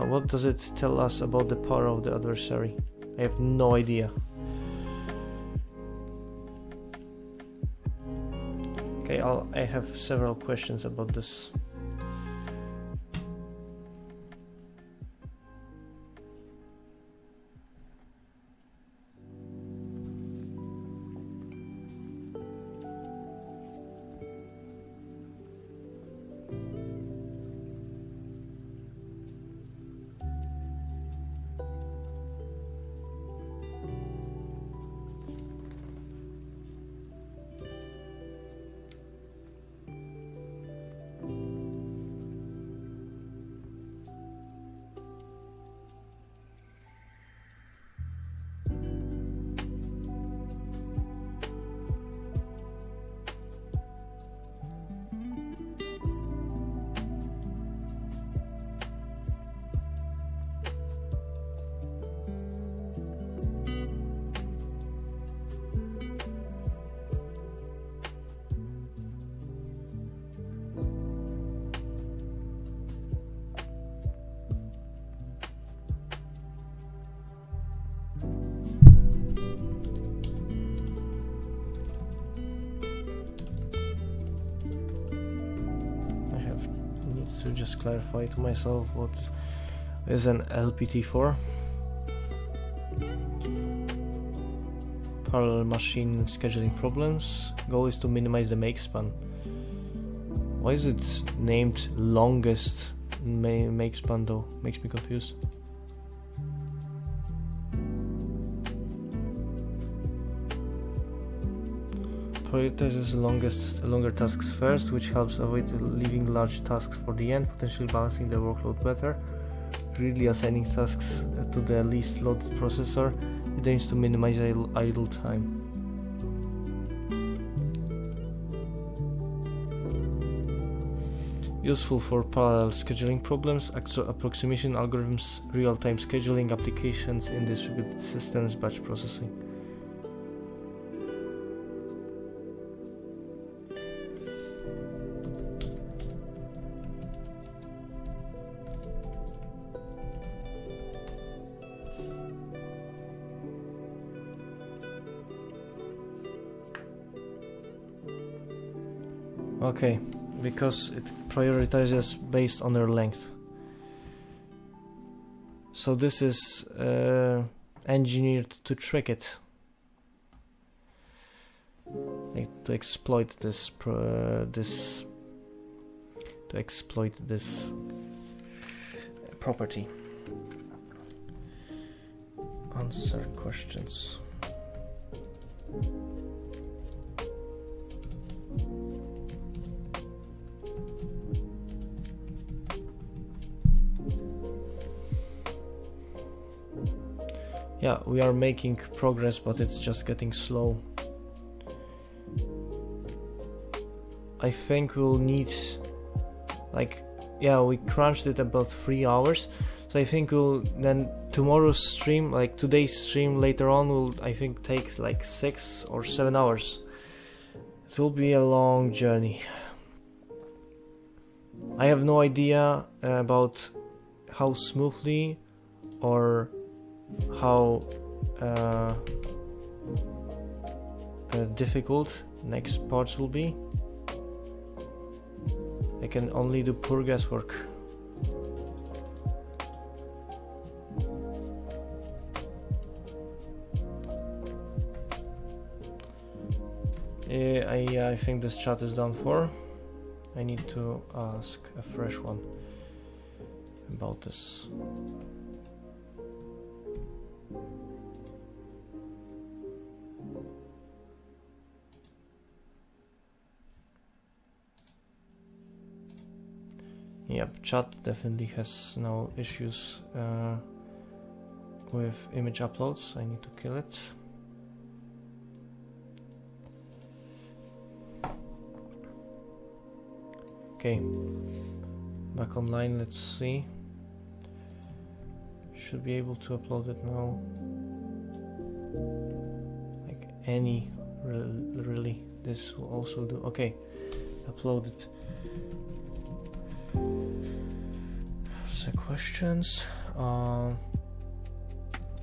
What does it tell us about the power of the adversary? I have no idea. Okay, I have several questions about this. need to just clarify to myself what is an LPT4. Parallel machine scheduling problems. Goal is to minimize the make span. Why is it named longest make span though? Makes me confused. Prioritizes longer tasks first, which helps avoid leaving large tasks for the end, potentially balancing the workload better. Greedily assigning tasks to the least loaded processor. It aims to minimize idle time. Useful for parallel scheduling problems, approximation algorithms, real-time scheduling applications in distributed systems, batch processing. Okay, because it prioritizes based on their length. So this is engineered to trick it, like to exploit this property. Answer questions. Yeah, we are making progress, but it's just getting slow. I think we'll need, like, yeah, we crunched it about 3 hours. So I think we'll then tomorrow's stream, like today's stream later on, will I think take like 6 or 7 hours. It will be a long journey. I have no idea about how smoothly or how difficult next parts will be. I can only do poor guesswork. I think this chat is done for. I need to ask a fresh one about this. Yep, chat definitely has now issues with image uploads. I need to kill it. Okay, back online, let's see. Should be able to upload it now. Like any, really, this will also do. Okay, upload it. So questions.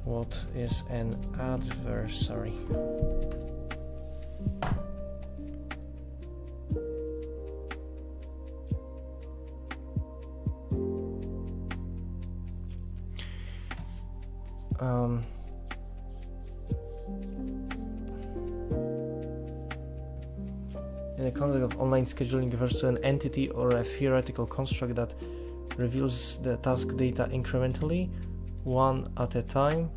What is an adversary? In the context of online scheduling, refers to an entity or a theoretical construct that reveals the task data incrementally, one at a time,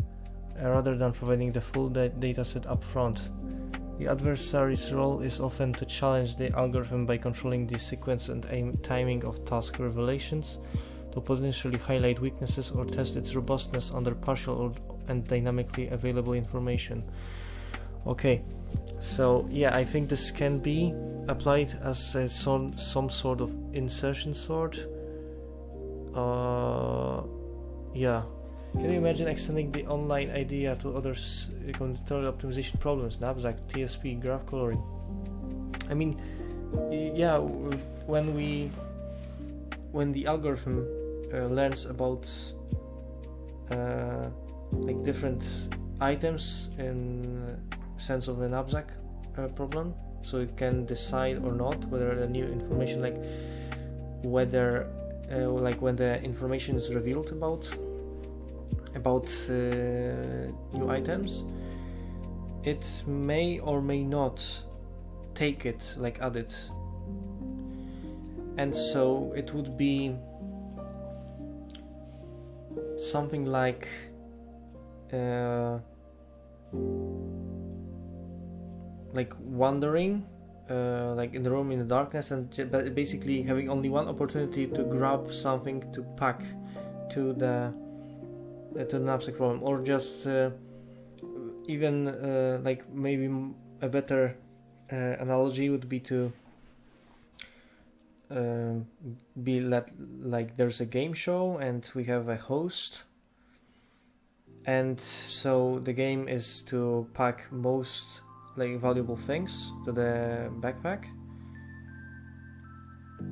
rather than providing the full dataset up front. The adversary's role is often to challenge the algorithm by controlling the sequence and timing of task revelations, to potentially highlight weaknesses or test its robustness under partial and dynamically available information. Okay, so yeah, I think this can be applied as a some sort of insertion sort. Yeah. Can you imagine extending the online idea to other combinatorial optimization problems, NABs like TSP, graph coloring? I mean, yeah, when the algorithm learns about like different items in sense of an ABZAC problem, so it can decide or not whether the new information, like whether like when the information is revealed about new items, it may or may not take it, like add it. And so it would be something like wandering like in the room in the darkness, and basically having only one opportunity to grab something to pack to the knapsack problem, or just even like maybe a better analogy would be to be like there's a game show and we have a host, and so the game is to pack most like valuable things to the backpack.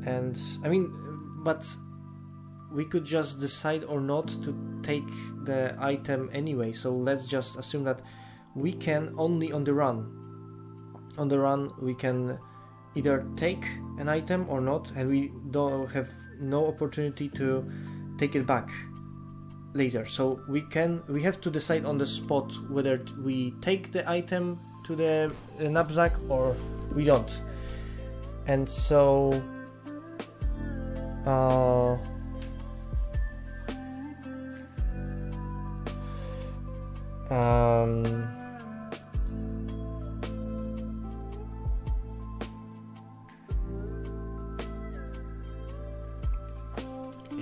And I mean, but we could just decide or not to take the item anyway, so let's just assume that we can only on the run we can either take an item or not, and we don't have no opportunity to take it back later. So we have to decide on the spot whether we take the item to the knapsack or we don't. And so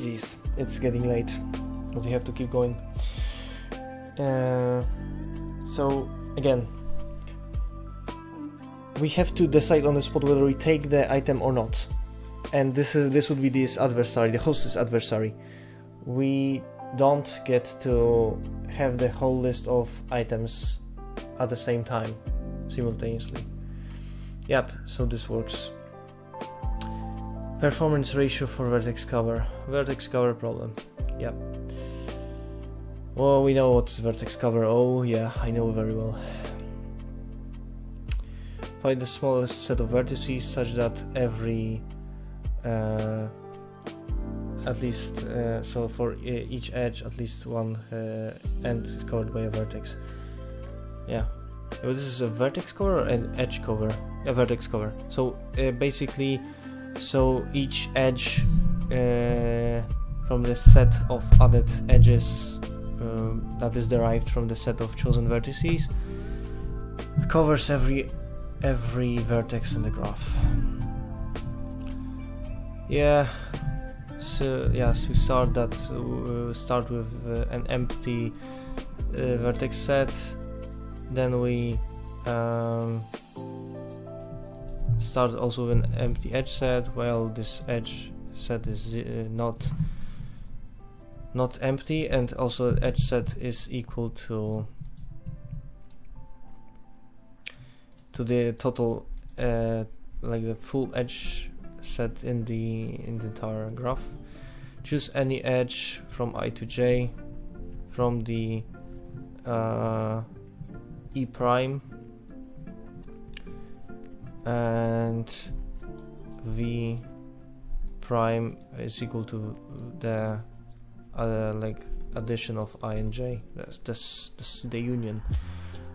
Jeez, it's getting late, but we have to keep going. So again, we have to decide on the spot whether we take the item or not. And this would be this adversary, the host's adversary. We don't get to have the whole list of items at the same time, simultaneously. Yep, so this works. Performance ratio for vertex cover. Vertex cover problem. Yep. Well, we know what is vertex cover. Oh yeah, I know very well. Find the smallest set of vertices such that every at least so for each edge at least one end is covered by a vertex. Yeah. Well, this is a vertex cover or an edge cover? A vertex cover. So basically, so each edge from the set of added edges that is derived from the set of chosen vertices covers every vertex in the graph. Yeah. So yes, we start with an empty vertex set. Then we start also with an empty edge set, while this edge set is not empty, and also edge set is equal to the total like the full edge set in the entire graph. Choose any edge from I to j from the E prime and V prime is equal to the like addition of I and j. That's the union.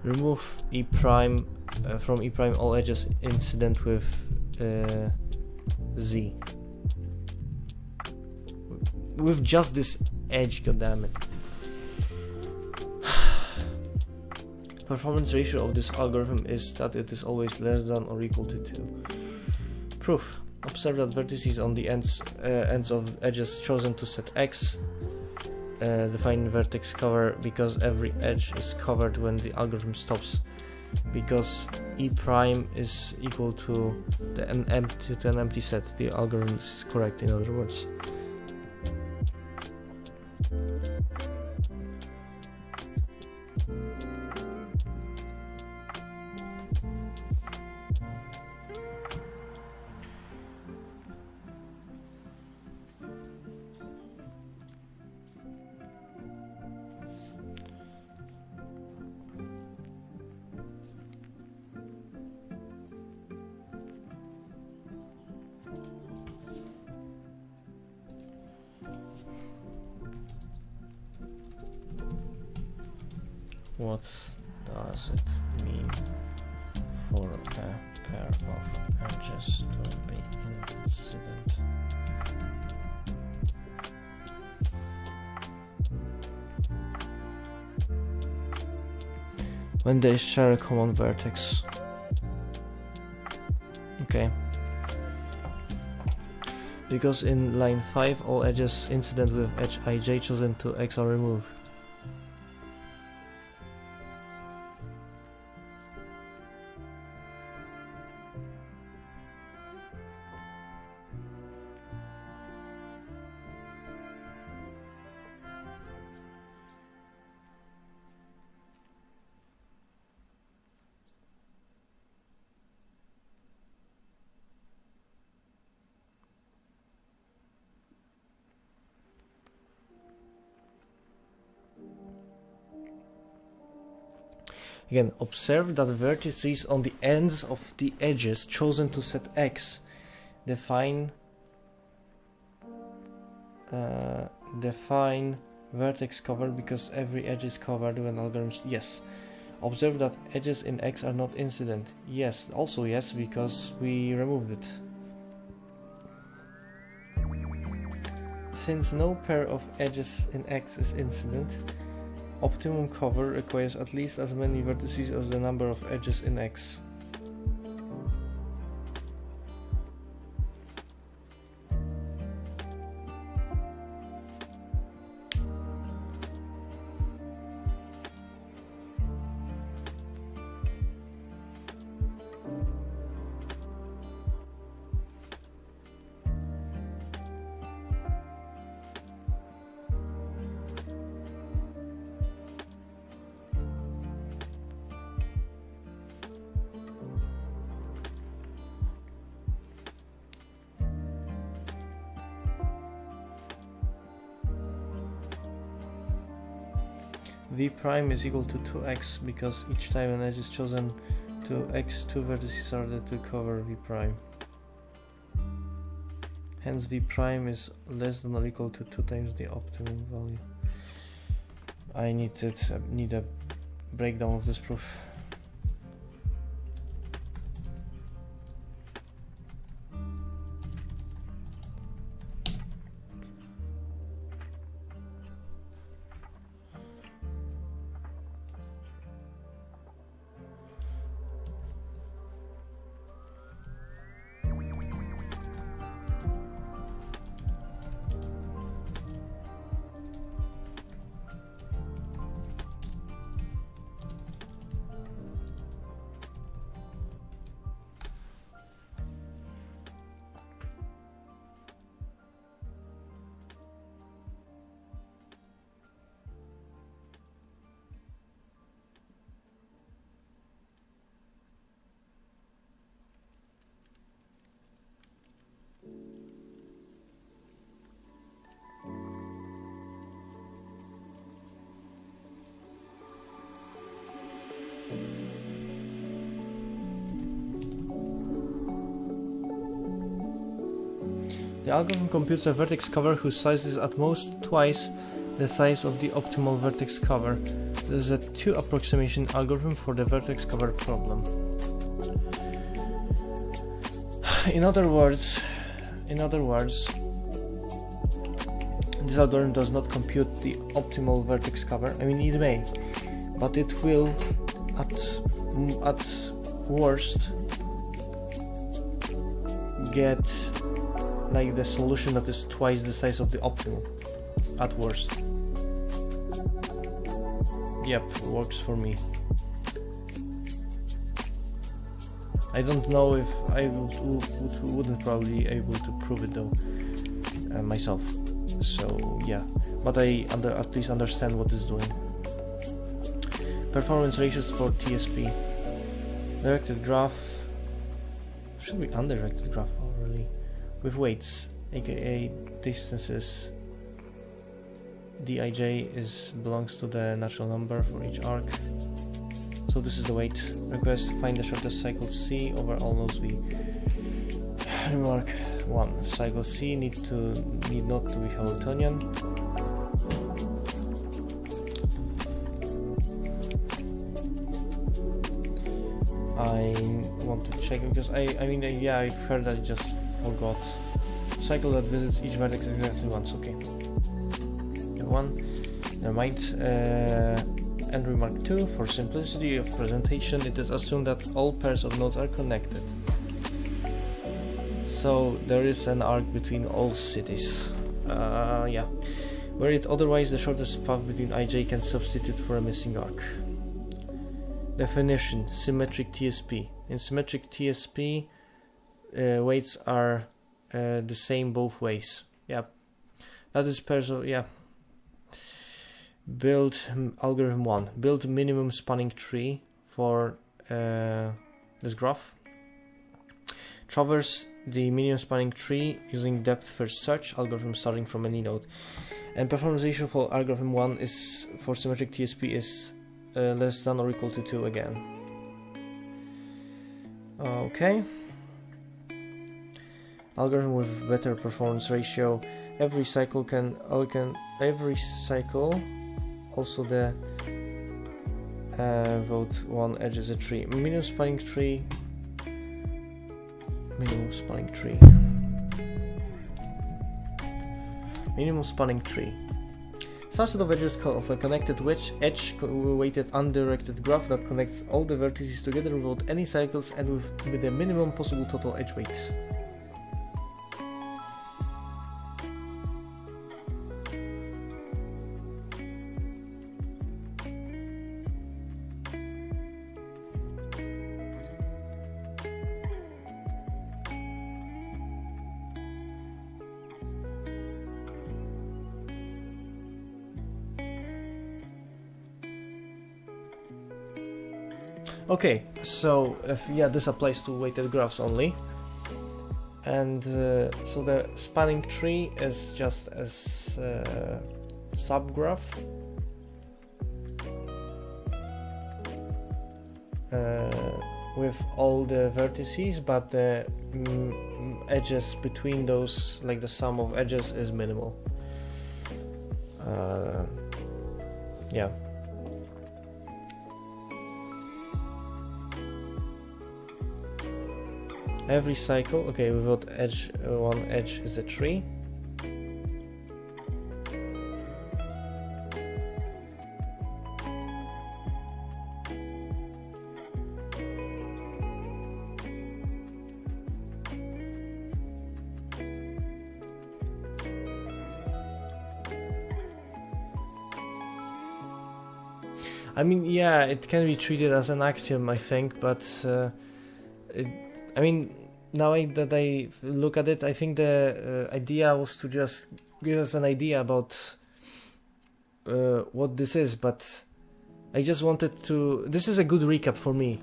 Remove E prime from E prime all edges incident with Z. With just this edge, goddammit. Performance ratio of this algorithm is that it is always less than or equal to 2. Proof. Observe that vertices on the ends of edges chosen to set X define vertex cover because every edge is covered when the algorithm stops. Because E prime is equal to an empty set, the algorithm is correct, in other words. what does it mean for a pair of edges to be incident? When they share a common vertex. Okay. Because in line 5 all edges incident with edge ij chosen to x are removed. Again, observe that vertices on the ends of the edges chosen to set x define vertex cover because every edge is covered when algorithms. Yes. Observe that edges in x are not incident. Yes. Also yes, because we removed it. Since no pair of edges in x is incident, optimum cover requires at least as many vertices as the number of edges in x. V prime is equal to 2x because each time an edge is chosen to x, two vertices are there to cover V prime. Hence V prime is less than or equal to 2 times the optimum value. I need a breakdown of this proof. The algorithm computes a vertex cover whose size is at most twice the size of the optimal vertex cover. This is a two-approximation algorithm for the vertex cover problem. In other words, this algorithm does not compute the optimal vertex cover. I mean, it may, but it will, at worst, get like the solution that is twice the size of the optimal, at worst. Yep, works for me. I don't know if I wouldn't probably be able to prove it though myself. So yeah, but I at least understand what it's doing. Performance ratios for TSP. Directed graph should be undirected graph. Oh really? With weights, aka distances. Dij belongs to the natural number for each arc. So this is the weight. Request find the shortest cycle C over all nodes V. Remark 1. Cycle C need not to be Hamiltonian. I want to check because I mean yeah, I've heard, I just forgot. Cycle that visits each vertex exactly once. Okay. One. Never mind. And remark 2, for simplicity of presentation, it is assumed that all pairs of nodes are connected. So there is an arc between all cities. Yeah. Were it otherwise, the shortest path between IJ can substitute for a missing arc. Definition: symmetric TSP. In symmetric TSP, weights are the same both ways. Yeah. That is pairs of, yeah. Build algorithm 1. Build minimum spanning tree for this graph. Traverse the minimum spanning tree using depth first search algorithm starting from any node. And performance ratio for algorithm 1 is for symmetric TSP is less than or equal to 2 again. Okay. Algorithm with better performance ratio. Every cycle also the vote one edge is a tree. Minimum spanning tree. Minimum spanning tree. Minimum spanning tree. Some set of edges of a connected edge-weighted undirected graph that connects all the vertices together without any cycles and with the minimum possible total edge weights. Okay, so this applies to weighted graphs only, and so the spanning tree is just as subgraph with all the vertices, but the edges between those, like the sum of edges, is minimal. Yeah. Every cycle, okay, without edge, one edge is a tree. I mean, yeah, it can be treated as an axiom, I think, but I mean, now that I look at it, I think the idea was to just give us an idea about what this is, but I just wanted to... This is a good recap for me,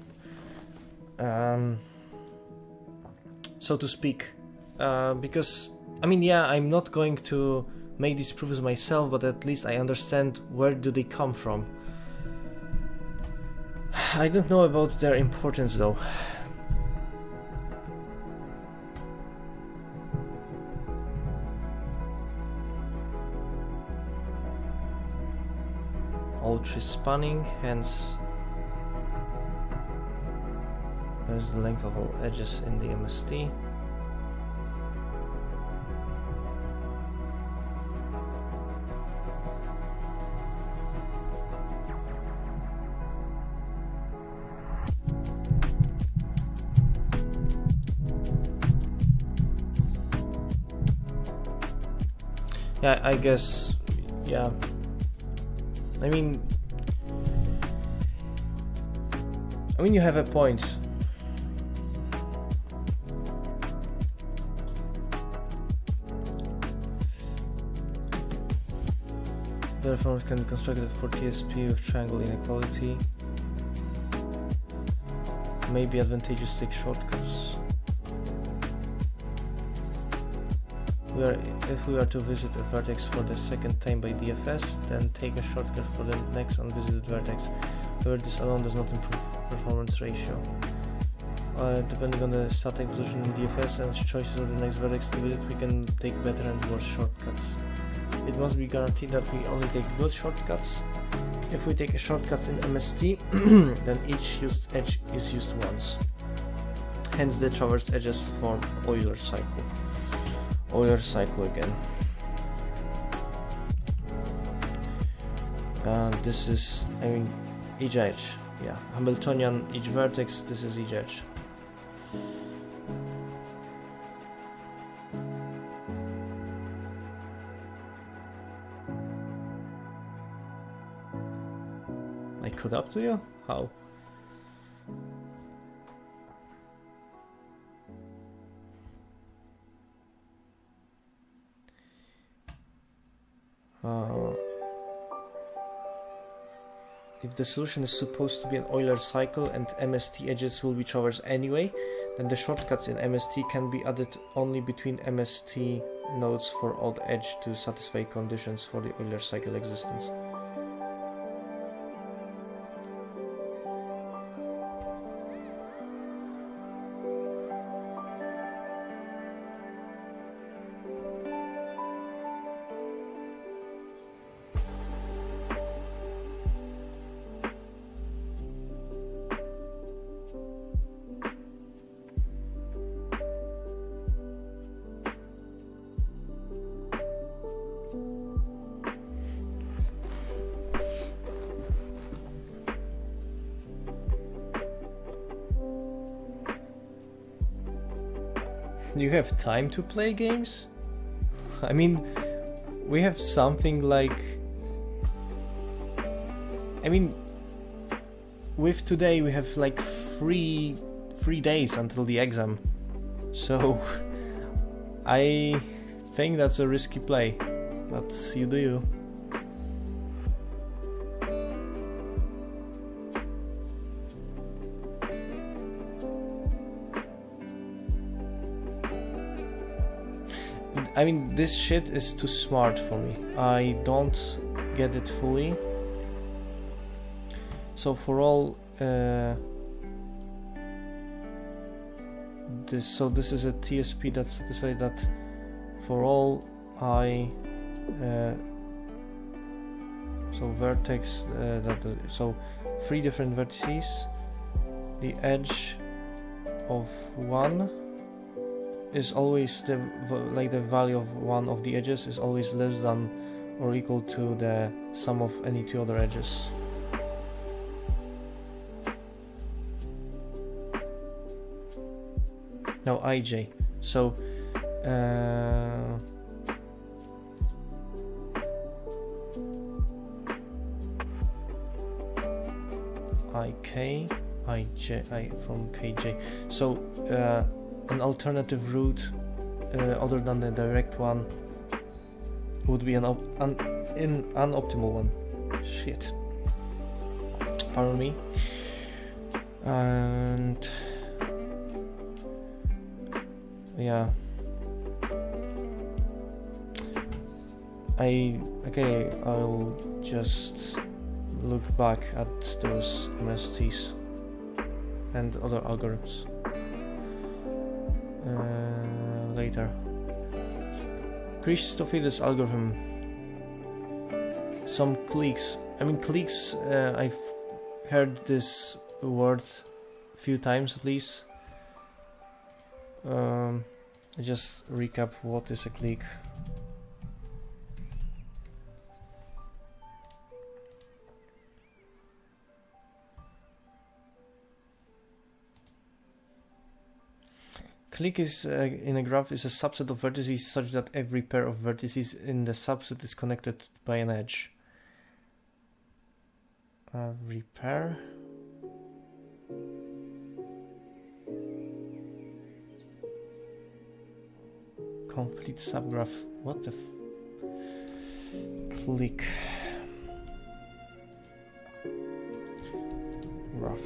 so to speak, because, I mean, yeah, I'm not going to make these proofs myself, but at least I understand where do they come from. I don't know about their importance, though. All tree spanning, hence there's the length of all edges in the MST. Yeah, I guess, yeah. I mean, you have a point. Therefore, it can be constructed for TSP with triangle inequality. May be advantageous to take shortcuts. If we are to visit a vertex for the second time by DFS, then take a shortcut for the next unvisited vertex. However, this alone does not improve performance ratio. Depending on the starting position in DFS and choices of the next vertex to visit, we can take better and worse shortcuts. it must be guaranteed that we only take good shortcuts. If we take a shortcut in MST, then each used edge is used once. Hence the traversed edges form Euler cycle. Euler cycle again. And this is, I mean, each edge. Yeah, Hamiltonian each vertex, this is each edge. I caught up to you? How? If the solution is supposed to be an Euler cycle and MST edges will be traversed anyway, then the shortcuts in MST can be added only between MST nodes for odd edge to satisfy conditions for the Euler cycle existence. Do you have time to play games? I mean, we have something like... I mean, with today we have like three days until the exam. So, I think that's a risky play, but you do you. I mean, this shit is too smart for me. I don't get it fully. So for all this is a TSP that's to say that for all I so vertex so 3 different vertices, the edge of one is always the value of one of the edges is always less than or equal to the sum of any 2 other edges. Now ij, so ik, ij from kj. So an alternative route other than the direct one would be an unoptimal one. Shit. Pardon me. And yeah. I'll just look back at those MSTs and other algorithms later. Christophidis algorithm. Some cliques. I mean, cliques, I've heard this word a few times at least. Just recap what is a clique. Clique is in a graph is a subset of vertices such that every pair of vertices in the subset is connected by an edge. Every pair. Complete subgraph. What the clique graph.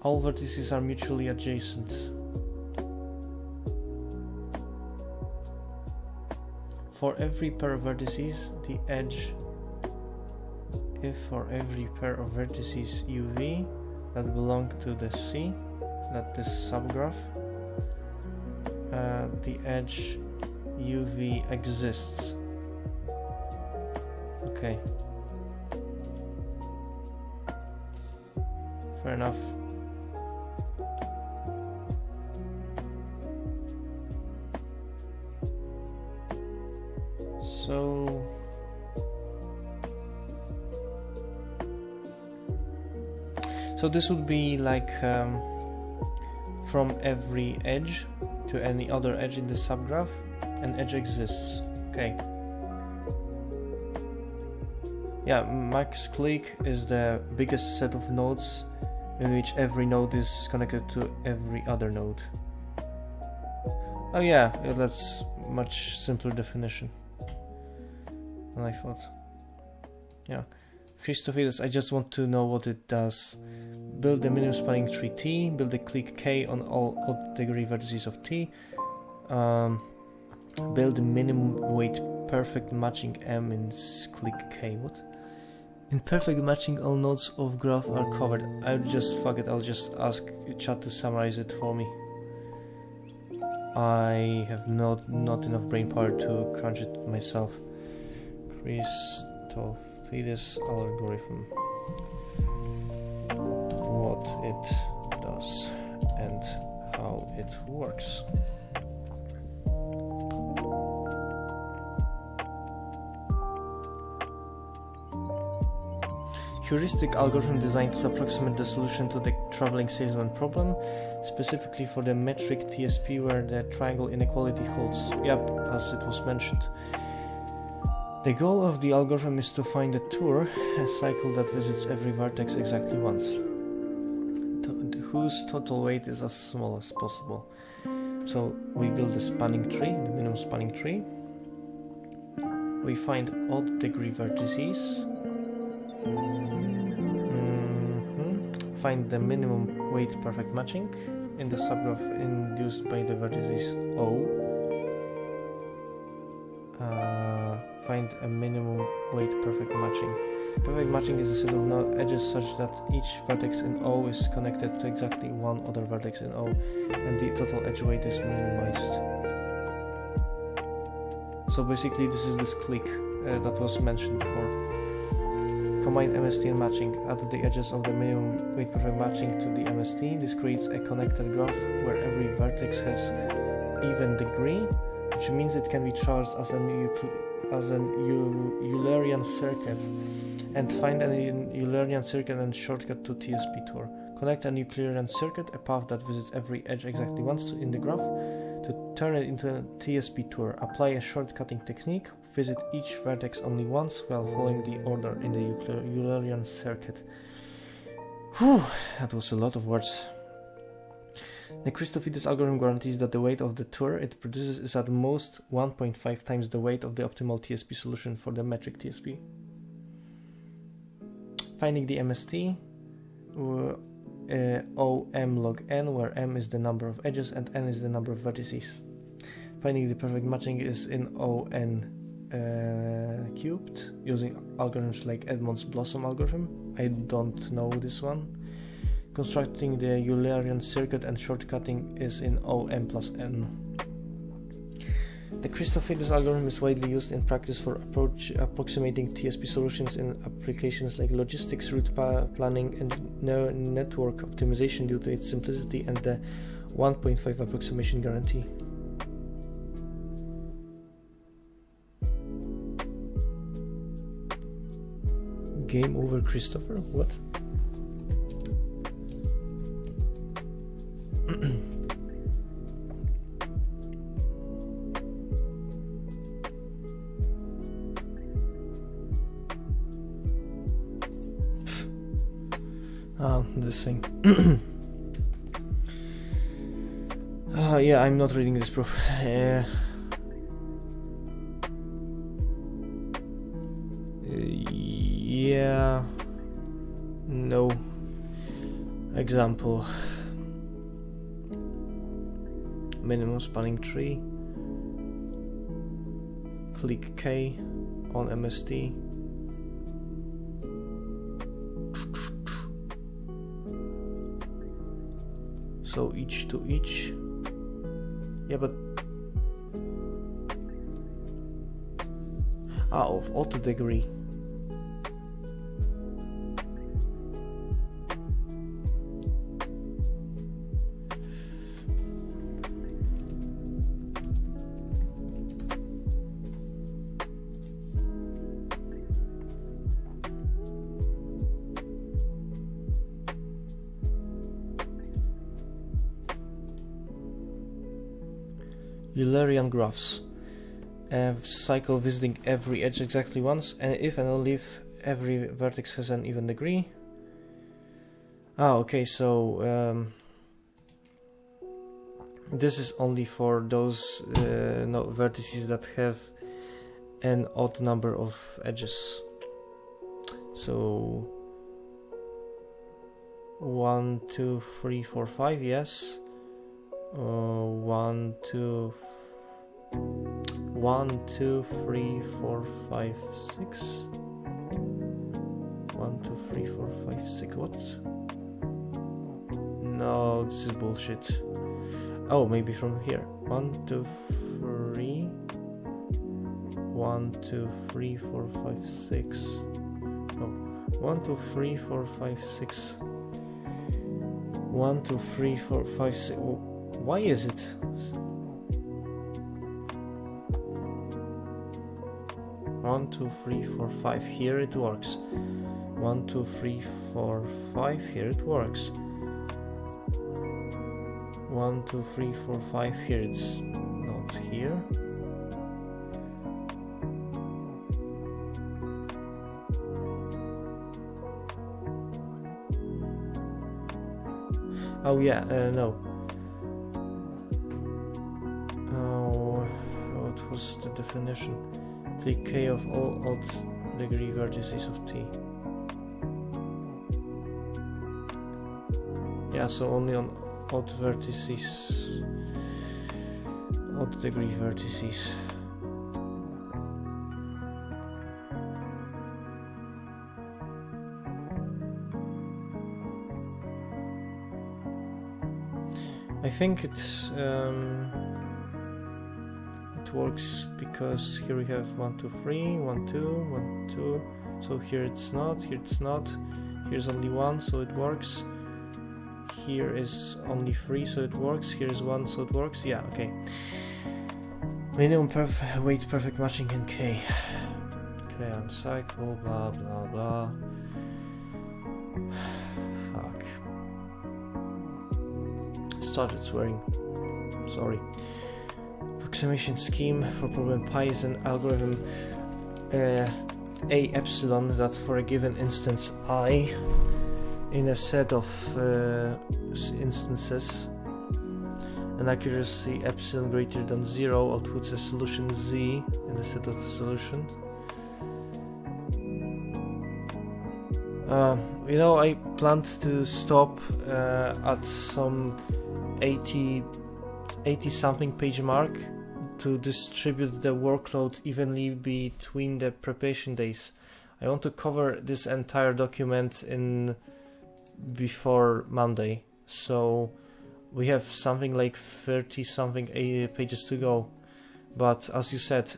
All vertices are mutually adjacent. For every pair of vertices, the edge, if for every pair of vertices UV that belong to the C, that this subgraph, the edge UV exists. Okay. Fair enough. So this would be like from every edge to any other edge in the subgraph, an edge exists. Okay. Yeah, max click is the biggest set of nodes in which every node is connected to every other node. Oh yeah, that's much simpler definition than I thought. Yeah. Christophilus, I just want to know what it does. Build the minimum spanning tree T, build a click K on all odd degree vertices of T, build the minimum weight perfect matching M in click K. What? In perfect matching, all nodes of graph are covered. I'll just fuck it, I'll just ask chat to summarize it for me. I have not enough brain power to crunch it myself. Christophilus algorithm. What it does and how it works. Heuristic algorithm designed to approximate the solution to the traveling salesman problem, specifically for the metric TSP where the triangle inequality holds. Yep, as it was mentioned. The goal of the algorithm is to find a tour, a cycle that visits every vertex exactly once, whose total weight is as small as possible. So we build a spanning tree, the minimum spanning tree. We find odd degree vertices. Find the minimum weight perfect matching in the subgraph induced by the vertices O. Find a minimum weight perfect matching. Perfect matching is a set of edges such that each vertex in O is connected to exactly one other vertex in O, and the total edge weight is minimized. So basically this is this click that was mentioned before. Combine MST and matching, add the edges of the minimum weight perfect matching to the MST. This creates a connected graph where every vertex has even degree, which means it can be charged as an Eulerian circuit, and find an Eulerian circuit and shortcut to TSP tour. Connect a Euclidean circuit, a path that visits every edge exactly once in the graph, to turn it into a TSP tour. Apply a shortcutting technique. Visit each vertex only once while following the order in the Eulerian circuit. Whew, that was a lot of words. The Christophilus algorithm guarantees that the weight of the tour it produces is at most 1.5 times the weight of the optimal TSP solution for the metric TSP. Finding the MST, OM log n, where m is the number of edges and n is the number of vertices. Finding the perfect matching is in ON cubed, using algorithms like Edmond's Blossom algorithm. I don't know this one. Constructing the Eulerian circuit and shortcutting is in OM plus n. The Christophilus algorithm is widely used in practice for approximating TSP solutions in applications like logistics, route planning, and network optimization due to its simplicity and the 1.5 approximation guarantee. Game over, Christopher? What? This thing. Yeah, I'm not reading this proof. Yeah. No. Example: minimum spanning tree, click K on MST. So each to each. Yeah, but of auto degree. Eulerian graphs. Cycle visiting every edge exactly once, and if and only if every vertex has an even degree. Okay, so this is only for those vertices that have an odd number of edges. So 1, 2, 3, 4, 5, yes. 1, 2, 3, 4, 5, 6. 1, 2, 3, 4, 5, 6. What? No, this is bullshit. Oh, maybe from here. 1, 2, 3. 1, 2, 3, 4, 5, 6. No. 1, 2, 3, 4, 5, 6. 1, 2, 3, 4, 5, 6. Why is it? 1, 2, 3, 4, 5. Here it works. 1, 2, 3, 4, 5. Here it works. 1, 2, 3, 4, 5. Here it's not here. Oh yeah, no. What was the definition? Click K of all odd degree vertices of T. Yeah, so only on odd vertices, odd degree vertices. I think it works because here we have 1, 2, 3, 1, 2, 1, 2. So here it's not, here it's not. Here's only 1, so it works. Here is only 3, so it works. Here is 1, so it works. Yeah, okay. Minimum weight perfect matching in K. Okay, on cycle, blah blah blah. Fuck. Started swearing. Sorry. Approximation scheme for problem pi is an algorithm A epsilon that for a given instance I in a set of instances, an accuracy epsilon greater than 0 outputs a solution Z in a set of solutions. I planned to stop at some 80 something page mark to distribute the workload evenly between the preparation days. I want to cover this entire document in before Monday, so we have something like 30 something pages to go. But as you said,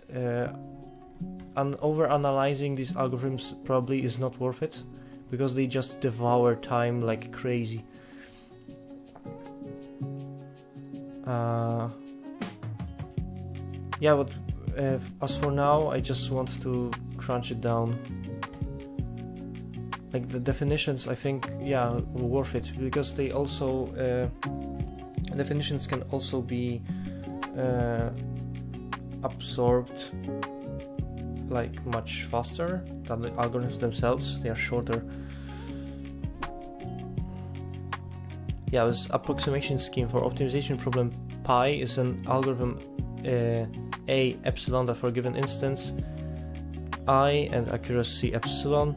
over analyzing these algorithms probably is not worth it, because they just devour time like crazy. Yeah, but as for now, I just want to crunch it down. Like the definitions, I think, yeah, worth it, because they also definitions can also be absorbed like much faster than the algorithms themselves. They are shorter. Yeah, this approximation scheme for optimization problem pi is an algorithm A epsilon that for a given instance I and accuracy epsilon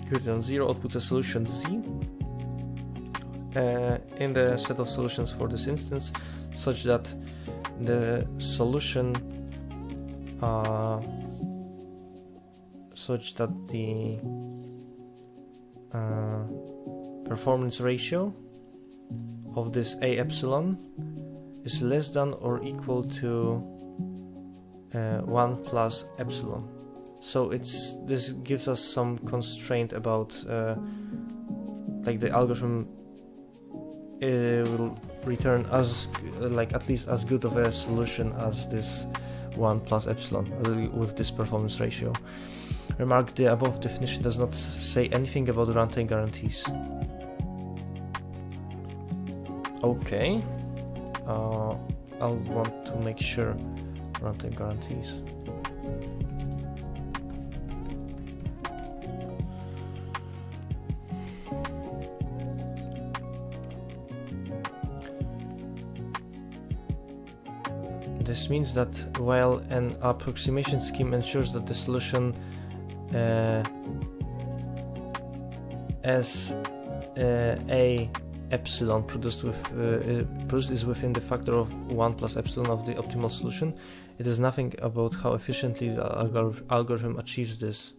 greater than 0 outputs a solution Z. in the set of solutions for this instance, such that the solution such that the performance ratio of this A epsilon is less than or equal to 1 plus epsilon. So this gives us some constraint about like the algorithm will return as at least as good of a solution as this 1 plus epsilon with this performance ratio. Remark, the above definition does not say anything about runtime guarantees. Okay, I'll want to make sure runtime guarantees. This means that while an approximation scheme ensures that the solution as A epsilon produced is within the factor of 1 plus epsilon of the optimal solution, it is nothing about how efficiently the algorithm achieves this.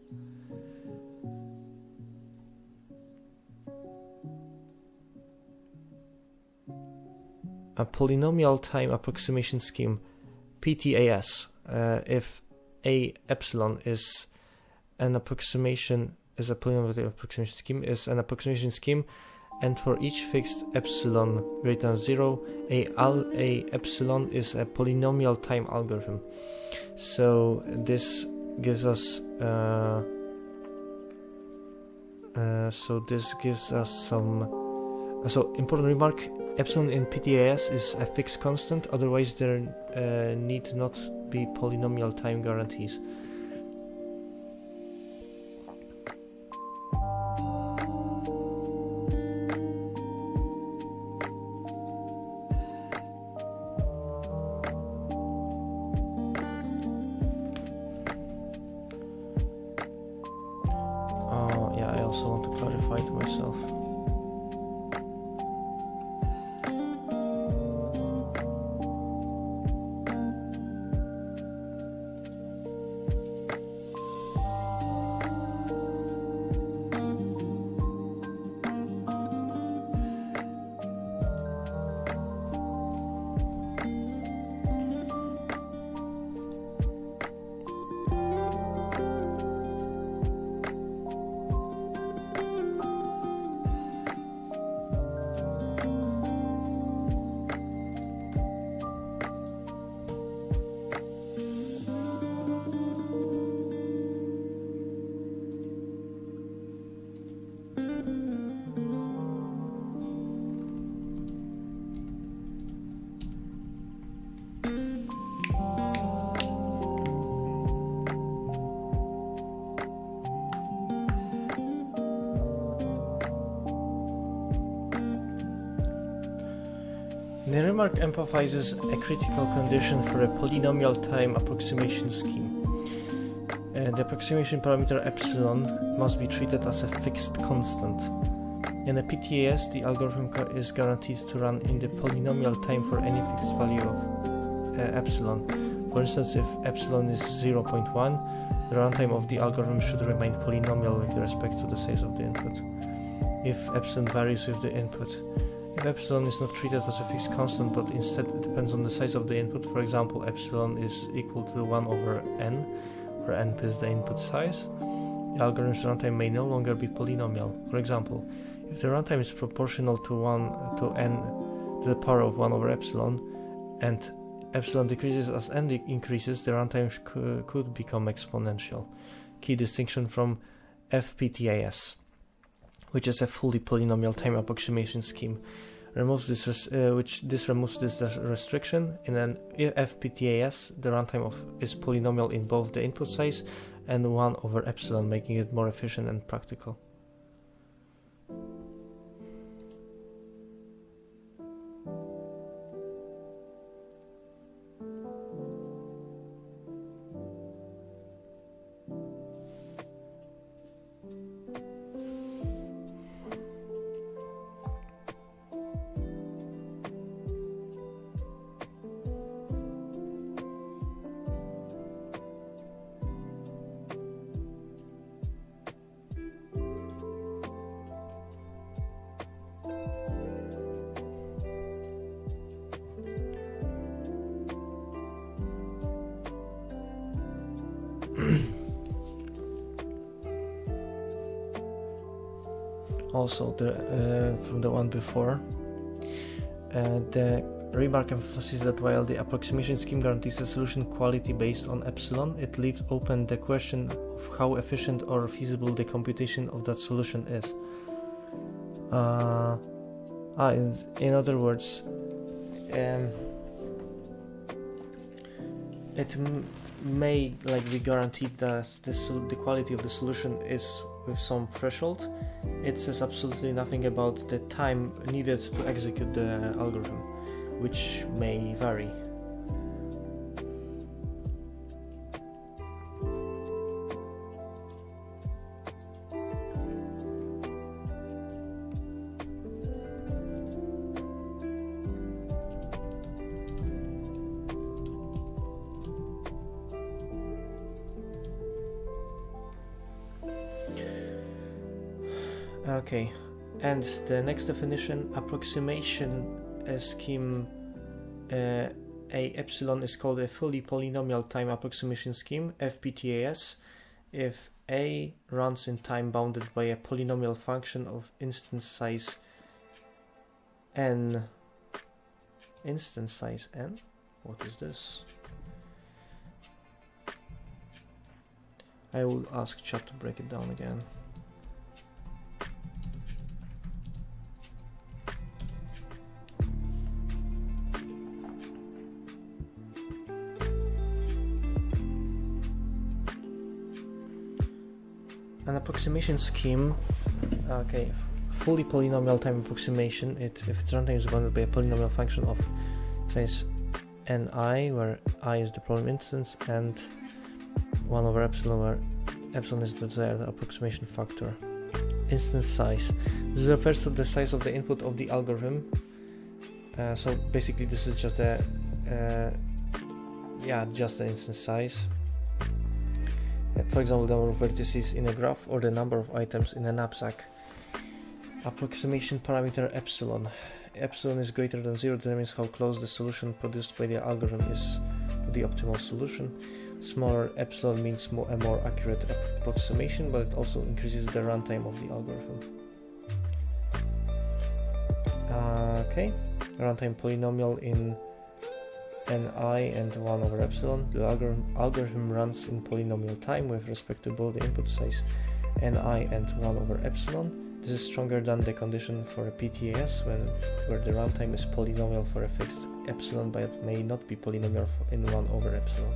A polynomial time approximation scheme, PTAS, if A epsilon is an approximation, is a polynomial approximation scheme, is an approximation scheme, and for each fixed epsilon greater than 0, A epsilon is a polynomial time algorithm. So this gives us some. So important remark: epsilon in PTAS is a fixed constant. Otherwise, there need not be polynomial time guarantees. I also want to clarify to myself. The remark emphasizes a critical condition for a polynomial time approximation scheme. The approximation parameter epsilon must be treated as a fixed constant. In a PTAS, the algorithm is guaranteed to run in the polynomial time for any fixed value of epsilon. For instance, if epsilon is 0.1, the runtime of the algorithm should remain polynomial with respect to the size of the input. If epsilon varies with the input, if epsilon is not treated as a fixed constant but instead it depends on the size of the input, for example, epsilon is equal to 1 over n, where n is the input size, the algorithm's runtime may no longer be polynomial. For example, if the runtime is proportional to n to the power of 1 over epsilon, and epsilon decreases as n increases, the runtime could become exponential. Key distinction from FPTAS, which is a fully polynomial time approximation scheme, removes this removes this restriction. In an FPTAS, the runtime is polynomial in both the input size and 1 over epsilon, making it more efficient and practical. also from the one before. The remark emphasizes that while the approximation scheme guarantees a solution quality based on epsilon, it leaves open the question of how efficient or feasible the computation of that solution is. In other words, it may be guaranteed that the quality of the solution is with some threshold. It says absolutely nothing about the time needed to execute the algorithm, which may vary. Okay, and the next definition, approximation scheme A epsilon is called a fully polynomial time approximation scheme, FPTAS, if A runs in time bounded by a polynomial function of instance size n. Instance size n? What is this? I will ask chat to break it down again. An approximation scheme, okay, fully polynomial time approximation, if its runtime is bounded by a polynomial function of size ni, where I is the problem instance, and 1 over epsilon, where epsilon is the desired approximation factor. Instance size. This refers to the size of the input of the algorithm. So basically this is just the instance size. For example, the number of vertices in a graph or the number of items in a knapsack. Approximation parameter epsilon. Epsilon is greater than 0 determines how close the solution produced by the algorithm is to the optimal solution. Smaller epsilon means a more accurate approximation, but it also increases the runtime of the algorithm. Okay, runtime polynomial in ni and 1 over epsilon. The algorithm runs in polynomial time with respect to both the input size ni and 1 over epsilon. This is stronger than the condition for a PTAS, where the runtime is polynomial for a fixed epsilon, but it may not be polynomial in 1 over epsilon.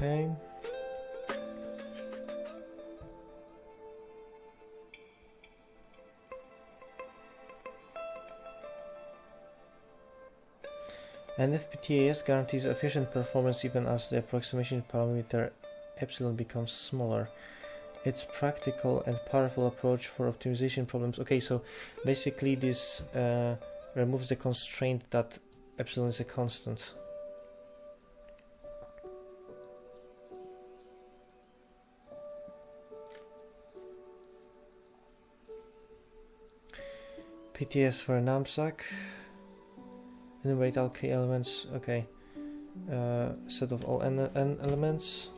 Okay. An FPTAS guarantees efficient performance even as the approximation parameter epsilon becomes smaller. It's practical and powerful approach for optimization problems. Okay, so basically this removes the constraint that epsilon is a constant. PTS for a knapsack. Enumerate all key elements. Okay. Set of all n elements.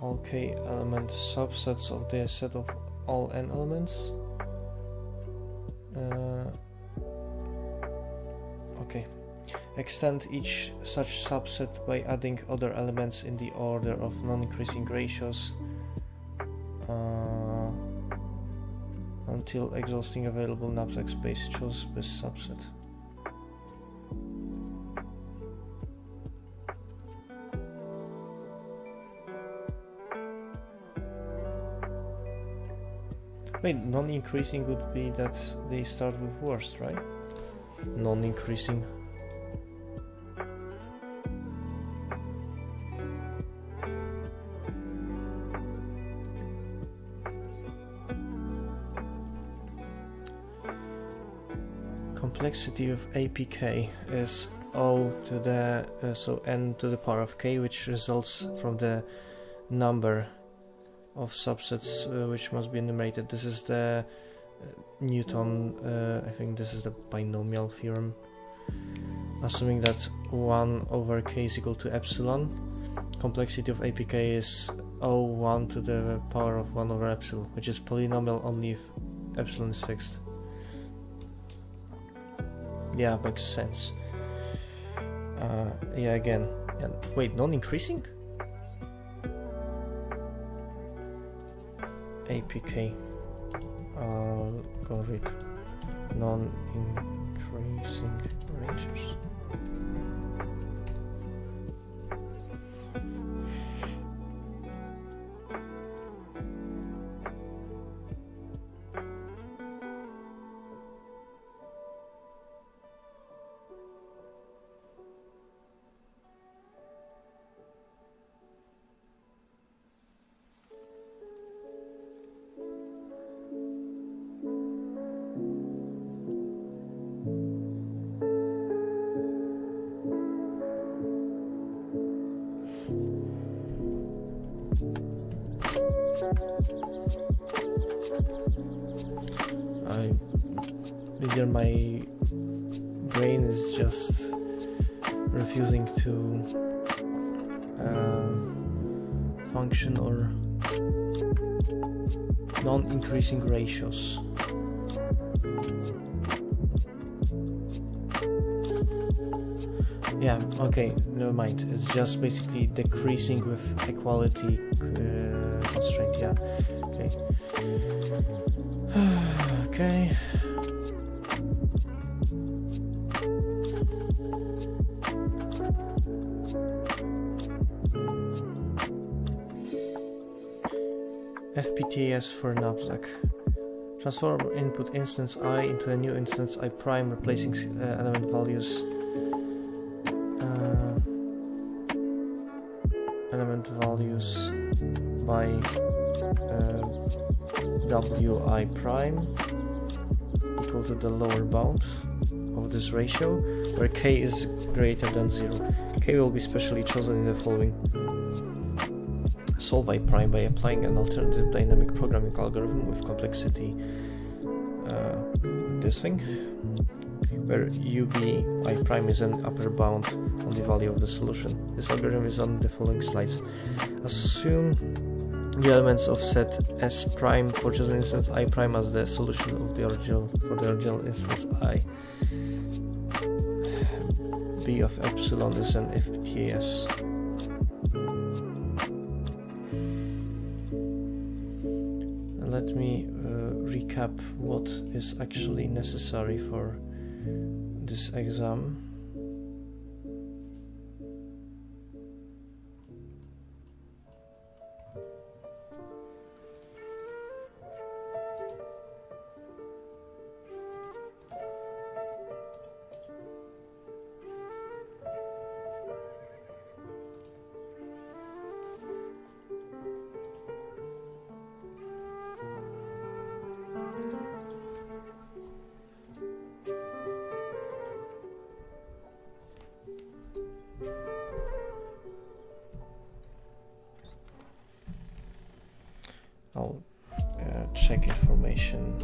All k elements, subsets of the set of all n elements. Okay. Extend each such subset by adding other elements in the order of non-increasing ratios until exhausting available knapsack space. Choose this subset. Wait, non-increasing would be that they start with worst, right? Non-increasing. complexity of APK is O to the so n to the power of k, which results from the number of subsets which must be enumerated. This is the Newton, I think this is the binomial theorem. Assuming that 1 over k is equal to epsilon, complexity of APK is O1 to the power of 1 over epsilon, which is polynomial only if epsilon is fixed. Yeah, makes sense. Yeah, again. And wait, non-increasing? APK. I'll go read non-increasing rangers. Either my brain is just refusing to function, or non-increasing ratios. Yeah, okay, never mind. It's just basically decreasing with equality constraint. Yeah, okay. Okay. FPTS for knapsack. Transform input instance I into a new instance I prime, replacing element values by Wi prime equal to the lower bound of this ratio, where k is greater than 0. K will be specially chosen in the following. Solve I prime by applying an alternative dynamic programming algorithm with complexity this thing, where UB I prime is an upper bound on the value of the solution. This algorithm is on the following slides. Assume the elements of set S prime for chosen instance I prime as the solution of the original instance I. B of epsilon is an FPTS. Let me recap what is actually necessary for this exam. I'll check information.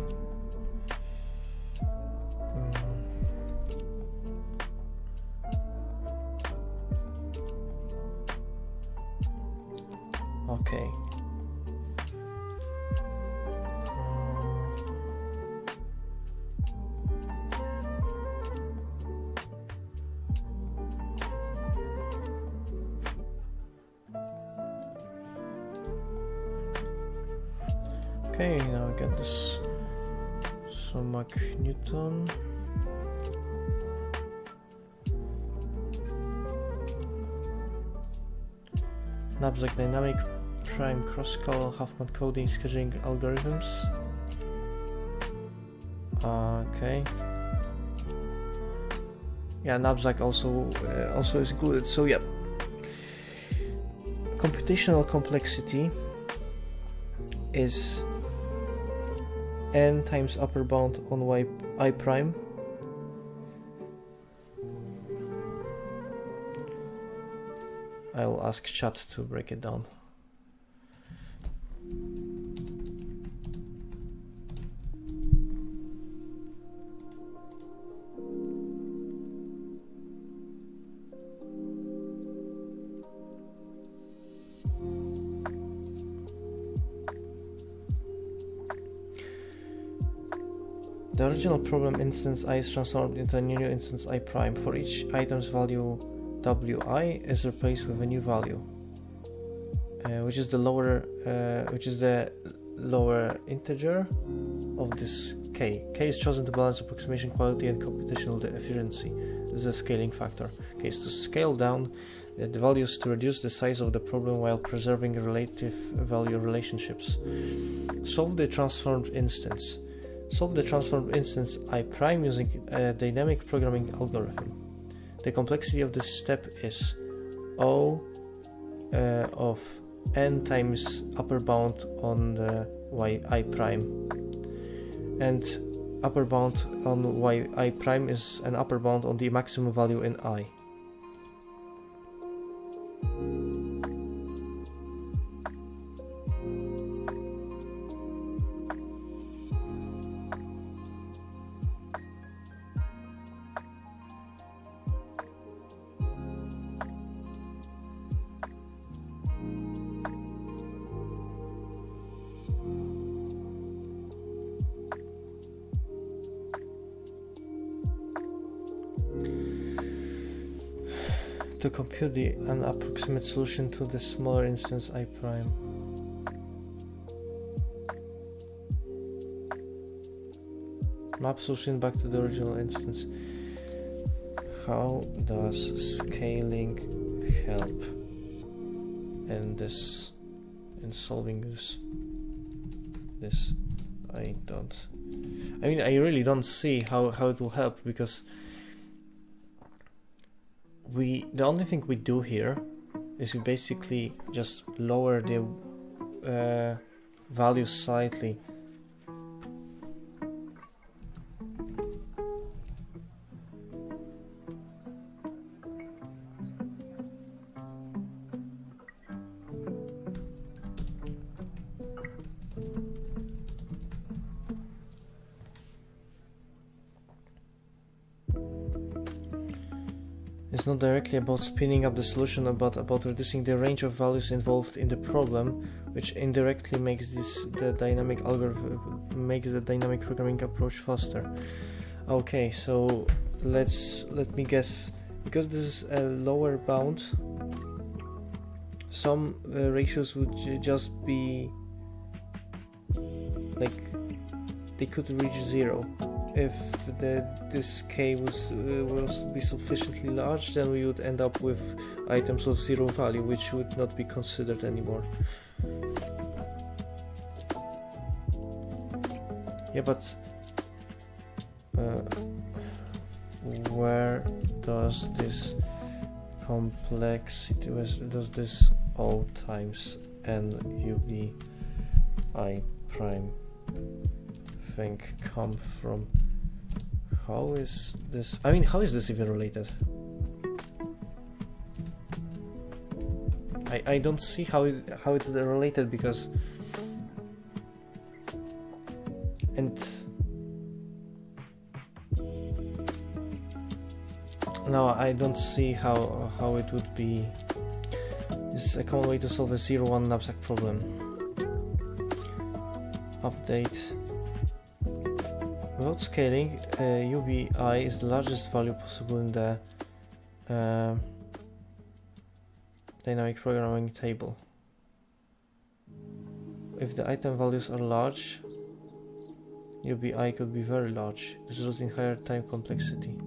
Okay. Okay, now I got this Sumac Newton. Knapsack dynamic prime cross-call Huffman coding scheduling algorithms. Okay. Yeah, knapsack also is included. So yeah, computational complexity is n times upper bound on I prime I'll ask chat to break it down. The original problem instance I is transformed into a new instance I prime. For each item's value wi is replaced with a new value, which is the lower integer of this k. K is chosen to balance approximation quality and computational efficiency. This is a scaling factor. Okay, so to scale down the values to reduce the size of the problem while preserving relative value relationships. Solve the transformed instance. Solve the transformed instance I prime using a dynamic programming algorithm. The complexity of this step is O of n times upper bound on the yi prime, and upper bound on yi prime is an upper bound on the maximum value in I. To compute an approximate solution to the smaller instance I prime. Map solution back to the original instance. How does scaling help in solving this? I really don't see how it will help, because the only thing we do here is we basically just lower the value slightly. It's not directly about speeding up the solution, but about reducing the range of values involved in the problem, which indirectly makes the dynamic programming approach faster. Okay, so let me guess, because this is a lower bound, some ratios would just be like they could reach 0. If this k was be sufficiently large, then we would end up with items of 0 value, which would not be considered anymore. Yeah, but where does this complexity, does this O times n ubi I prime thing come from? How is this? How is this even related? I don't see how it's related, because no, I don't see how it would be. It's a common way to solve a 0-1 knapsack problem. Update. Without scaling, ubi is the largest value possible in the dynamic programming table. If the item values are large, ubi could be very large. This results in higher time complexity.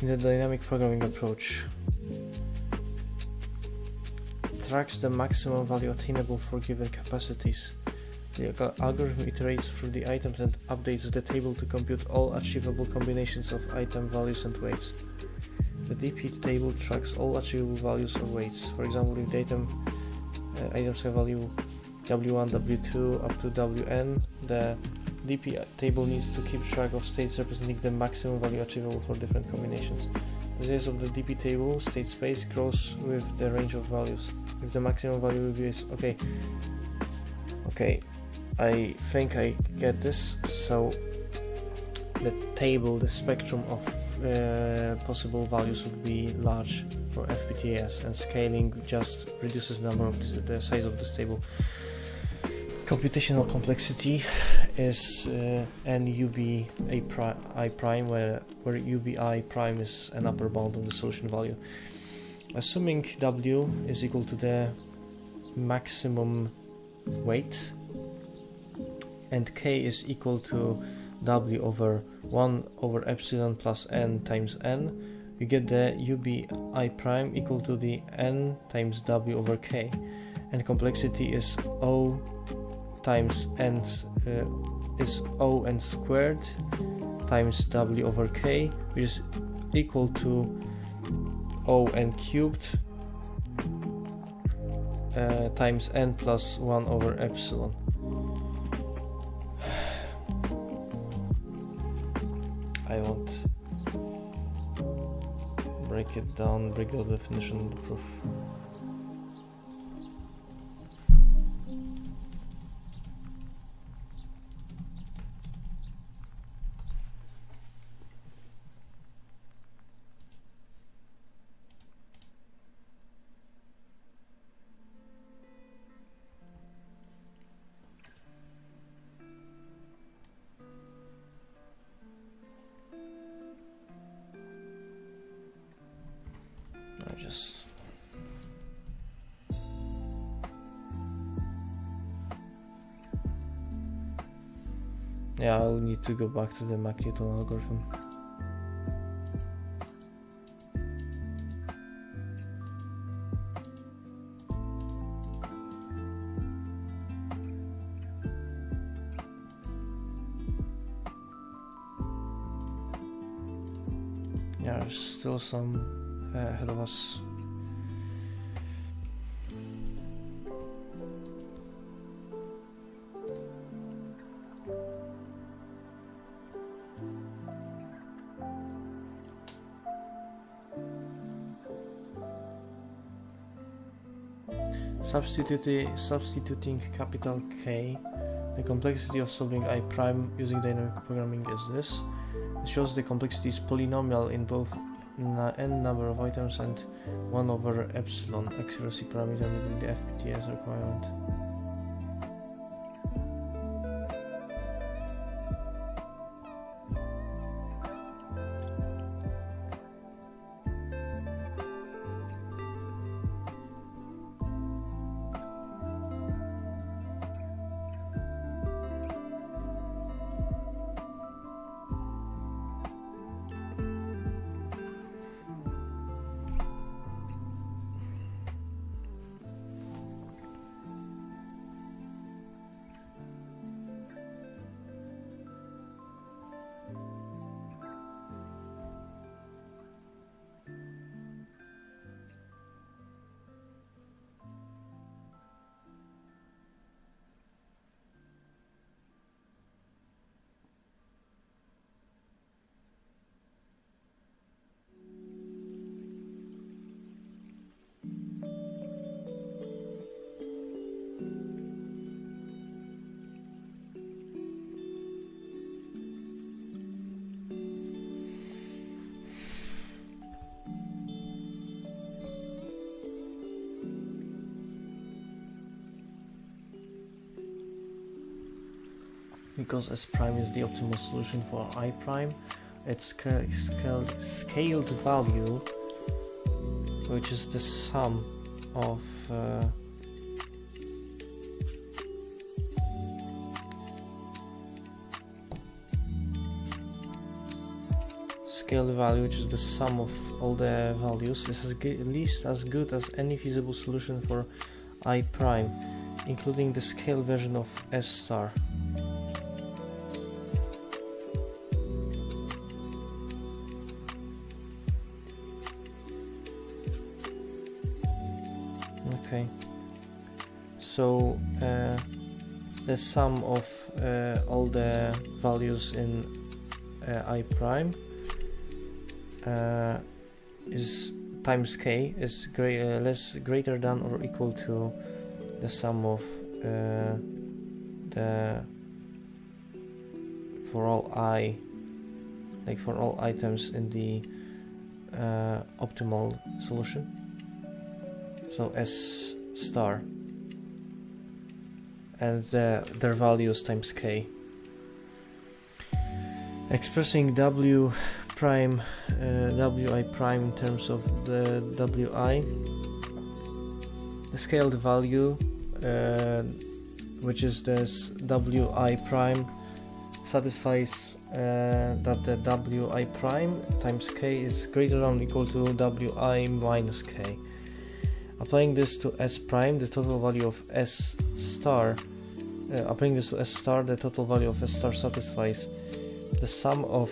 in the dynamic programming approach. Tracks the maximum value attainable for given capacities. The algorithm iterates through the items and updates the table to compute all achievable combinations of item values and weights. The DP table tracks all achievable values or weights. For example, if the items have value W1, W2 up to Wn, the DP table needs to keep track of states representing the maximum value achievable for different combinations. The size of the DP table state space grows with the range of values. If the maximum value is okay, I think I get this. So the table, the spectrum of possible values would be large for FPGAs, and scaling just reduces the number of the size of this table. Computational complexity is n UBI prime, where UBI prime is an upper bound of the solution value. Assuming W is equal to the maximum weight and K is equal to W over 1 over epsilon plus n times n, you get the UBI prime equal to the n times W over K, and complexity is O times n is O n squared times W over K, which is equal to O n cubed times n plus 1 over epsilon. I won't break it down, break the definition of the proof. Yeah, I'll need to go back to the Mac-Newton algorithm. Yeah, there's still some ahead of us. Substituting capital K, the complexity of solving I prime using dynamic programming is this. It shows the complexity is polynomial in both n number of items and 1 over epsilon, accuracy parameter within the FPGA's requirement. Because S prime is the optimal solution for I prime, its scaled value, which is the sum of scale value, which is the sum of all the values, is at least as good as any feasible solution for I prime, including the scale version of S star. Okay, so the sum of all the values in I prime is times k is greater than or equal to the sum of the for all I, like for all items in the optimal solution. So S star and their values times k. Expressing W prime, Wi prime in terms of the Wi, the scaled value, which is this Wi prime, satisfies that the Wi prime times k is greater than or equal to Wi minus k. Applying this to S prime, the total value of S star, applying this to S star, the total value of S star satisfies the sum of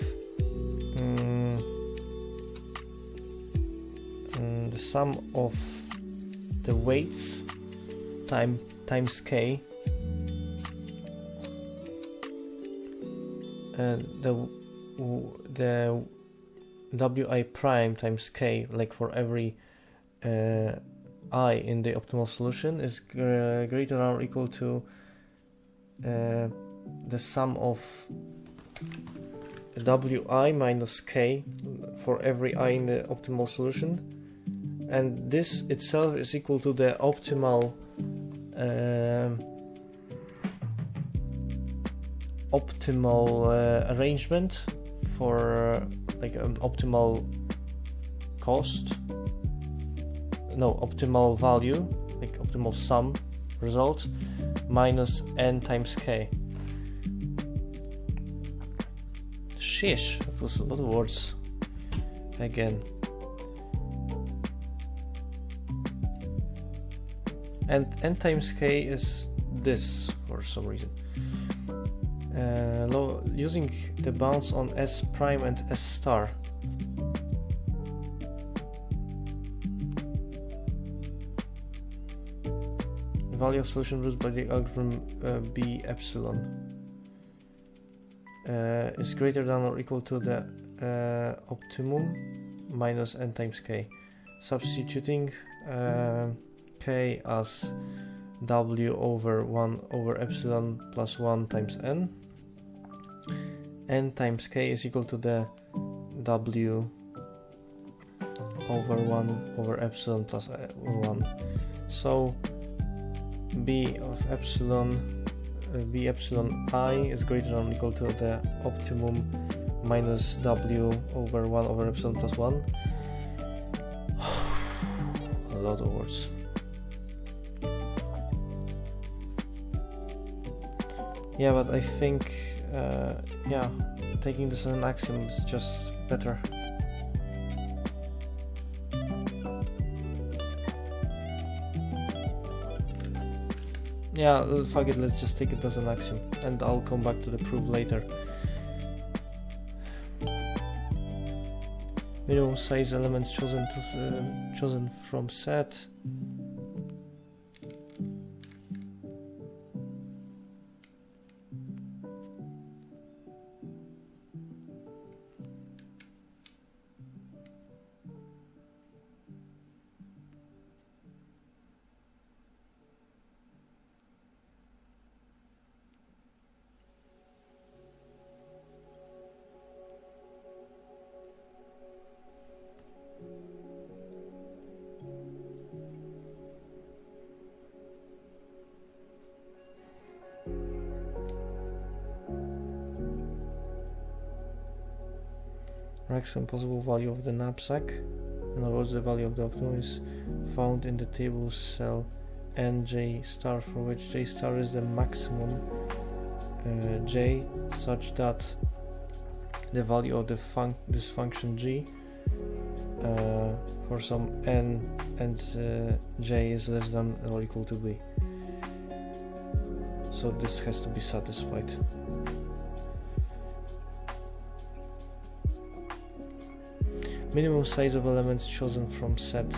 the weights times k, the Wi prime times k, like for every I in the optimal solution, is greater than or equal to the sum of Wi minus k for every I in the optimal solution, and this itself is equal to the optimal arrangement for like an optimal cost, no, optimal value, like optimal sum result, minus n times k. Sheesh, that was a lot of words again. And n times k is this for some reason. Using the bounds on S prime and S star. The value of solution produced by the algorithm B epsilon is greater than or equal to the optimum minus n times k. Substituting k as W over 1 over epsilon plus 1 times n. N times k is equal to the W over 1 over epsilon plus 1. So B of epsilon B epsilon I is greater than or equal to the optimum minus W over 1 over epsilon plus 1. A lot of words. Yeah, but I think yeah, taking this as an axiom is just better. Yeah, fuck it, let's just take it as an axiom, and I'll come back to the proof later. Minimum size elements chosen from set. Maximum possible value of the knapsack. In other words, the value of the optimum is found in the table cell nj star, for which j star is the maximum j, such that the value of this function g for some n and j is less than or equal to b. So this has to be satisfied. Minimum size of elements chosen from set,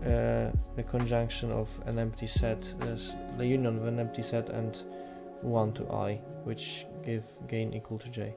the conjunction of an empty set, is the union of an empty set and 1 to I, which give gain equal to j.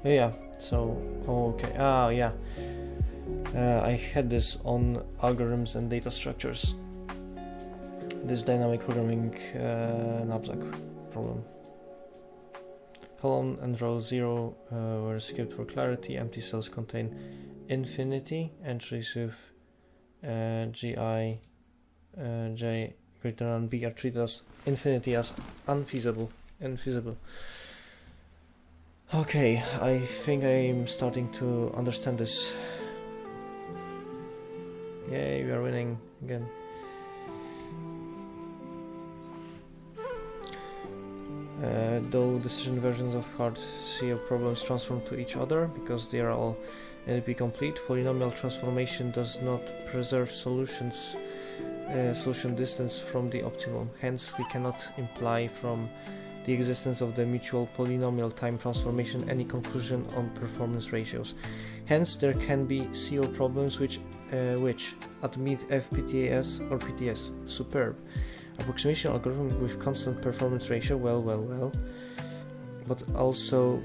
Yeah, so, okay, yeah, I had this on algorithms and data structures, this dynamic programming knapsack problem. Column and row 0 were skipped for clarity. Empty cells contain infinity. Entries with gi j greater than b are treated as infinity as infeasible. Okay, I think I'm starting to understand this. Yay, we are winning again. Though decision versions of hard CO problems transform to each other because they are all NP complete, polynomial transformation does not preserve solution distance from the optimum. Hence, we cannot imply from the existence of the mutual polynomial time transformation any conclusion on performance ratios. Hence, there can be CO problems which admit FPTAS or PTS. Superb. Approximation algorithm with constant performance ratio, well. But also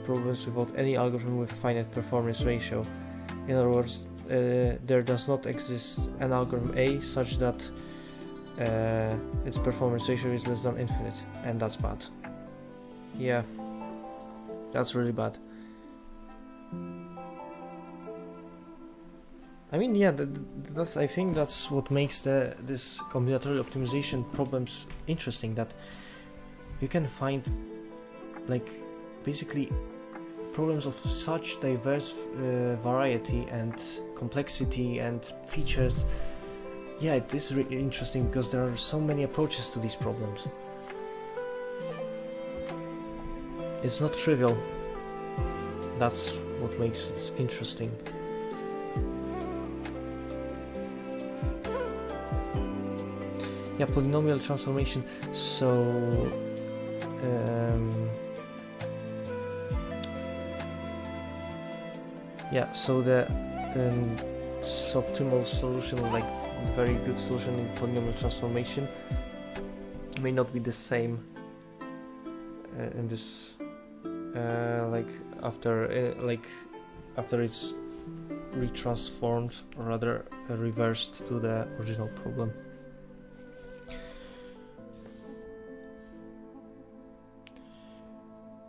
problems without any algorithm with finite performance ratio. In other words, there does not exist an algorithm A such that its performance ratio is less than infinite, and that's bad. Yeah, that's really bad. I mean, yeah, I think that's what makes this combinatorial optimization problems interesting, that you can find like basically problems of such diverse variety and complexity and features. Yeah, it is really interesting because there are so many approaches to these problems. It's not trivial. That's what makes it interesting. Yeah, polynomial transformation. So yeah, so the suboptimal solution, like very good solution in polynomial transformation, may not be the same in this like after it's retransformed, or rather reversed to the original problem.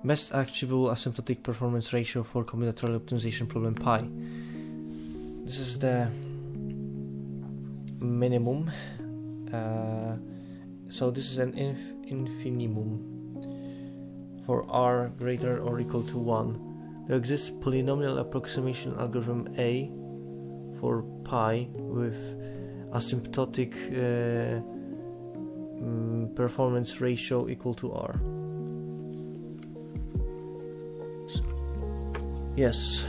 Best achievable asymptotic performance ratio for combinatorial optimization problem pi. This is the minimum. So this is an infinimum for r greater or equal to 1. There exists polynomial approximation algorithm A for pi with asymptotic performance ratio equal to r. Yes,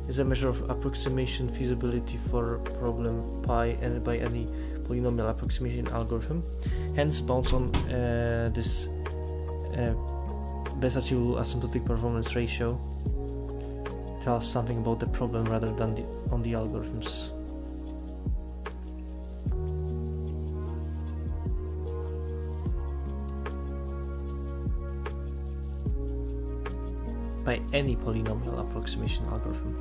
is a measure of approximation feasibility for problem pi and by any polynomial approximation algorithm. Hence, bounds on this best achievable asymptotic performance ratio tells something about the problem rather than on the algorithms. By any polynomial approximation algorithm.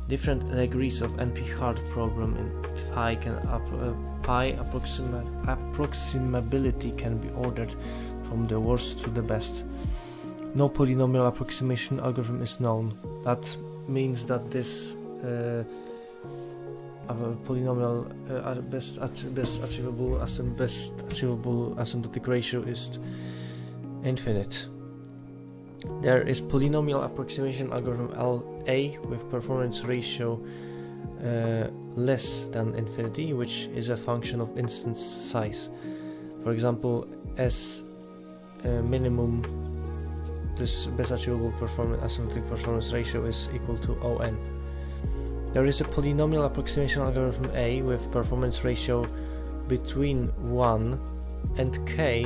Different degrees of NP-hard problem in pi approximability can be ordered from the worst to the best. no polynomial approximation algorithm is known. That means that this polynomial best achievable asymptotic ratio is infinite. There is polynomial approximation algorithm LA with performance ratio less than infinity, which is a function of instance size. For example, S minimum, this best achievable asymptotic performance ratio is equal to ON. There is a polynomial approximation algorithm A with performance ratio between 1 and K,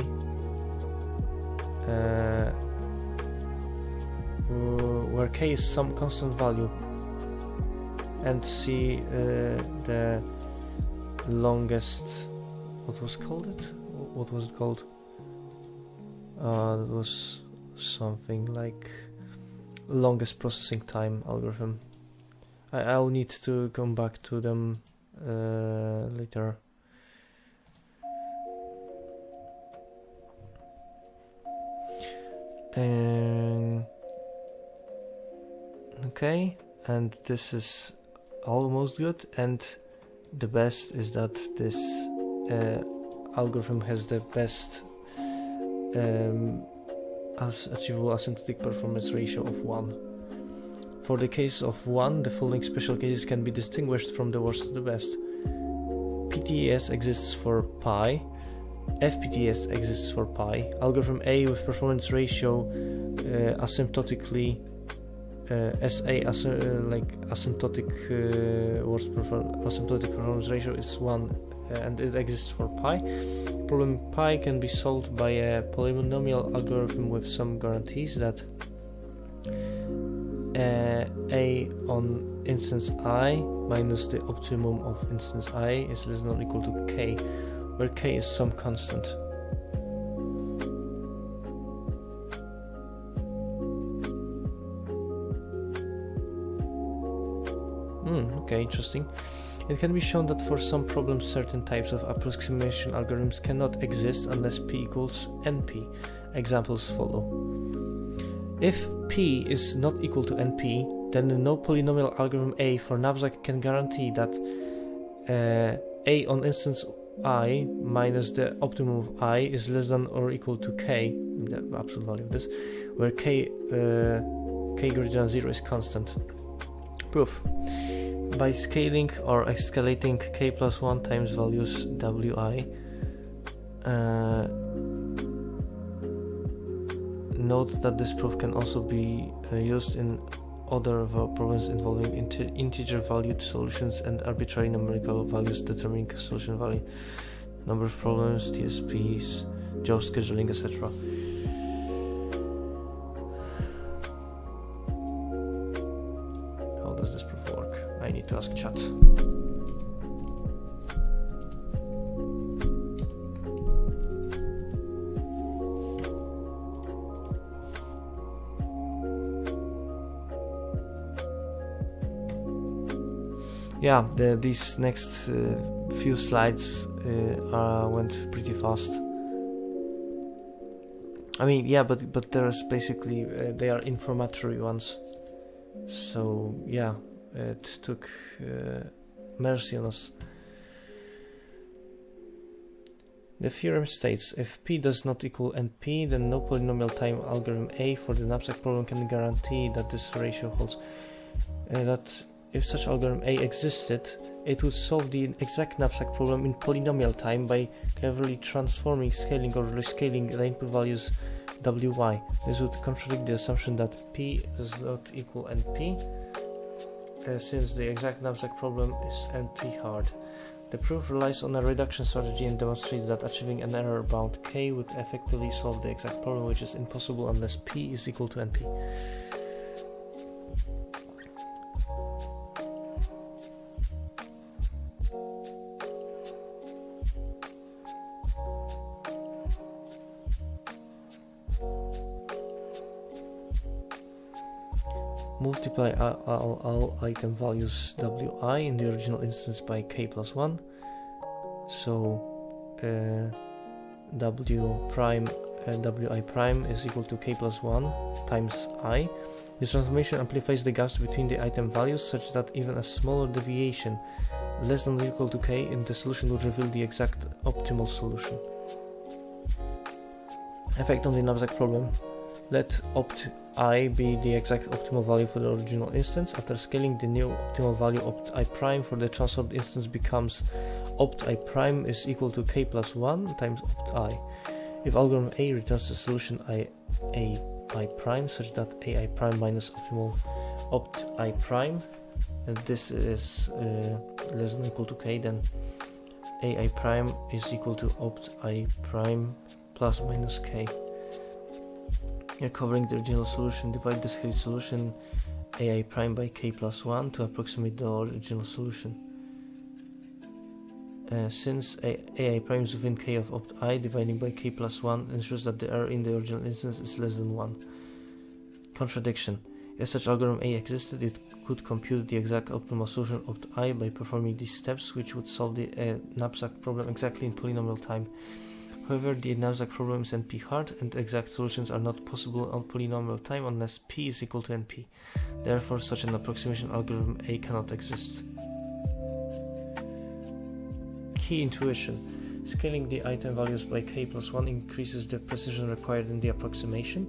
where K is some constant value, and see the longest, what was it called? That was something like longest processing time algorithm. I'll need to come back to them later. Okay, and this is almost good, and the best is that this algorithm has the best achievable asymptotic performance ratio of 1. For the case of 1, the following special cases can be distinguished from the worst to the best. PTES exists for pi, FPTS exists for pi, algorithm A with performance ratio asymptotically SA asymptotic asymptotic performance ratio is 1, and it exists for pi. Problem pi can be solved by a polynomial algorithm with some guarantees that A on instance I minus the optimum of instance I is less than or equal to K, where K is some constant. Okay, interesting. It can be shown that for some problems certain types of approximation algorithms cannot exist unless P equals NP. Examples follow. If P is not equal to NP, then no polynomial algorithm A for knapsack can guarantee that A on instance I minus the optimum of I is less than or equal to K, the absolute value of this, where K greater than 0 is constant. Proof. By scaling or escalating K plus 1 times values Wi, note that this proof can also be used in other problems involving integer valued solutions and arbitrary numerical values determining solution value. Number of problems, TSPs, job scheduling, etc. How does this proof work? I need to ask chat. Yeah, these next few slides went pretty fast. I mean, yeah, but there's basically they are informatory ones. So yeah, it took mercy on us. The theorem states if P does not equal NP, then no polynomial time algorithm A for the knapsack problem can guarantee that this ratio holds. That if such algorithm A existed, it would solve the exact knapsack problem in polynomial time by cleverly transforming, scaling, or rescaling the input values Wi. This would contradict the assumption that P does not equal NP, since the exact knapsack problem is NP hard. The proof relies on a reduction strategy and demonstrates that achieving an error-bound K would effectively solve the exact problem, which is impossible unless P is equal to NP. Multiply all item values Wi in the original instance by K plus 1. So W prime wi prime is equal to k plus 1 times I. This transformation amplifies the gaps between the item values such that even a smaller deviation less than or equal to k in the solution would reveal the exact optimal solution. Effect on the knapsack problem. Let opt I be the exact optimal value for the original instance. After scaling, the new optimal value opt I prime for the transformed instance becomes opt I prime is equal to k plus 1 times opt I. If algorithm A returns the solution I prime such that ai prime minus optimal opt I prime, and this is less than or equal to k, then ai prime is equal to opt I prime plus minus k. Here covering the original solution, divide the scaled solution ai prime by k plus 1 to approximate the original solution. Since ai prime is within k of opt I, dividing by k plus 1 ensures that the error in the original instance is less than 1. Contradiction. If such algorithm A existed, it could compute the exact optimal solution opt I by performing these steps, which would solve the knapsack problem exactly in polynomial time. However, the knapsack problem is NP-hard, and exact solutions are not possible on polynomial time unless P is equal to NP. Therefore, such an approximation algorithm A cannot exist. Key intuition. Scaling the item values by k plus 1 increases the precision required in the approximation.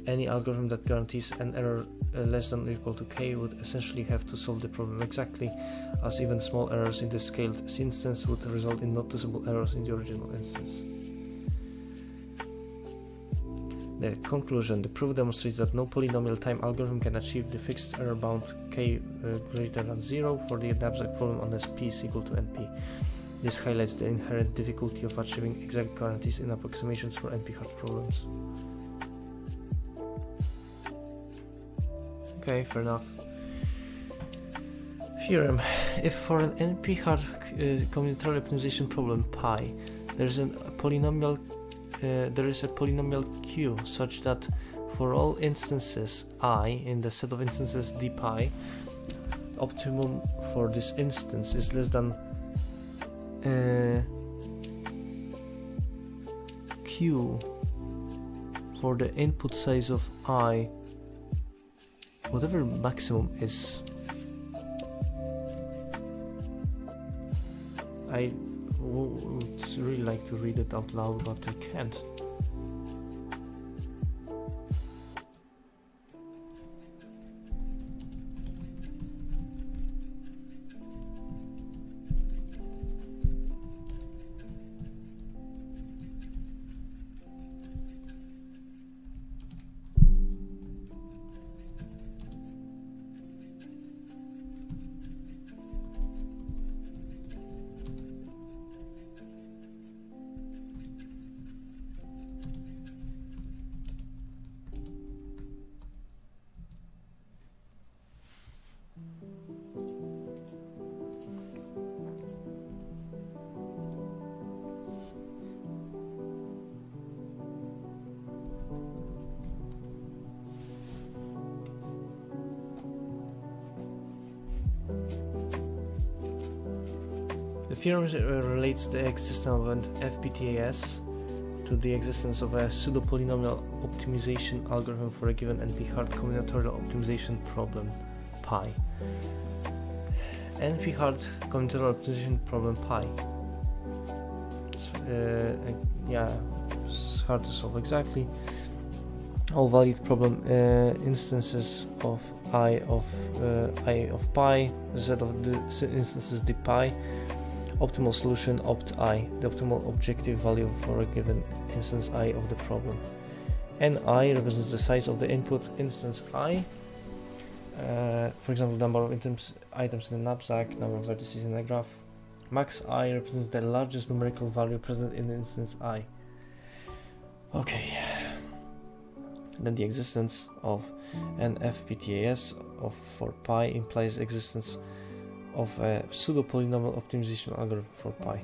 Any algorithm that guarantees an error less than or equal to k would essentially have to solve the problem exactly, as even small errors in the scaled instance would result in noticeable errors in the original instance. The conclusion. The proof demonstrates that no polynomial time algorithm can achieve the fixed error bound k greater than 0 for the knapsack problem unless p is equal to np. This highlights the inherent difficulty of achieving exact guarantees in approximations for NP-hard problems. Okay, fair enough. Theorem. If for an NP-hard combinatorial optimization problem pi, there is a polynomial Q such that for all instances I in the set of instances d pi, optimum for this instance is less than Q for the input size of I, whatever maximum is. I would really like to read it out loud, but I can't. The theorem relates the existence of an FPTAS to the existence of a pseudo-polynomial optimization algorithm for a given NP-hard combinatorial optimization problem, pi. NP-hard combinatorial optimization problem pi. Yeah, it's hard to solve exactly. All valid problem instances of I of pi, the set of the instances d pi. Optimal solution opt I, the optimal objective value for a given instance I of the problem. Ni represents the size of the input instance I. For example, number of items in the knapsack, number of vertices in the graph. Max I represents the largest numerical value present in the instance I. Okay. Then the existence of an FPTAS for pi implies existence of a pseudo-polynomial optimization algorithm for pi.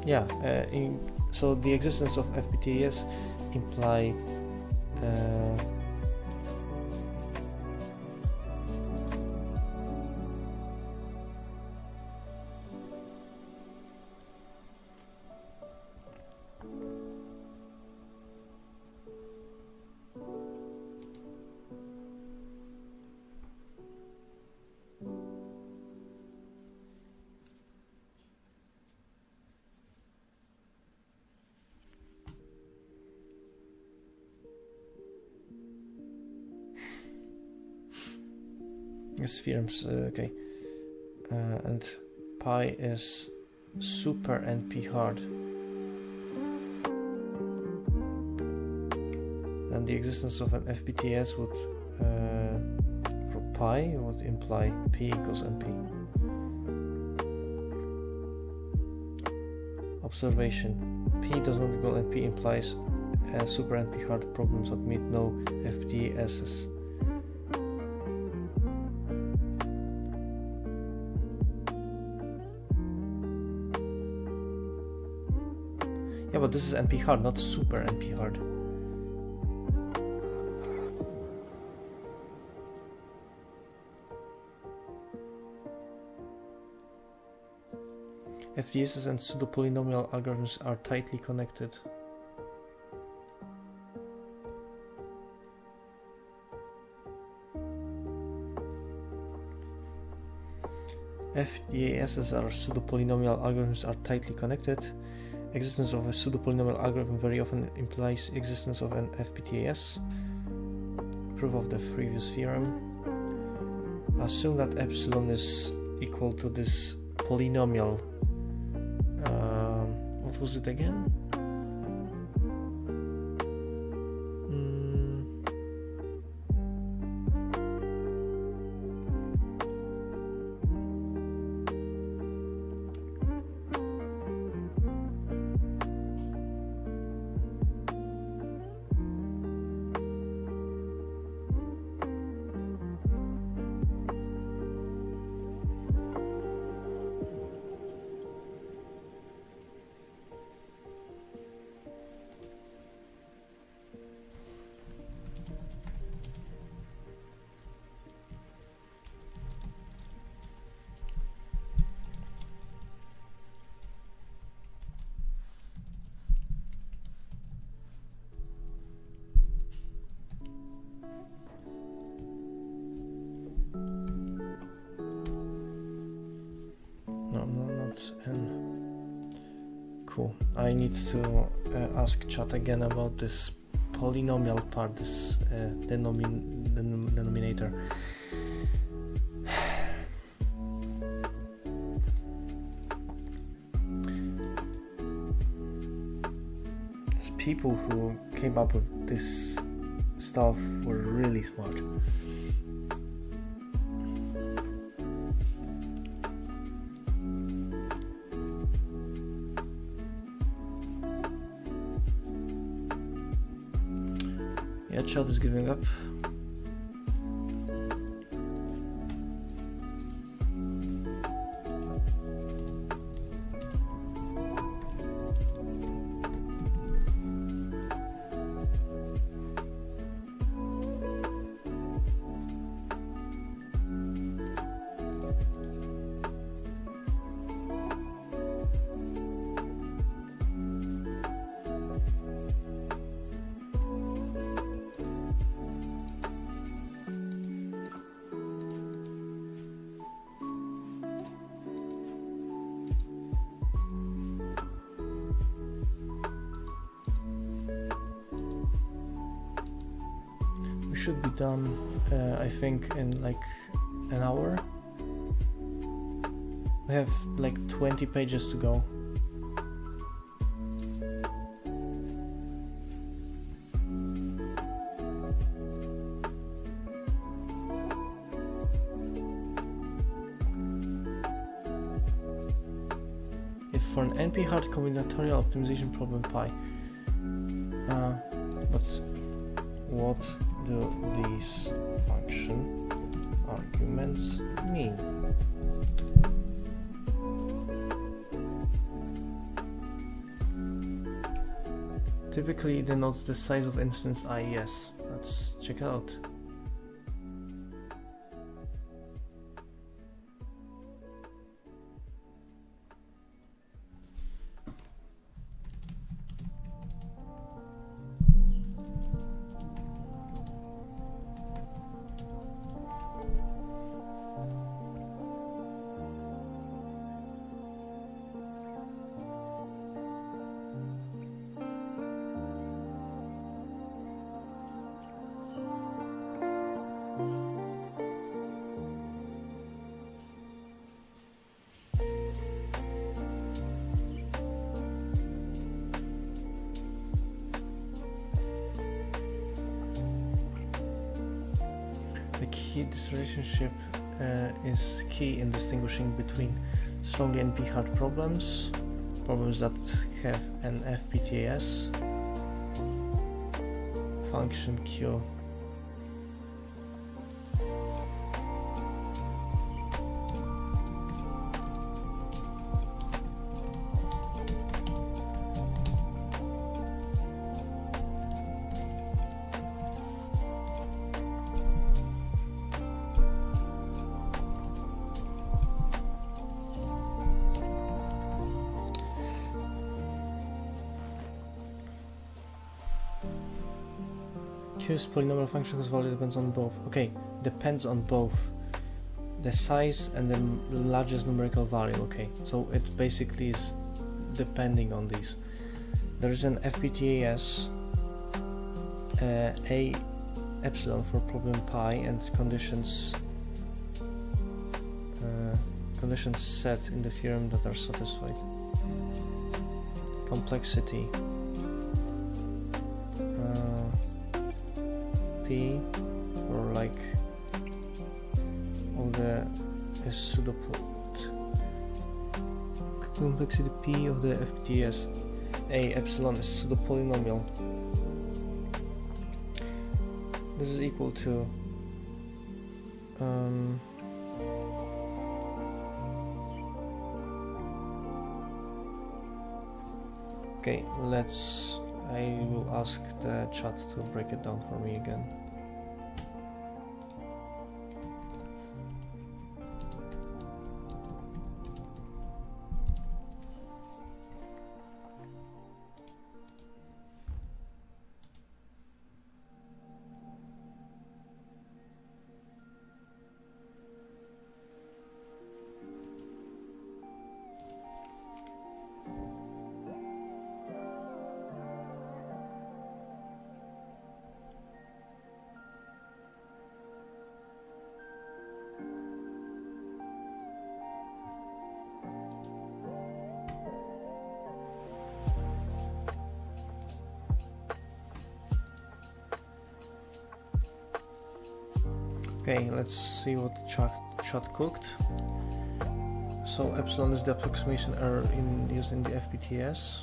yeah, so the existence of FPTS imply theorems, okay, and pi is super NP hard. And the existence of an FPTS would, for pi, would imply P equals NP. Observation: P does not equal NP implies super NP hard problems admit no FPTSs. Yeah, but this is NP hard, not super NP hard. FPTSs and pseudo-polynomial algorithms are tightly connected. FPTSs or pseudo-polynomial algorithms are tightly connected. Existence of a pseudo-polynomial algorithm very often implies existence of an FPTS. Proof of the previous theorem. Assume that epsilon is equal to this polynomial. What was it again? Cool. I need to ask chat again about this polynomial part, this denominator. People who came up with this stuff were really smart. Yeah, chat is giving up. Should be done, I think, in like an hour. We have like 20 pages to go. If for an NP-hard combinatorial optimization problem pi, but what do these function arguments mean? typically denotes the size of instance I. Yes, let's check it out. This relationship is key in distinguishing between strongly NP-hard problems that have an FPTAS function Q. Q's polynomial function whose value depends on both. Okay, depends on both the size and the largest numerical value. Okay, so it basically is depending on these. There is an FPTAS A epsilon for problem pi and conditions set in the theorem that are satisfied. Complexity P or like of the complexity P of the FPTS A epsilon is pseudo-polynomial. This is equal to okay, I will ask the chat to break it down for me again. Okay, let's see what chat cooked. So epsilon is the approximation error used in the FPTS.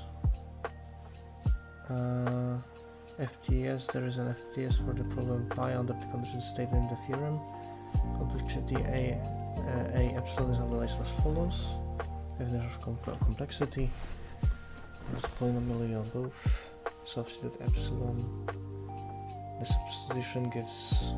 FPTS, there is an FPTS for the problem pi under the conditions stated in the theorem. Complexity A epsilon is analyzed as follows. Definition of complexity. There's polynomially on both. Substitute epsilon. The substitution gives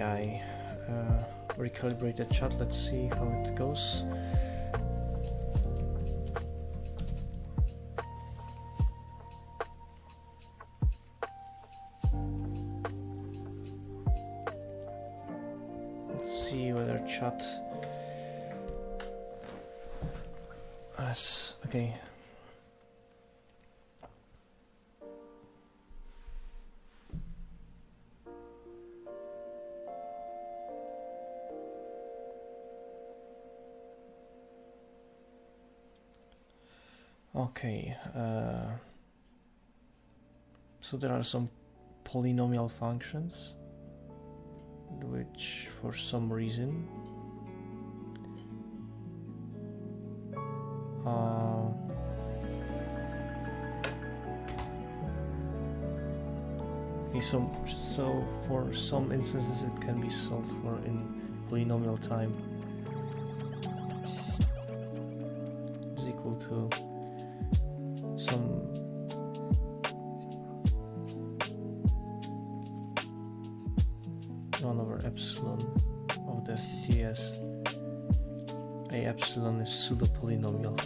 I recalibrated chat. Let's see how it goes. Let's see whether chat Yes, okay. Okay, so there are some polynomial functions which for some reason okay, so for some instances it can be solved for in polynomial time is equal to some 1/epsilon of the FTS. A epsilon is pseudo-polynomial.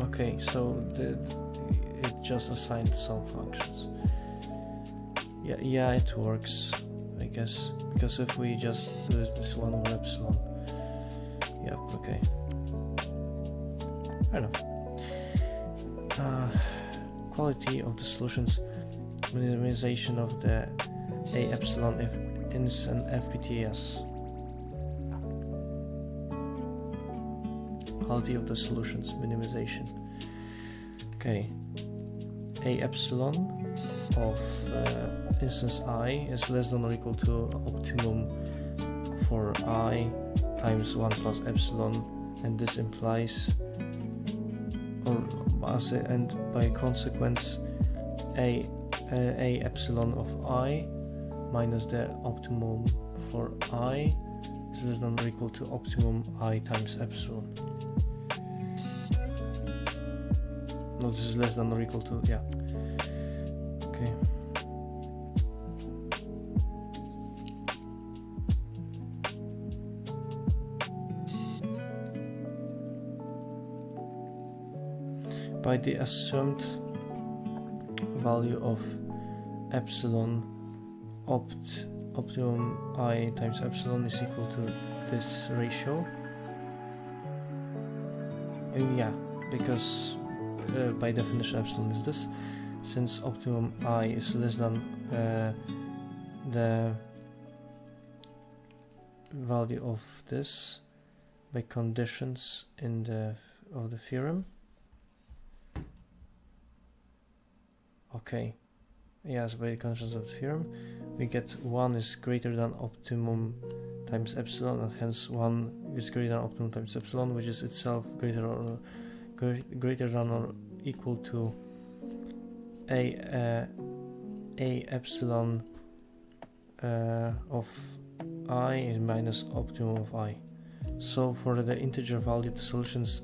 Okay, so it just assigned some functions. Yeah, it works, I guess, because if we just do this 1/epsilon, yeah, okay, fair enough. Quality of the solutions, minimization of the A epsilon if in an FPTS. Quality of the solutions, minimization. Okay, A epsilon of instance I is less than or equal to optimum for I times 1 plus epsilon, and this implies, and by consequence, a epsilon of I minus the optimum for I is less than or equal to optimum I times epsilon. No, this is less than or equal to, yeah. Okay. By the assumed value of epsilon, optimum I times epsilon is equal to this ratio. And yeah, because by definition epsilon is this, since optimum I is less than the value of this by conditions in of the theorem. Okay, yes, by the conditions of the theorem we get 1 is greater than optimum times epsilon, and hence 1 is greater than optimum times epsilon, which is itself greater than or equal to a epsilon of I minus optimum of I. So for the integer valued solutions,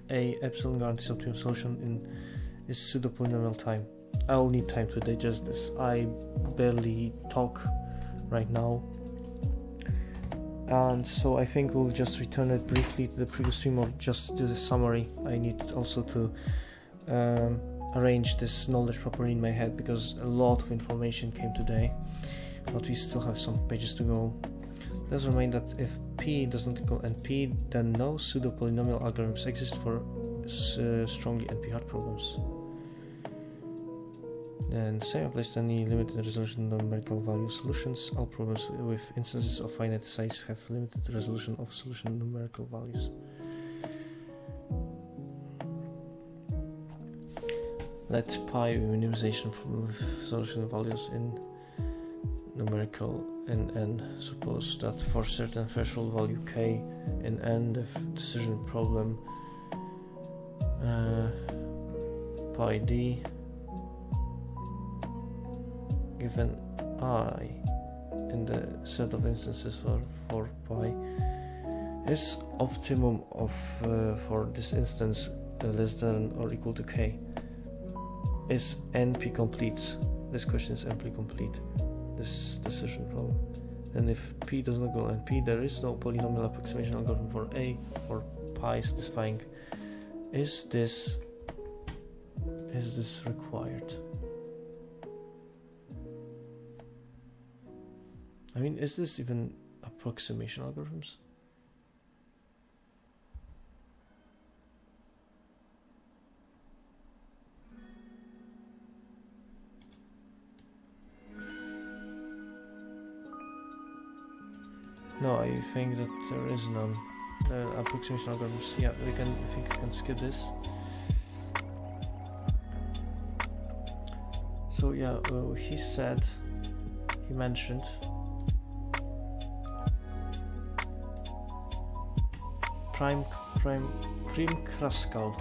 a epsilon guarantees optimum solution is pseudo-polynomial time. I will need time to digest this. I barely talk right now, and so I think we'll just return it briefly to the previous stream or just do the summary. I need also to arrange this knowledge properly in my head because a lot of information came today, but we still have some pages to go. Let's remind that if P does not equal NP, then no pseudo-polynomial algorithms exist for strongly NP-hard problems. Then same applies to any limited resolution numerical value solutions. All problems with instances of finite size have limited resolution of solution numerical values. Let pi be minimization from solution values in numerical in n. Suppose that for certain threshold value k in n, the decision problem pi d given I in the set of instances for pi is optimum of for this instance less than or equal to k. Is NP complete? This question is NP complete, this decision problem. And if P does not go NP, there is no polynomial approximation algorithm for A or pi satisfying. Is this required? I mean, is this even approximation algorithms? No, I think that there is none. Approximation algorithms. Yeah, I think we can skip this. So yeah, he mentioned Kruskal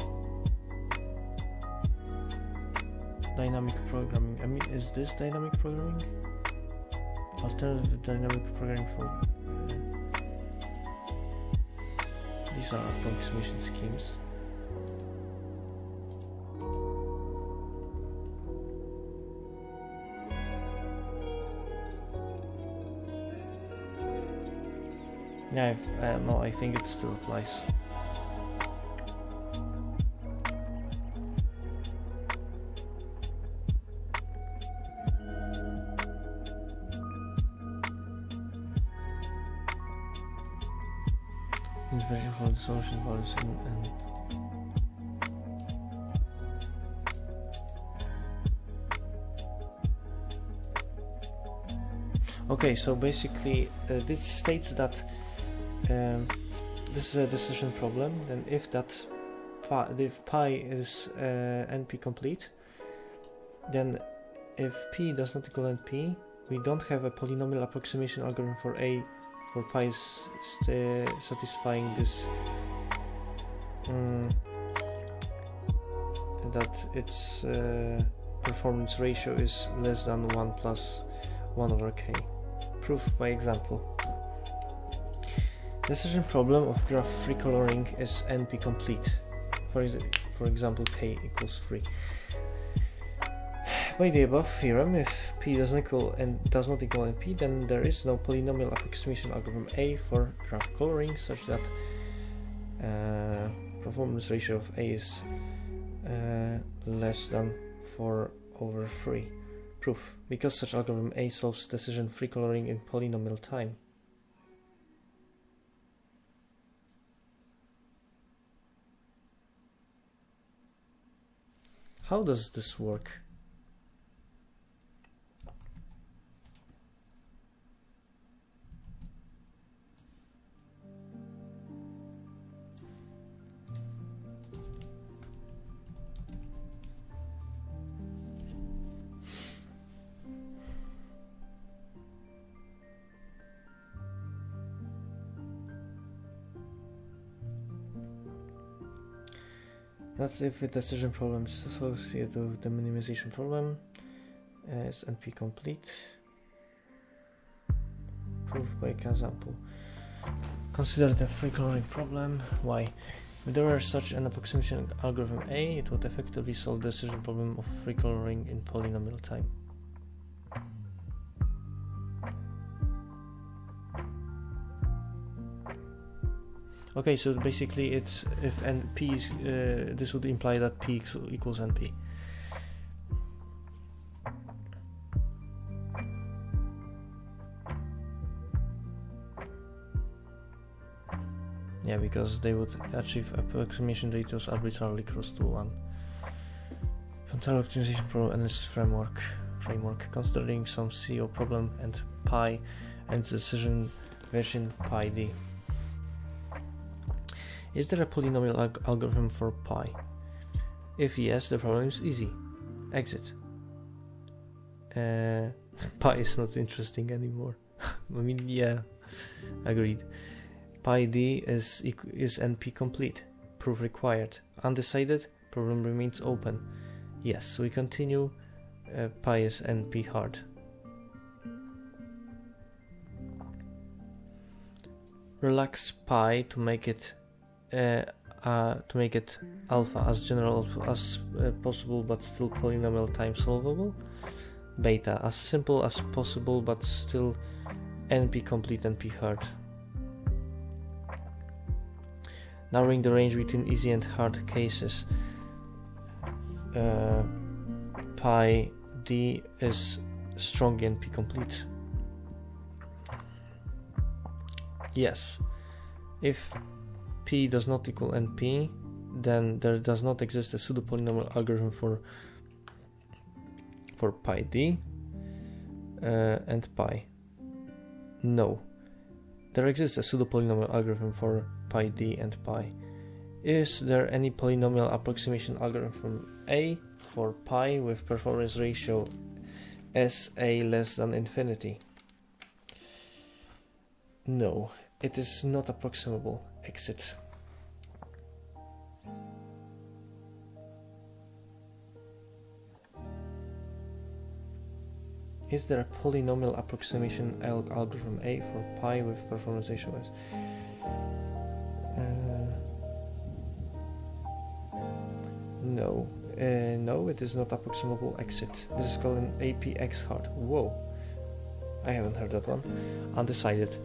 dynamic programming. I mean, is this dynamic programming? Alternative dynamic programming for these are approximation schemes. Yeah, no, I think it still applies. Inspiration for the solution values and okay, so basically this states that this is a decision problem. Then if pi is NP complete, then if p does not equal NP, we don't have a polynomial approximation algorithm for a for pi is satisfying this that its performance ratio is less than 1 plus 1 over k. Proof by example. Decision problem of graph free coloring is NP complete. For example, k equals 3. By the above theorem, if p does not equal NP, then there is no polynomial approximation algorithm A for graph coloring such that performance ratio of A is less than 4 over 3. Proof. Because such algorithm A solves decision free coloring in polynomial time. How does this work? That's if the decision problem is associated with the minimization problem. Is NP complete? Proof by example. Consider the free coloring problem. Why? If there were such an approximation algorithm A, it would effectively solve the decision problem of free coloring in polynomial time. Okay, so basically it's if NP is, this would imply that P equals NP. Yeah, because they would achieve approximation ratios arbitrarily close to 1. Control optimization problem analysis framework considering some CO problem and pi and decision version pi d. Is there a polynomial algorithm for pi? If yes, the problem is easy. Exit. Pi is not interesting anymore. I mean, yeah, agreed. Pi d is NP complete. Proof required. Undecided. Problem remains open. Yes, we continue. Pi is NP hard. Relax pi to make it alpha as general as possible but still polynomial time solvable. Beta as simple as possible but still NP complete, NP hard. Narrowing the range between easy and hard cases. Pi d is strong NP complete. Yes. If p does not equal np, then there does not exist a pseudo-polynomial algorithm for pi d and pi. No. There exists a pseudo-polynomial algorithm for pi d and pi. Is there any polynomial approximation algorithm from A for pi with performance ratio SA less than infinity? No, it is not approximable. Exit. Is there a polynomial approximation algorithm A for pi with performance ratio S? No. No, it is not approximable. Exit. This is called an APX hard. Whoa. I haven't heard that one. Undecided.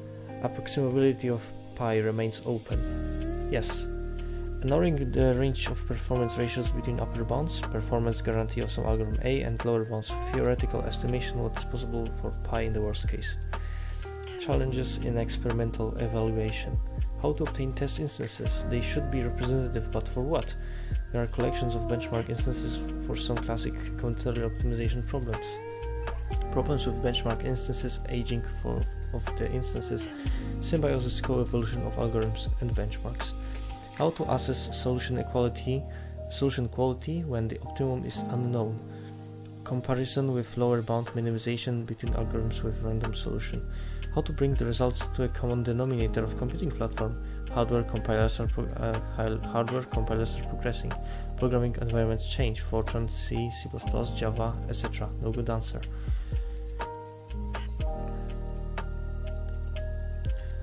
Approximability of pi remains open. Yes. Ignoring the range of performance ratios between upper bounds, performance guarantee of some algorithm A, and lower bounds, theoretical estimation what is possible for pi in the worst case. Challenges in experimental evaluation. How to obtain test instances? They should be representative, but for what? There are collections of benchmark instances for some classic combinatorial optimization problems. Problems with benchmark instances, aging of the instances, symbiosis coevolution of algorithms and benchmarks. How to assess solution quality when the optimum is unknown. Comparison with lower bound minimization between algorithms with random solution. How to bring the results to a common denominator of computing platform. Hardware compilers are progressing. Programming environments change. Fortran, C, C++, Java, etc. No good answer.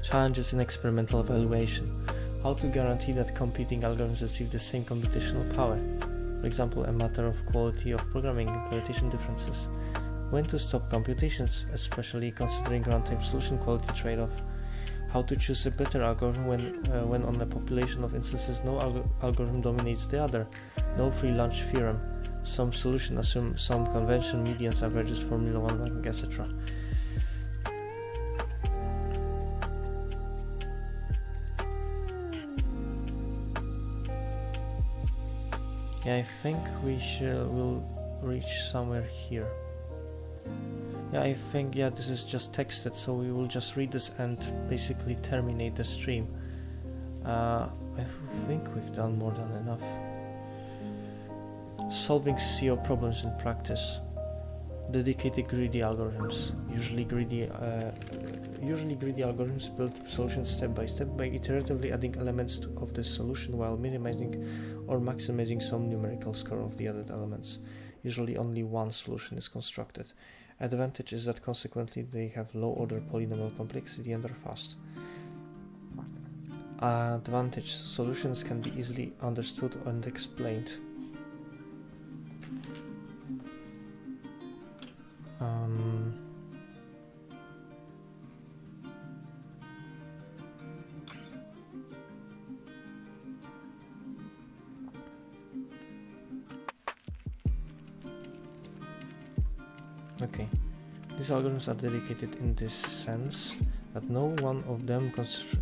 Challenges in experimental evaluation. How to guarantee that competing algorithms receive the same computational power? For example, a matter of quality of programming implementation differences. When to stop computations, especially considering runtime solution quality trade-off. How to choose a better algorithm when on a population of instances no algorithm dominates the other. No free lunch theorem. Some solution assume some convention, medians, averages, Formula 1 ranking, etc. Yeah, I think we'll reach somewhere here. Yeah, I think, yeah, this is just texted, so we will just read this and basically terminate the stream. I think we've done more than enough. Solving CO problems in practice. Dedicated greedy algorithms. Usually greedy algorithms build solutions step by step by iteratively adding elements of the solution while minimizing or maximizing some numerical score of the added elements. Usually only one solution is constructed. Advantage is that consequently they have low order polynomial complexity and are fast. Advantage: solutions can be easily understood and explained. Okay, these algorithms are dedicated in this sense that no one of them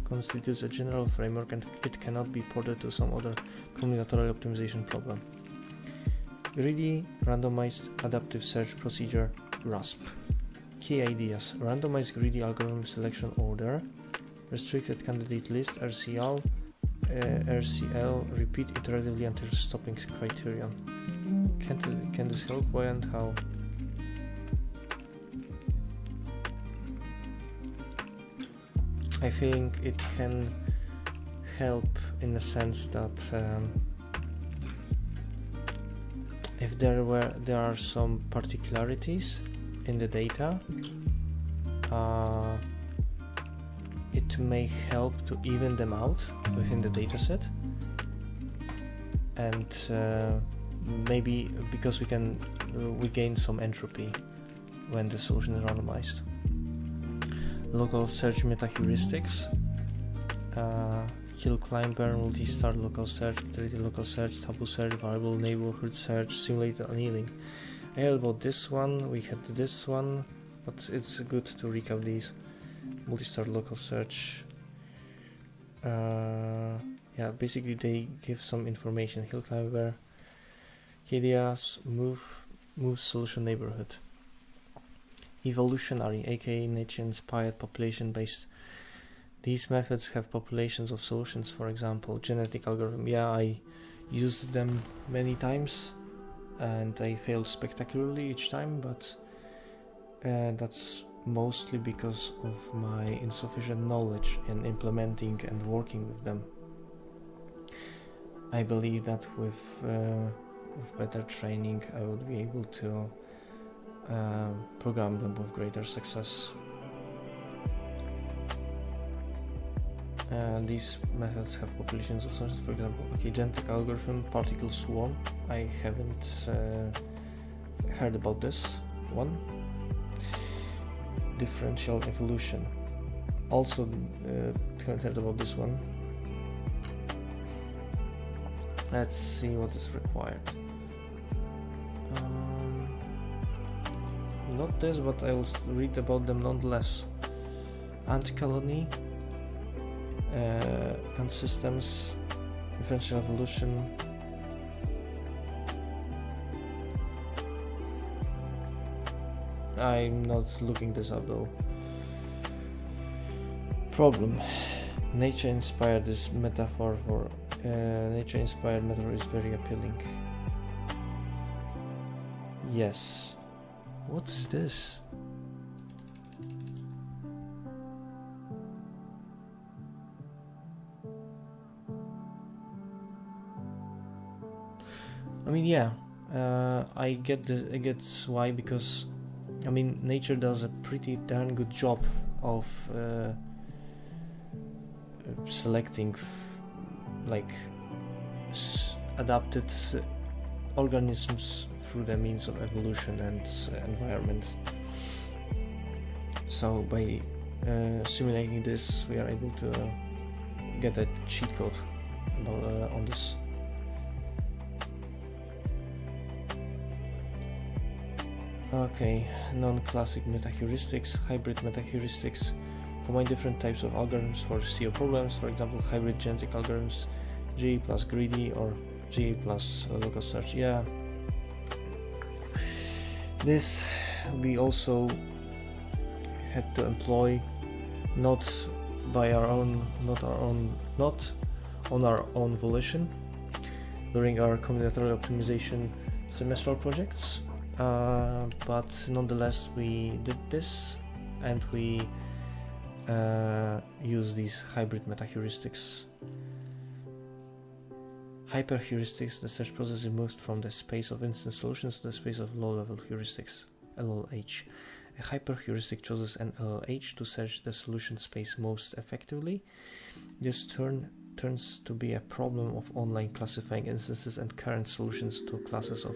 constitutes a general framework and it cannot be ported to some other combinatorial optimization problem. Greedy Randomized Adaptive Search Procedure, RASP. Key ideas: randomized greedy algorithm selection order, restricted candidate list, RCL, repeat iteratively until stopping criterion. Can this help? Why and how? I think it can help in the sense that if there are some particularities in the data, it may help to even them out within the dataset, and maybe because we gain some entropy when the solution is randomized. Local search meta-heuristics, hill climber, multi-star local search, iterative local search, taboo search, variable neighborhood search, simulated annealing. I heard about this one, we had this one, but it's good to recap these. Multi-star local search, yeah, basically they give some information. Hill climber, KDAs, move solution neighborhood. Evolutionary, aka nature-inspired, population-based. These methods have populations of solutions, for example, genetic algorithm. Yeah, I used them many times and I failed spectacularly each time, but that's mostly because of my insufficient knowledge in implementing and working with them. I believe that with better training I would be able to program them with greater success. These methods have populations of sources, for example, genetic algorithm, particle swarm. I haven't heard about this one. Differential evolution. Also haven't heard about this one. Let's see what is required. Not this, but I will read about them nonetheless. Ant colony, ant systems, differential evolution. I'm not looking this up though. Problem. Nature-inspired, this metaphor for nature-inspired metaphor is very appealing. Yes. What is this? I mean, yeah, I get why, because I mean nature does a pretty darn good job of selecting adapted organisms through the means of evolution and environment. So by simulating this, we are able to get a cheat code on this. Okay, non-classic meta-heuristics, hybrid meta-heuristics, combine different types of algorithms for SEO problems, for example, hybrid genetic algorithms, GA plus greedy or GA plus local search. Yeah, this we also had to employ not on our own volition during our combinatorial optimization semestral projects. But nonetheless we did this and we use these hybrid meta-heuristics. Hyper-heuristics, the search process is moved from the space of instance solutions to the space of low-level heuristics, LLH. A hyper-heuristic chooses an LLH to search the solution space most effectively. This turns to be a problem of online classifying instances and current solutions to classes of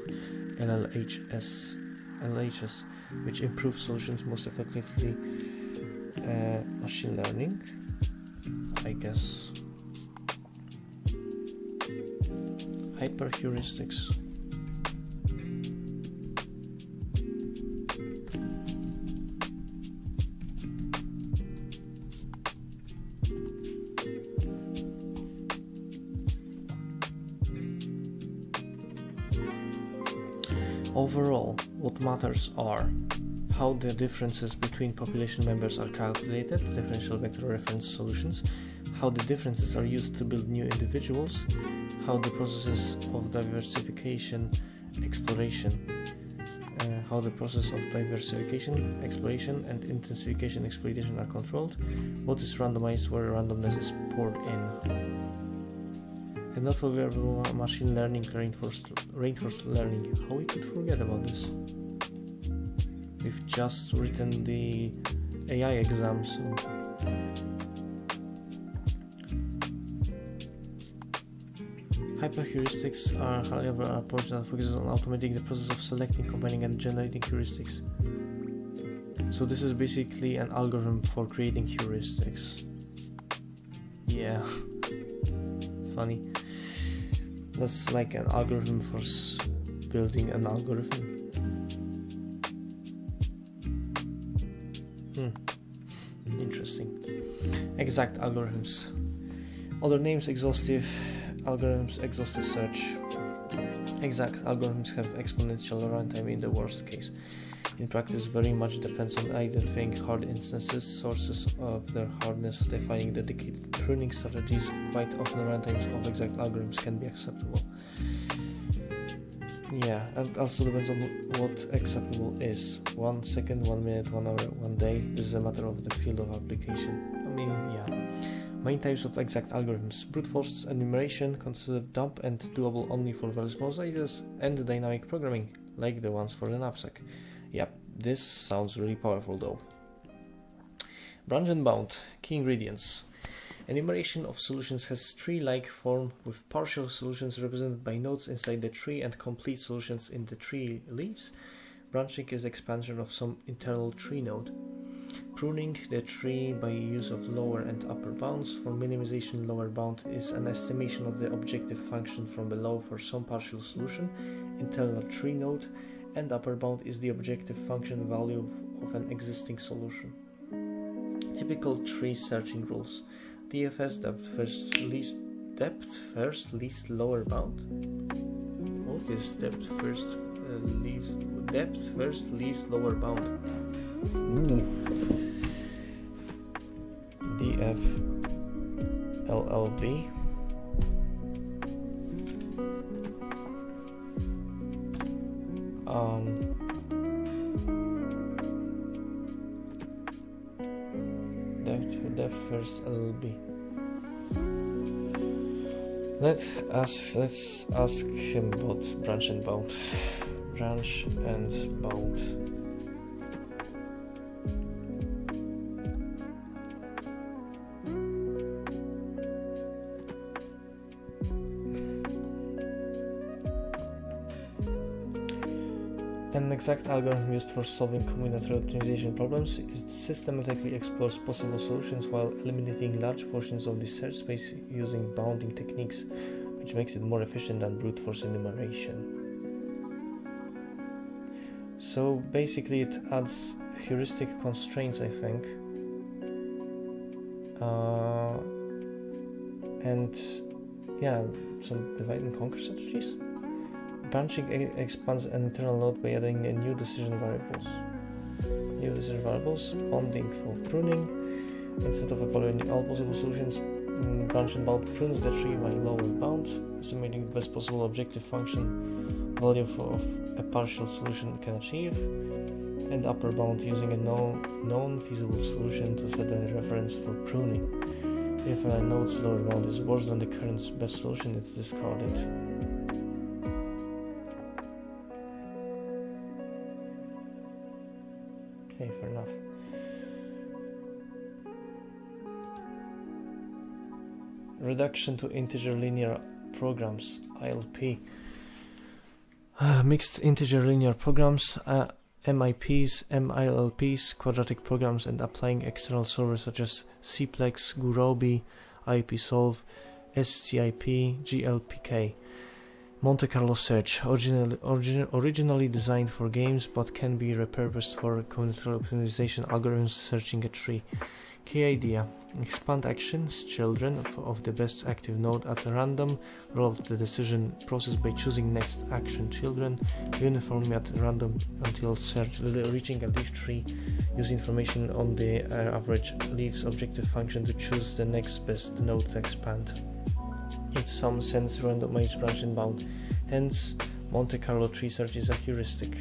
LLHs, which improve solutions most effectively. Machine learning, I guess. Hyper-heuristics. Overall, what matters are how the differences between population members are calculated, differential vector reference solutions, how the differences are used to build new individuals, how the processes of diversification, exploration, exploration, and intensification, exploitation are controlled, what is randomized, where randomness is poured in. And not forget machine learning, reinforced learning. How we could forget about this? We've just written the AI exam, so hyper-heuristics are, however, an approach that focuses on automating the process of selecting, combining, and generating heuristics. So this is basically an algorithm for creating heuristics. Yeah, funny. That's like an algorithm for building an algorithm. Interesting. Exact algorithms. Other names: exhaustive algorithms, exhaustive search. Exact algorithms have exponential runtime in the worst case. In practice, very much depends on identifying hard instances, sources of their hardness, defining dedicated pruning strategies. Quite often, runtimes of exact algorithms can be acceptable. Yeah, and also depends on what acceptable is. 1 second, 1 minute, 1 hour, 1 day. This is a matter of the field of application. Main types of exact algorithms: brute force enumeration, considered dumb and doable only for very small sizes, and dynamic programming, like the ones for the knapsack. Yep, this sounds really powerful though. Branch and bound. Key ingredients. Enumeration of solutions has tree-like form with partial solutions represented by nodes inside the tree and complete solutions in the tree leaves. Branching is expansion of some internal tree node. Pruning the tree by use of lower and upper bounds. For minimization, lower bound is an estimation of the objective function from below for some partial solution, internal tree node, and upper bound is the objective function value of an existing solution. Typical tree searching rules. DFS depth first least lower bound. What is depth first least lower bound? DFLLB. Depth first LLB. Let's ask him about branch and bound. Branch and bound. An exact algorithm used for solving combinatorial optimization problems. It systematically explores possible solutions while eliminating large portions of the search space using bounding techniques, which makes it more efficient than brute force enumeration. So basically it adds heuristic constraints, I think, and yeah, some divide and conquer strategies. Branching expands an internal node by adding new decision variables. Bounding for pruning. Instead of evaluating all possible solutions, branch and bound prunes the tree by lower bound, estimating the best possible objective function value of a partial solution can achieve, and upper bound using a known feasible solution to set a reference for pruning. If a node's lower bound is worse than the current best solution, it's discarded. Okay, fair enough. Reduction to integer linear programs, ILP. Mixed integer linear programs, MIPs, MILPs, quadratic programs, and applying external solvers such as Cplex, Gurobi, IPSolve, SCIP, GLPK. Monte Carlo search, originally designed for games but can be repurposed for combinatorial optimization algorithms searching a tree. Key idea: expand actions, children of the best active node at random, roll out the decision process by choosing next action children uniformly at random until search reaching a leaf tree. Use information on the average leaf's objective function to choose the next best node to expand. In some sense, randomized branch and bound. Hence, Monte Carlo tree search is a heuristic.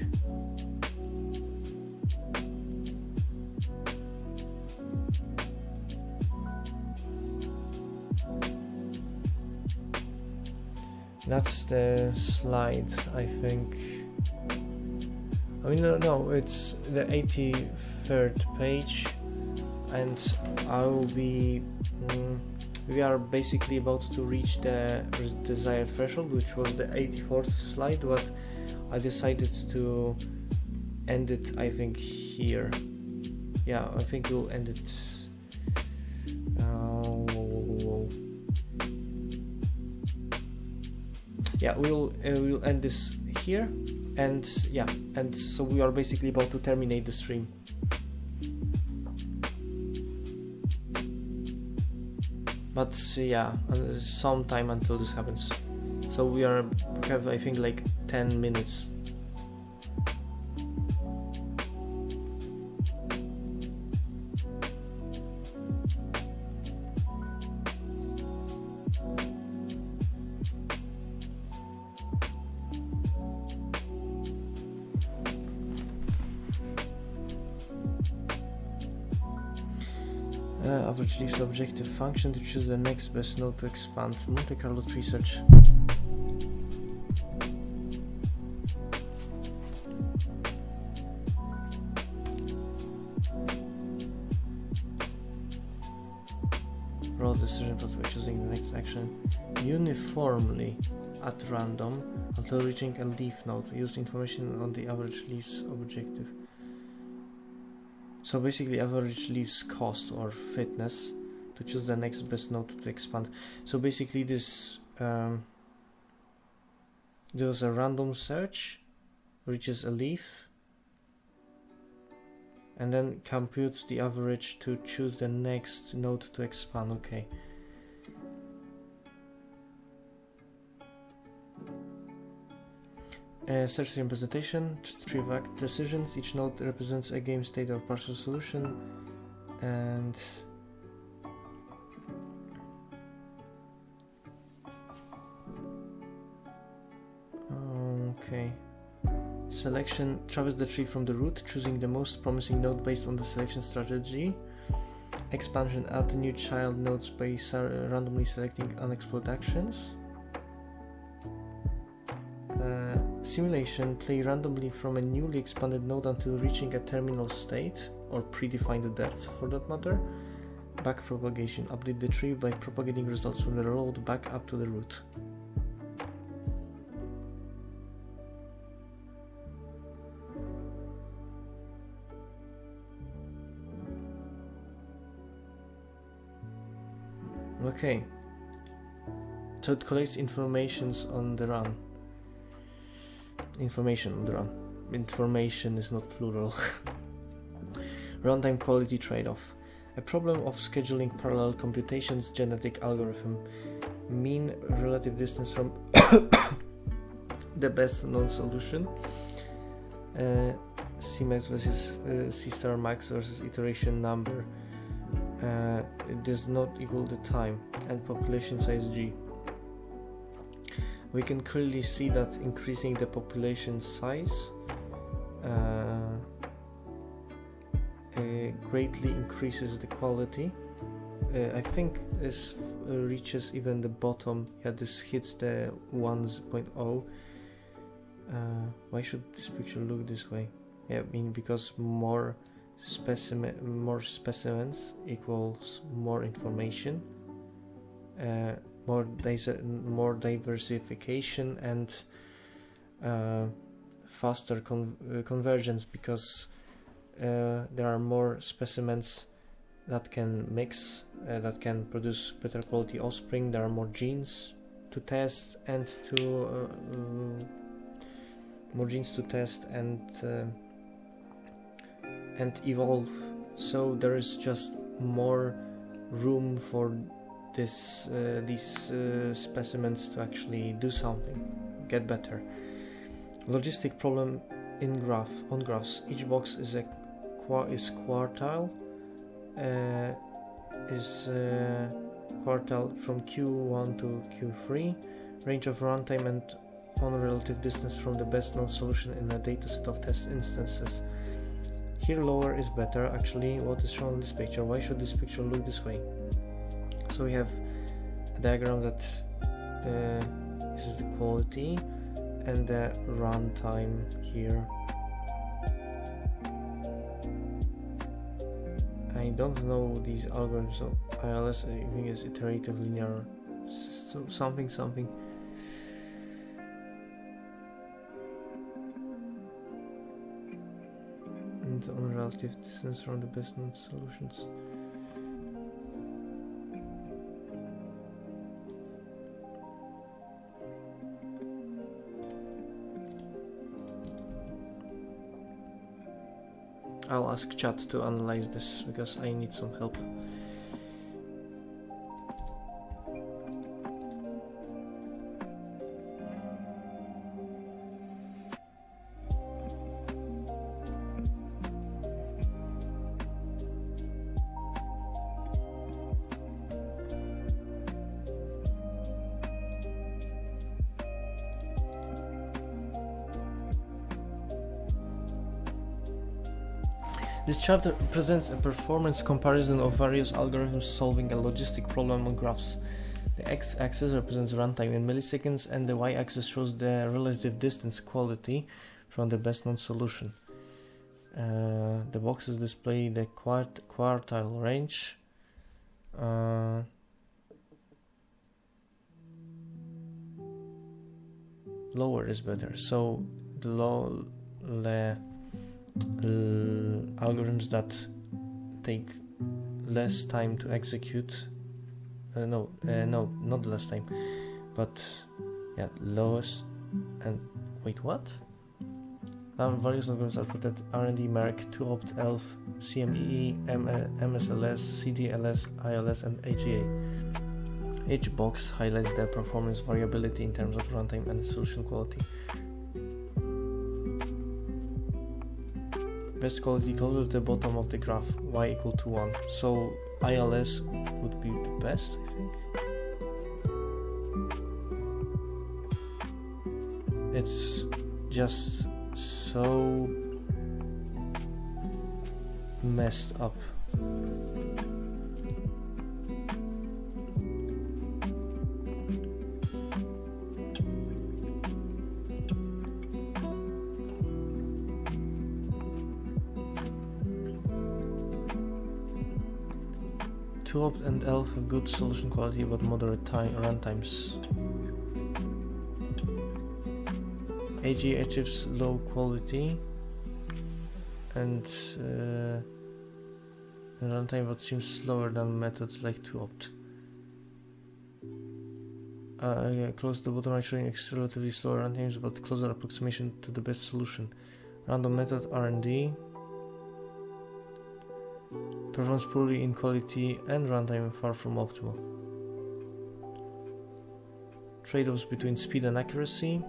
That's the slide, I think. I mean, no, it's the 83rd page, and I'll be. We are basically about to reach the desired threshold, which was the 84th slide, but I decided to end it, I think, here. Yeah, I think we'll end it. Yeah, we'll end this here, and yeah, and so we are basically about to terminate the stream. but yeah, some time until this happens. So we have I think like 10 minutes. Average leaves objective function to choose the next best node to expand. Monte Carlo tree search. Roll decision process by choosing the next action uniformly at random until reaching a leaf node. Use information on the average leaves objective. So basically average leaves cost or fitness to choose the next best node to expand. So basically this does a random search, reaches a leaf, and then computes the average to choose the next node to expand. Okay. Search tree representation, tree of decisions. Each node represents a game state or partial solution, and okay. Selection, traverse the tree from the root, choosing the most promising node based on the selection strategy. Expansion, add new child nodes by randomly selecting unexplored actions. Simulation, play randomly from a newly expanded node until reaching a terminal state, or predefined depth for that matter. Backpropagation, update the tree by propagating results from the road back up to the root. Okay, so it collects information on the run. Information on the run. Information is not plural. Runtime quality trade-off. A problem of scheduling parallel computations genetic algorithm. Mean relative distance from the best known solution. Cmax versus C star max versus iteration number. It does not equal the time and population size G. We can clearly see that increasing the population size greatly increases the quality. I think this reaches even the bottom. Yeah, this hits the 1.0. Why should this picture look this way? Yeah, I mean because more specimens equals more information. More diversification and faster convergence, because there are more specimens that can mix, that can produce better quality offspring. There are more genes to test and and evolve. So there is just more room for these specimens to actually do something, get better. Logistic problem in on graphs. Each box is quartile. Quartile from Q1 to Q3. Range of runtime and on relative distance from the best known solution in a dataset of test instances. Here lower is better. Actually, what is shown in this picture? Why should this picture look this way? So we have a diagram that this is the quality and the runtime here. I don't know these algorithms, so ILS I think is iterative linear something. And on relative distance from the best known solutions. I'll ask chat to analyze this because I need some help. This chart presents a performance comparison of various algorithms solving a logistic problem on graphs. The x-axis represents runtime in milliseconds and the y-axis shows the relative distance quality from the best known solution. The boxes display the quartile range. Lower is better, so the algorithms that take less time to execute, no, not less time, but yeah, lowest, and wait, what? Various algorithms are put at R&D, Merck, 2opt, ELF, CME, MSLS, CDLS, ILS, and AGA. Each box highlights their performance variability in terms of runtime and solution quality. Best quality closer to the bottom of the graph, y equal to 1. So ILS would be the best, I think. It's just so messed up. Two-opt and ELF have good solution quality but moderate runtimes. AG achieves low quality and runtime but seems slower than methods like two-opt. Close to the bottom right showing relatively slower runtimes but closer approximation to the best solution. Random method R&D performs poorly in quality and runtime far from optimal. Trade-offs between speed and accuracy.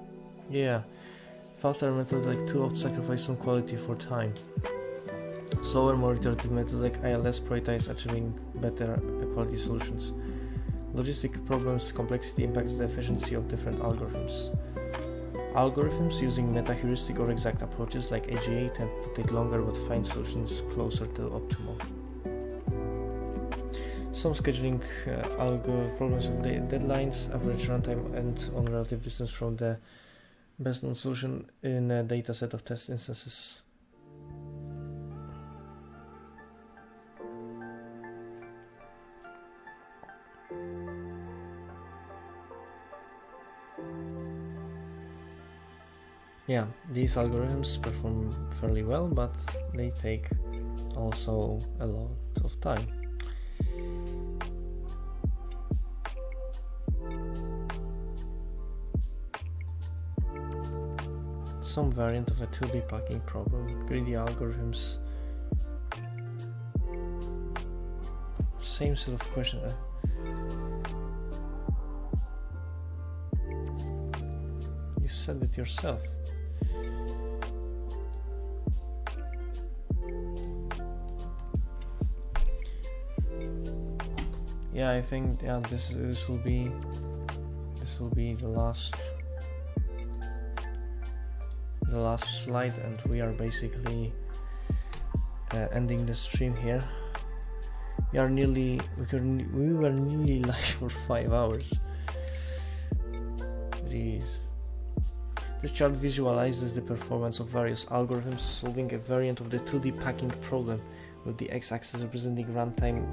Yeah, faster methods like two-opt sacrifice some quality for time. Slower, more iterative methods like ILS prioritize achieving better quality solutions. Logistic problems complexity impacts the efficiency of different algorithms. Algorithms using meta-heuristic or exact approaches like AGA tend to take longer but find solutions closer to optimal. Some scheduling problems with deadlines, average runtime, and on relative distance from the best known solution in a data set of test instances. Yeah, these algorithms perform fairly well, but they take also a lot of time. Some variant of a 2D packing problem, greedy algorithms. Same sort of question. You said it yourself. Yeah, I think this will be the last slide, and we are basically ending the stream here. We were nearly live for 5 hours. Jeez. This chart visualizes the performance of various algorithms solving a variant of the 2D packing problem, with the x-axis representing runtime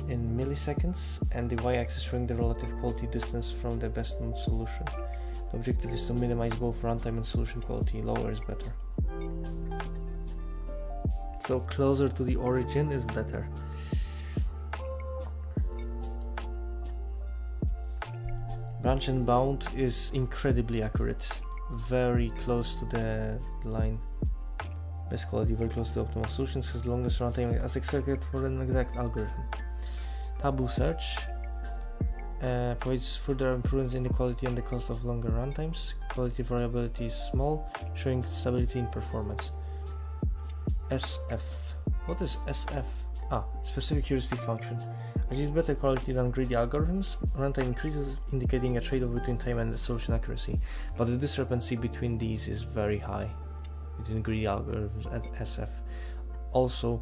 in milliseconds and the y-axis showing the relative quality distance from the best known solution. The objective is to minimize both runtime and solution quality. Lower is better. So closer to the origin is better. Branch and bound is incredibly accurate, very close to the line. Best quality, very close to optimal solutions, has the longest runtime as expected for an exact algorithm. Taboo search provides further improvements in the quality and the cost of longer runtimes. Quality variability is small, showing stability in performance. SF. What is SF? Specific heuristic function. Achieves better quality than greedy algorithms. Runtime increases, indicating a trade-off between time and solution accuracy, but the discrepancy between these is very high, between greedy algorithms and SF. also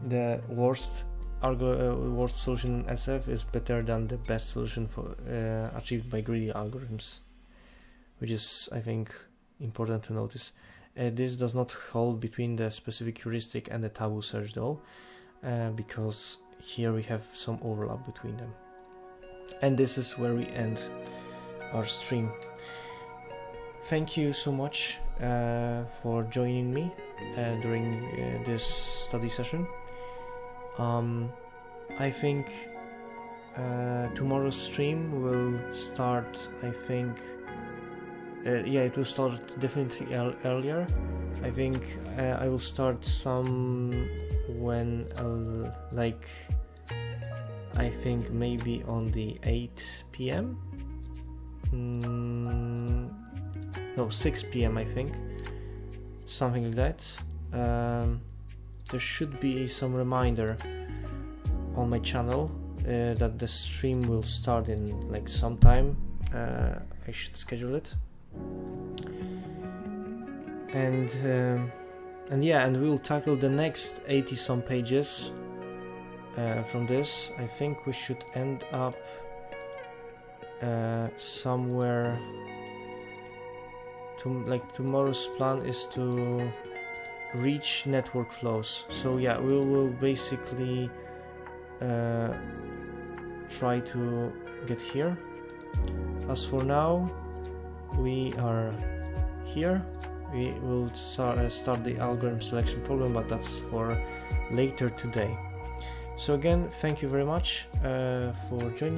the worst solution in SF is better than the best solution for achieved by greedy algorithms, which is, I think, important to notice. This does not hold between the specific heuristic and the taboo search though, because here we have some overlap between them. And this is where we end our stream. Thank you so much for joining me during this study session. I think tomorrow's stream will start, I think, it will start definitely earlier. I think I will start some when like I think maybe on the 8 p.m. No, 6 p.m. I think, something like that. There should be some reminder on my channel that the stream will start in like some time. I should schedule it. And yeah, and we'll tackle the next 80 some pages from this. I think we should end up somewhere like tomorrow's plan is to reach network flows. So yeah, we will basically try to get here. As for now, we are here. We will start the algorithm selection problem, but that's for later today. So again, thank you very much for joining.